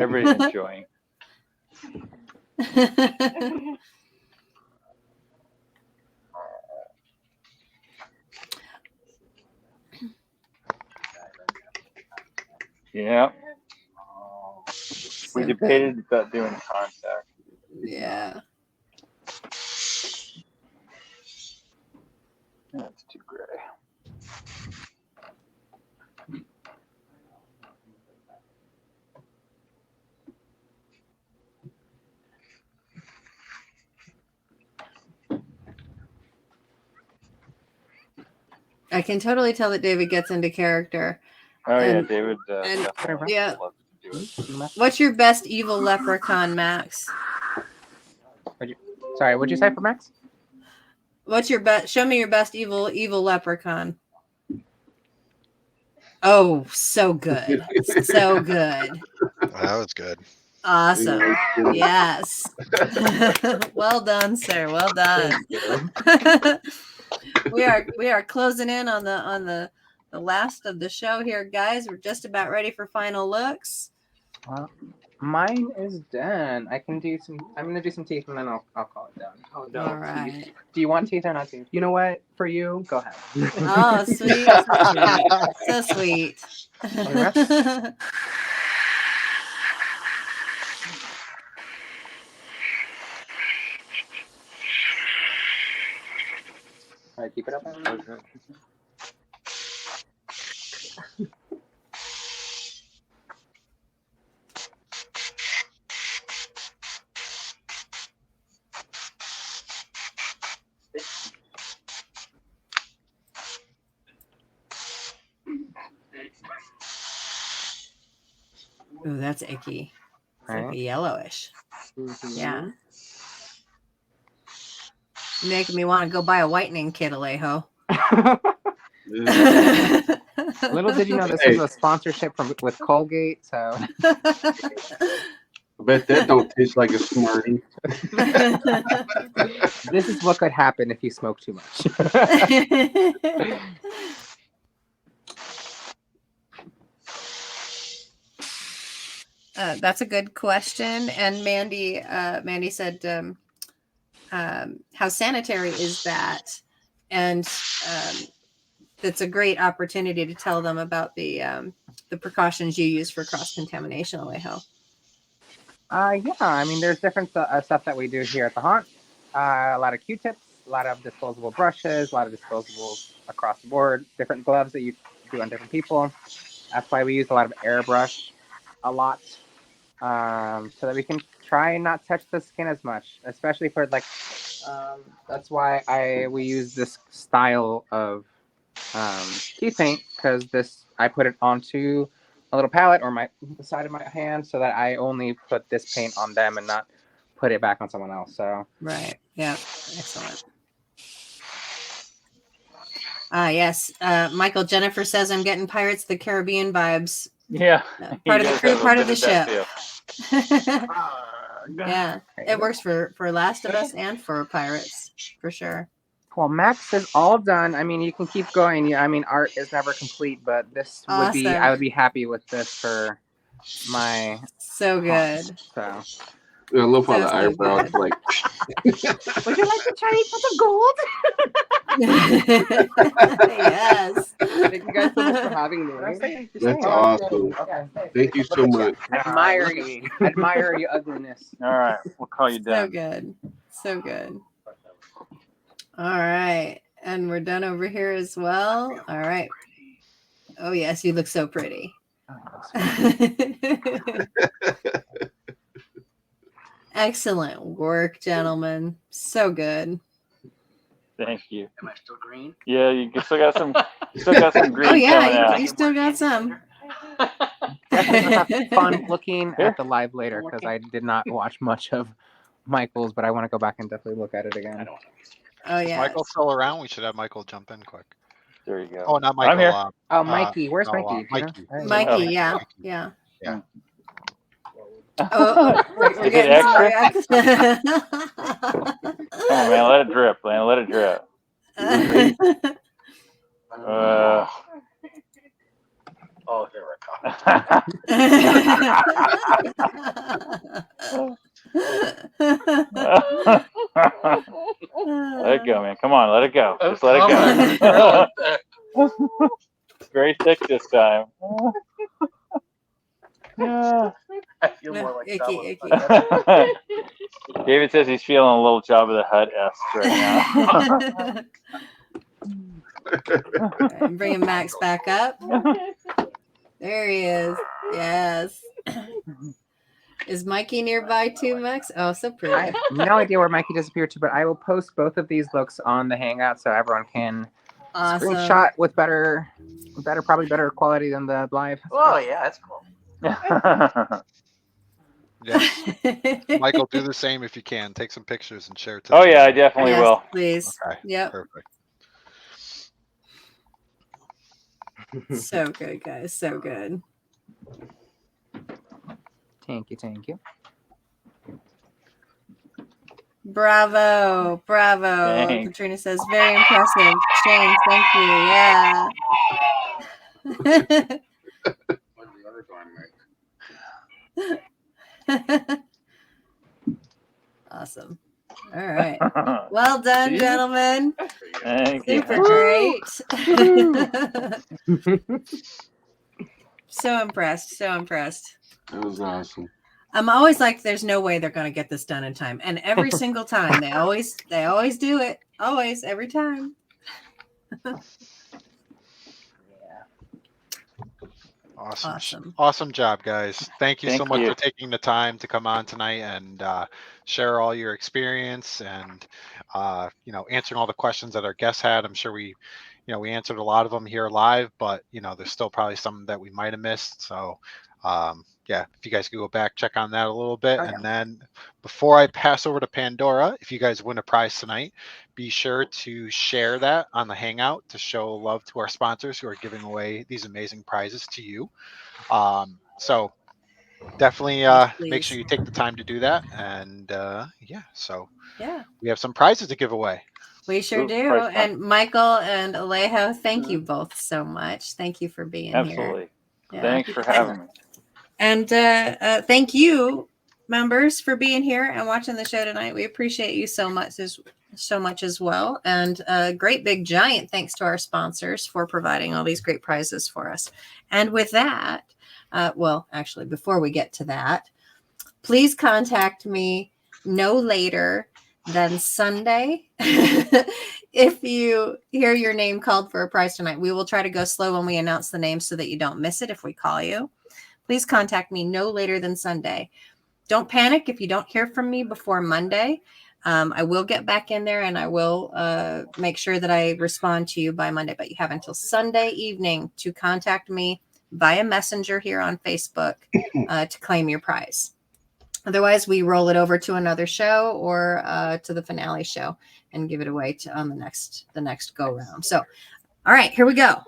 Everybody's enjoying. Yeah. We debated about doing contact. Yeah. That's too gray. I can totally tell that David gets into character. Oh yeah, And- David. and- Definitely yeah. loves to do it. What's your best evil leprechaun, Max? Sorry, what'd you say for Max? What's your best? Show me your best evil leprechaun. Oh, so good. So good. That was good. Awesome. Yes. Well done, sir. Well done. we are closing in on the last of the show here, guys. We're just about ready for final looks. Well, mine is done. I can do some. I'm gonna do some teeth and then I'll call it done. Oh no. All right. Do you want teeth or not teeth? You know what? For you, go ahead. Oh, sweet. So sweet. All right, keep it up. Ooh, that's icky. It's like Right. a yellowish. Mhm. Yeah. Making me want to go buy a whitening kit, ALEJO. Little did you know this was a sponsorship with Colgate. So I bet that don't taste like a Smartie. this is what could happen if you smoke too much. That's a good question. And Mandy said, how sanitary is that? And that's a great opportunity to tell them about the precautions you use for cross-contamination, ALEJO. Yeah, I mean, there's different stuff that we do here at the haunt. A lot of Q-tips, a lot of disposable brushes, a lot of disposables across the board, different gloves that you do on different people. That's why we use a lot of airbrush a lot, so that we can try and not touch the skin as much, especially for like, that's why we use this style of teeth paint, because I put it onto a little palette or the side of my hand, so that I only put this paint on them and not put it back on someone else. So Right. Yeah. Excellent. Yes. Michael Jennifer says I'm getting Pirates of the Caribbean vibes. Yeah. Part of the crew, part of the ship. Yeah. Yeah. It works for Last of Us and for Pirates, for sure. Cool. Max is all done. I mean, you can keep going. Yeah, I mean, art is never complete, but this would be. Awesome. I would be happy with this for my. So good. So. I love how So, the so eyebrows good. like. Would you like to try for the gold? Yes. Thank you guys so much for having me. That's awesome. Thank you so much. Admire your ugliness. All right, we'll call you So done. good. So good. All right. And we're done over here as well. All right. Oh, yes. You look so pretty. Excellent work, gentlemen. So good. Thank you. Am I still green? Yeah, you still got some. Still got some green Oh, coming yeah. out. You still got some. Have fun looking at the live later because I did not watch much of Michael's, but I want to go back and definitely look at it again. Oh, Is yeah. Michael still around? We should have Michael jump in quick. There you go. Oh, not Michael. I'm here. Oh, Mikey. Where's no, Mikey? Mikey. Mikey, Oh. yeah. Mikey. Yeah. Yeah. Oh, we're Is getting it some extra? reaction. Come on, man. Let it drip, man. Let it drip. Oh, here we go. Let it go, man. Come on, let it go. Just let it go. It's very thick this time. I feel more like Icky, Jabba. icky. David says he's feeling a little Jabba the Hutt-esque right now. Right, bringing Max back up. There he is. Yes. Is Mikey nearby too, Max? Oh, so pretty. I have no idea where Mikey disappeared to, but I will post both of these looks on the Hangout so everyone can Awesome. screenshot with probably better quality than the live. Oh, yeah, that's cool. Yes. Michael, do the same if you can. Take some pictures and share it to Oh the yeah, I channel. definitely Yes, will. please. Okay. Yep. Perfect. So good, guys. So good. Thank you. Bravo. Bravo. Thanks. Katrina says, very impressive. Shane, thank you. Yeah. What did the other guy make? Awesome. All right. Well done, See? gentlemen. Thank you. Super great. So impressed. So impressed. That was awesome. I'm always like, there's no way they're going to get this done in time. And every single time they always do it. Always, every time. Awesome job, guys. Thank you so Thank much you. for taking the time to come on tonight and share all your experience and answering all the questions that our guests had. I'm sure we answered a lot of them here live, but there's still probably some that we might have missed. So yeah, if you guys could go back, check on that a little bit. And then before I pass over to Pandora, if you guys win a prize tonight, be sure to share that on the Hangout to show love to our sponsors who are giving away these amazing prizes to you. So definitely make sure you take the time to do that. And so we have some prizes to give away. We sure do. And Michael and ALEJO, thank you both so much. Thank you for being here. Absolutely. Yeah. Thanks for having me. And thank you, members, for being here and watching the show tonight. We appreciate you so much as well. And a great big giant thanks to our sponsors for providing all these great prizes for us. And with that, well, actually, before we get to that, please contact me no later than Sunday. If you hear your name called for a prize tonight, we will try to go slow when we announce the name so that you don't miss it if we call you. Please contact me no later than Sunday. Don't panic if you don't hear from me before Monday. I will get back in there and I will make sure that I respond to you by Monday, but you have until Sunday evening to contact me via Messenger here on Facebook to claim your prize. Otherwise, we roll it over to another show or to the finale show and give it away on the next go round. So, all right, here we go.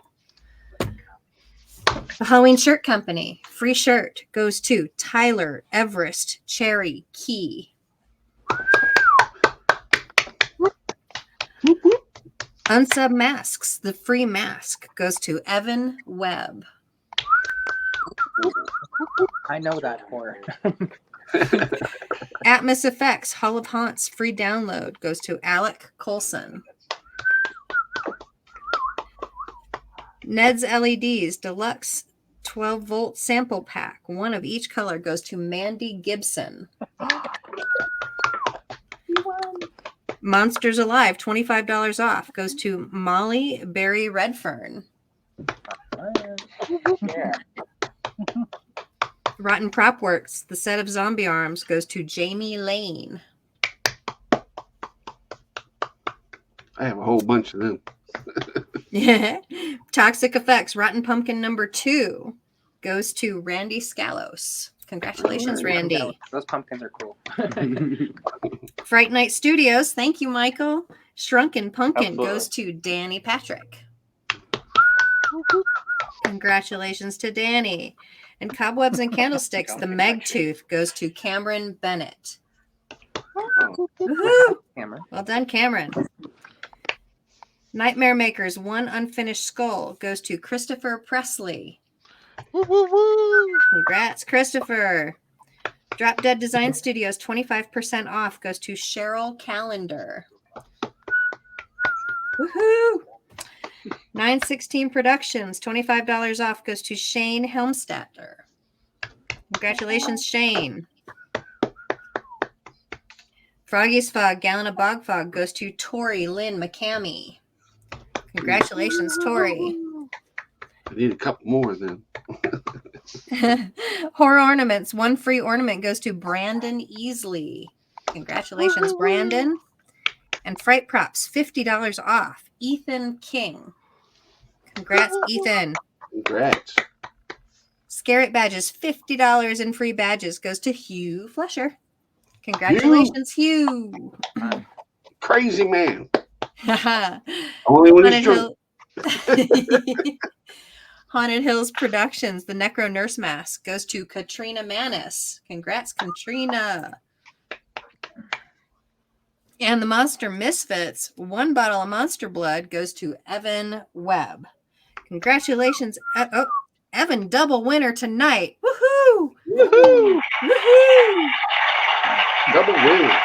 The Halloween Shirt Company. Free shirt goes to Tyler Everest Cherry Key. Unsub Masks, the free mask goes to Evan Webb. I know that horror. Atmos Effects, Hall of Haunts, free download goes to Alec Colson. Ned's LEDs, deluxe 12-volt sample pack, one of each color goes to Mandy Gibson. Monsters Alive, $25 off, goes to Molly Berry Redfern. Yeah. Rotten Prop Works, the set of zombie arms goes to Jamie Lane. I have a whole bunch of them. Toxic Effects, Rotten Pumpkin #2 goes to Randy Scalos. Congratulations, Randy. Those pumpkins are cool. Fright Night Studios, thank you, Michael. Shrunken Pumpkin Absolutely. goes to Danny Patrick. Congratulations to Danny. And Cobwebs and Candlesticks, the Meg Tooth goes to Cameron Bennett. Woohoo! Hammer. Well done, Cameron. Nightmare Makers, One Unfinished Skull goes to Christopher Presley. Woo, woo, woo. Congrats, Christopher. Drop Dead Design Studios, 25% off goes to Cheryl Calendar. Woohoo! 916 Productions, $25 off goes to Shane Helmstetter. Congratulations, Shane. Froggy's Fog, Gallon of Bog Fog goes to Tori Lynn McCamey. Congratulations, Tori. I need a couple more then. Horror Ornaments, one free ornament goes to Brandon Easley. Congratulations, Brandon. And Fright Props, $50 off, Ethan King. Congrats, Ethan. Congrats. Scare It Badges, $50 in free badges goes to Hugh Flesher. Congratulations, Hugh. Crazy man. Haha. Only when Haunted, he's drunk. Haunted Hills Productions, the Necro Nurse Mask goes to Katrina Manis. Congrats, Katrina. And the Monster Misfits, one bottle of Monster Blood goes to Evan Webb. Congratulations. Evan, double winner tonight. Woohoo! Woohoo! Woohoo! Double winner.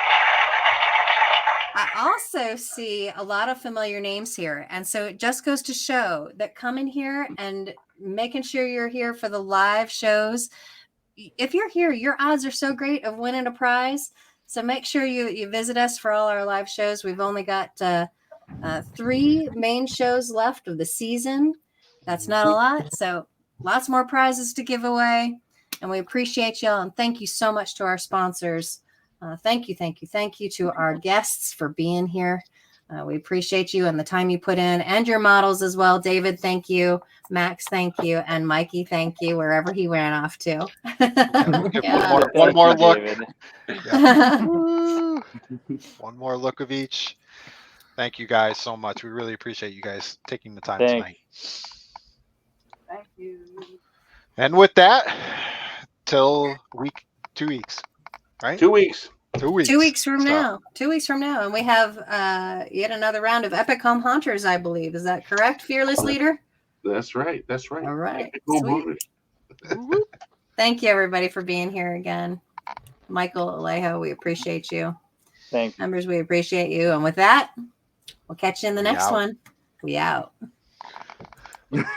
I also see a lot of familiar names here. And so it just goes to show that coming here and making sure you're here for the live shows. If you're here, your odds are so great of winning a prize. So make sure you visit us for all our live shows. We've only got 3 main shows left of the season. That's not a lot. So lots more prizes to give away. And we appreciate y'all. And thank you so much to our sponsors. Thank you to our guests for being here. We appreciate you and the time you put in, and your models as well. David, thank you. Max, thank you. And Mikey, thank you, wherever he ran off to. Yeah, Thank one more you, look. David. Yeah. Woo. One more look of each. Thank you guys so much. We really appreciate you guys taking the time Thank tonight. Thank you. And with that, till 2 weeks, right? 2 weeks. 2 weeks. 2 weeks from So, now. 2 weeks from now. And we have yet another round of Epic Home Haunters, I believe. Is that correct, Fearless Leader? That's right. That's right. All right. Go Sweet. Hornets. Thank you, everybody, for being here again. Michael, ALEJO, we appreciate you. Thank you. Members, we appreciate you. And with that, we'll catch you in the We next out. one. We out.